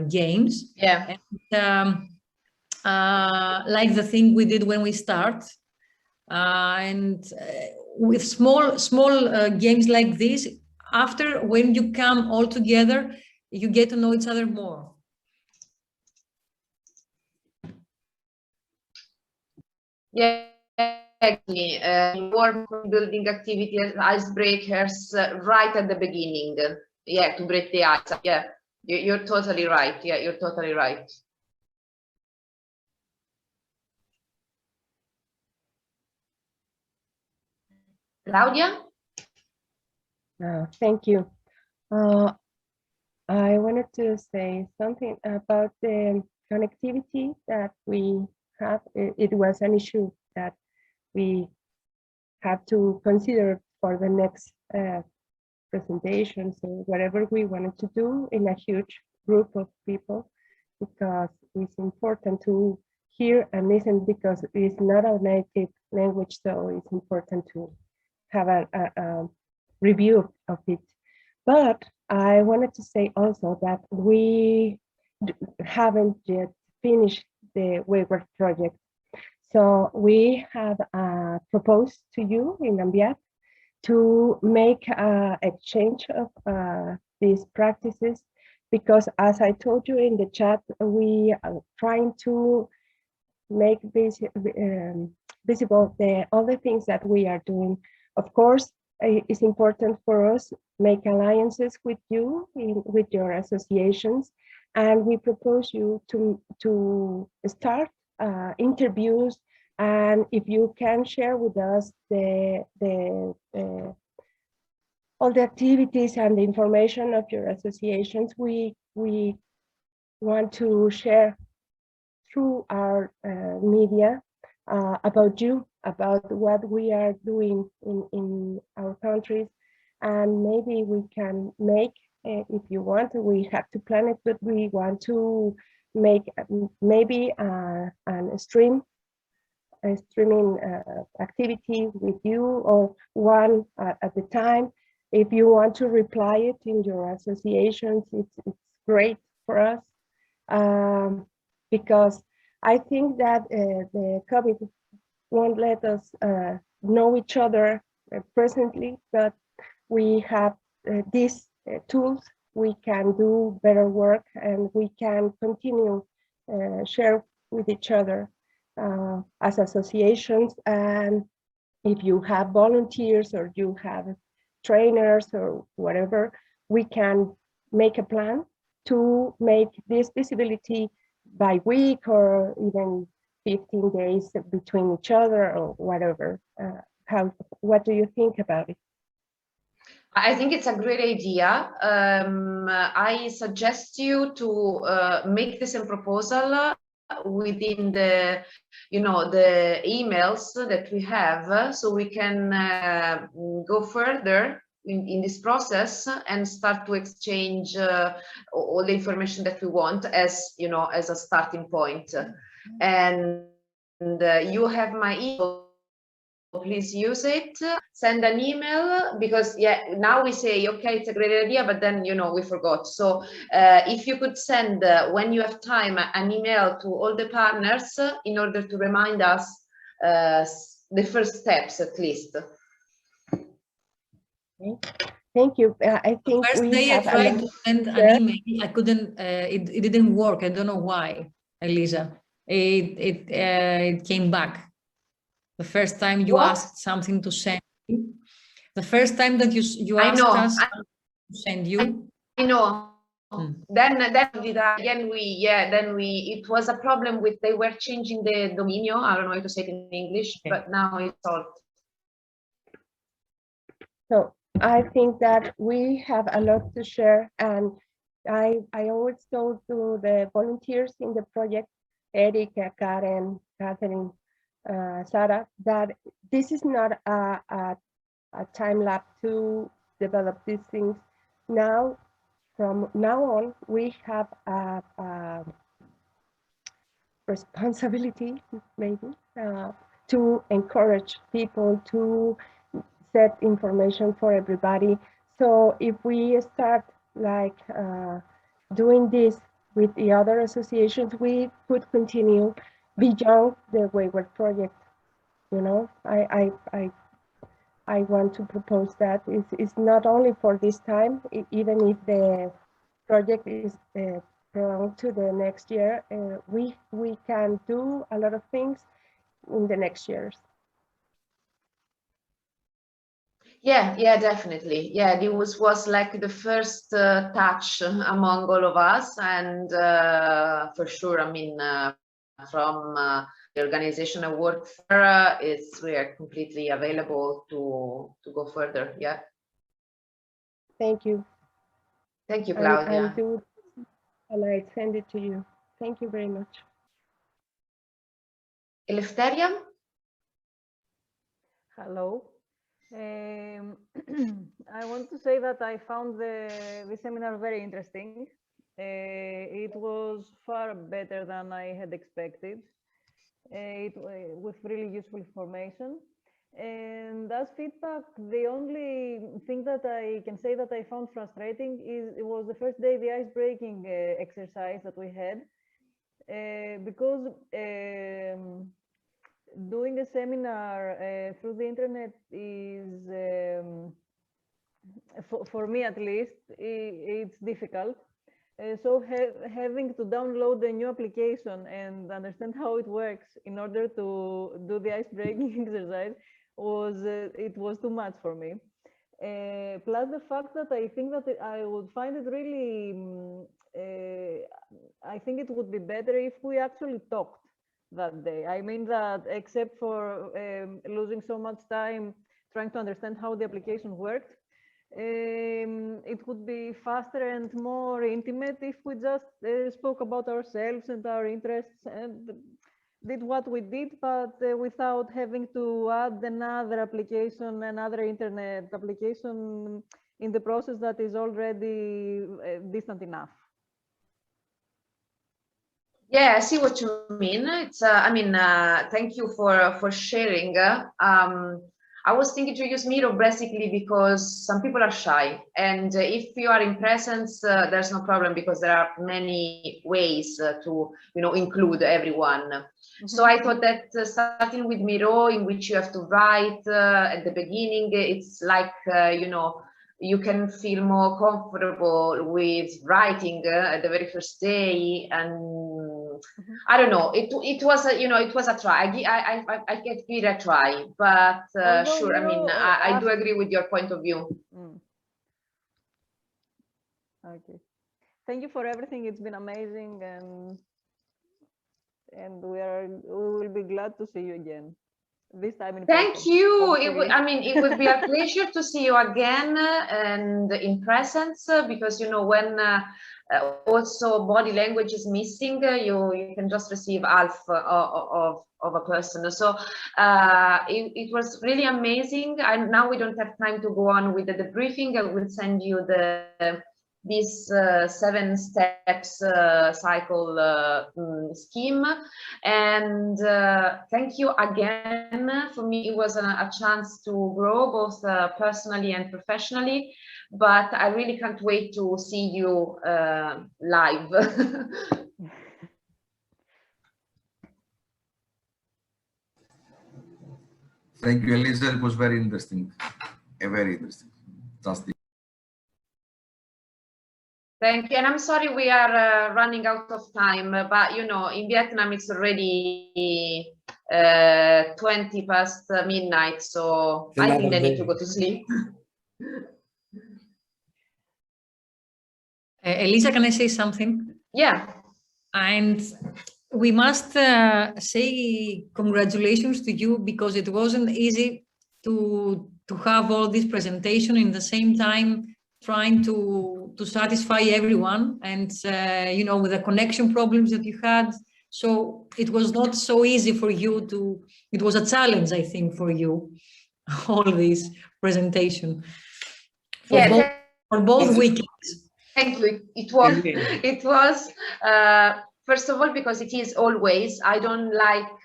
games. Yeah. And, like the thing we did when we start. With small games like this, after, when you come all together, you get to know each other more. Yeah, exactly. More building activities, icebreakers right at the beginning. Yeah, to break the ice. Yeah, you're totally right. Yeah, you're totally right. Claudia? Thank you. I wanted to say something about the connectivity that we have. It was an issue that we have to consider for the next presentation. So whatever we wanted to do in a huge group of people, because it's important to hear and listen, because it's not a native language, so it's important to have a review of it. But I wanted to say also that we haven't yet finished the WAYWARD project. So we have proposed to you in AmeA to make an exchange of these practices, because as I told you in the chat, we are trying to make visible all the things that we are doing. Of course, it's important for us make alliances with you, with your associations, and we propose you to start interviews. And if you can share with us all the activities and the information of your associations, we we want to share through our media about you, about what we are doing in our countries, and maybe we can make, if you want, we have to plan it, but we want to make maybe a streaming activity with you, or one at the time. If you want to reply it in your associations, it's great for us, because I think that the COVID won't let us know each other presently, but we have these tools. We can do better work, and we can continue share with each other as associations. And if you have volunteers or you have trainers or whatever, we can make a plan to make this visibility by week or even 15 days between each other or whatever. What do you think about it? I think it's a great idea. I suggest you to make the same proposal within the, the emails that we have, so we can go further in this process and start to exchange all the information that we want as, as a starting point. And you have my email. Please use it, send an email, because now we say, okay, it's a great idea, but then, we forgot. So if you could send, when you have time, an email to all the partners in order to remind us the first steps, at least. Okay. Thank you. I think First day I tried to send an email, I couldn't, it didn't work. I don't know why, Elisa. It came back. The first time you asked something to send, the first time that you asked us to send you. I know. Then it was a problem with, they were changing the dominio. I don't know how to say it in English, but now it's solved. So I think that we have a lot to share, and I always told to the volunteers in the project, Erika, Karen, Catherine, Sarah, that this is not a time lapse to develop these things. Now, from now on, we have a responsibility, maybe, to encourage people to set information for everybody. So if we start like doing this with the other associations, we could continue beyond the WAYWARD project. I want to propose that it's not only for this time, even if the project is prolonged to the next year, we can do a lot of things in the next years. Yeah, definitely. Yeah, it was like the first touch among all of us, and for sure, I mean, from the organization I work for, we are completely available to go further. Yeah. Thank you. Thank you, Claudia. And I send it to you. Thank you very much. Eleftheria? Hello. I want to say that I found the seminar very interesting. It was far better than I had expected, with really useful information. And as feedback, the only thing that I can say that I found frustrating it was the first day, the ice-breaking exercise that we had, because doing a seminar through the internet is, for me at least, it's difficult. So having to download a new application and understand how it works in order to do the ice-breaking exercise it was too much for me. Plus the fact that I think that I would find it really, I think it would be better if we actually talked that day. I mean that except for losing so much time trying to understand how the application worked, it would be faster and more intimate if we just spoke about ourselves and our interests and did what we did, but without having to add another application, another internet application in the process that is already distant enough. Yeah, I see what you mean. It's, thank you for sharing. I was thinking to use Miro basically because some people are shy, and if you are in presence, there's no problem because there are many ways to, include everyone. Mm-hmm. So I thought that starting with Miro, in which you have to write at the beginning, it's like, you can feel more comfortable with writing at the very first day, and I don't know. It was a try. I can give it a try, but sure. I do agree with your point of view. Okay, thank you for everything. It's been amazing, and we will be glad to see you again. This time in Thank person. you. It would be a pleasure to see you again and in presence, because when also body language is missing, you can just receive half of a person. So it was really amazing. And now we don't have time to go on with the debriefing. I will send you this 7 steps cycle scheme, and thank you again. For me, it was a chance to grow both personally and professionally, but I really can't wait to see you live. Thank you, Elisa. It was very interesting. Very interesting. Fantastic. Thank you, and I'm sorry we are running out of time, but in Vietnam it's already 20 past midnight, so I think they need to go to sleep. Elisa, can I say something? Yeah. And we must say congratulations to you, because it wasn't easy to have all this presentation in the same time, trying to satisfy everyone, and with the connection problems that you had. So it was not so easy for you it was a challenge, I think, for you, all this presentation. For both weekends. Thank you. It was first of all, because it is always, I don't like,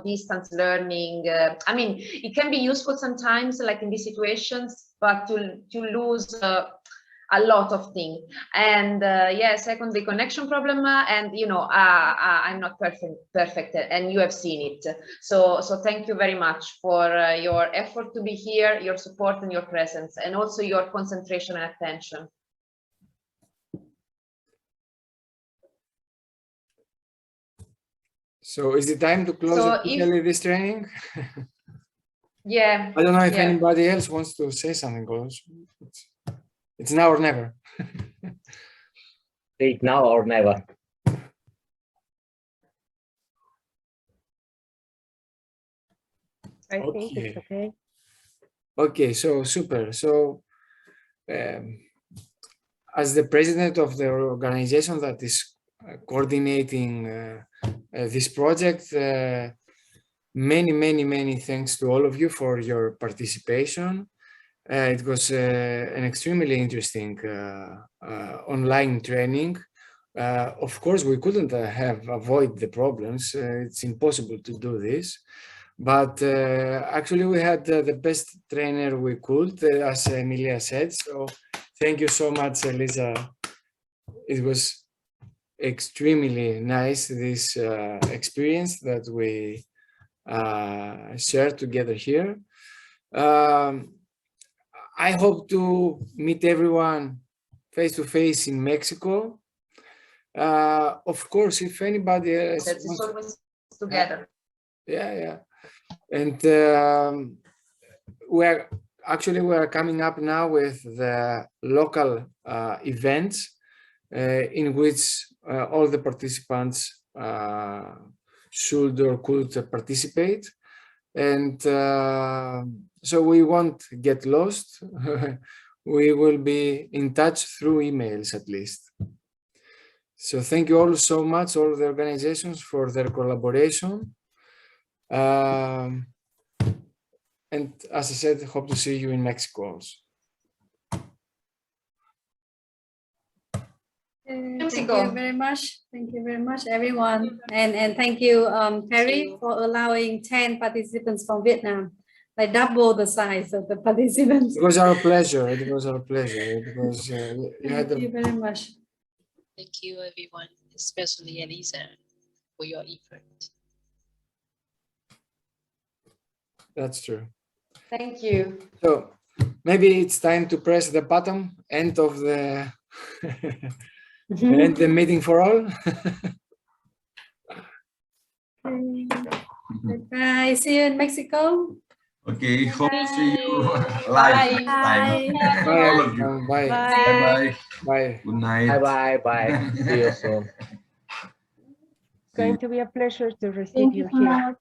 distance learning. It can be useful sometimes, like in these situations, but to lose a lot of things. And second, the connection problem, and I'm not perfect, and you have seen it. So thank you very much for your effort to be here, your support and your presence, and also your concentration and attention. So is it time to close officially this training? Yeah. I don't know if anybody else wants to say something, because it's now or never. It's now or never. I think it's okay. Okay, so super. So as the president of the organization that is coordinating this project, many thanks to all of you for your participation. It was an extremely interesting online training. Of course, we couldn't have avoided the problems. It's impossible to do this. But actually, we had the best trainer we could, as Emilia said. So thank you so much, Elisa. It was extremely nice, this experience that we shared together here. I hope to meet everyone face to face in Mexico. Of course, if anybody else it's always together. Yeah. And we're coming up now with the local events in which all the participants should or could participate. And so we won't get lost. we will be in touch through emails at least. So thank you all so much, all the organizations, for their collaboration. And as I said, hope to see you in Mexico also. Thank you very much. Thank you very much, everyone. And thank you, Carrie, for allowing 10 participants from Vietnam, like double the size of the participants. It was our pleasure. It was our pleasure. Because Thank you very much. Thank you, everyone, especially Elisa, for your effort. That's true. Thank you. So maybe it's time to press the button, end of the end the meeting for all. Bye. See you in Mexico. Okay, hope to see you Bye. live next time. Bye. All of you. Bye. Bye. Bye. Good night. Bye. See you soon. It's going to be a pleasure to receive you here.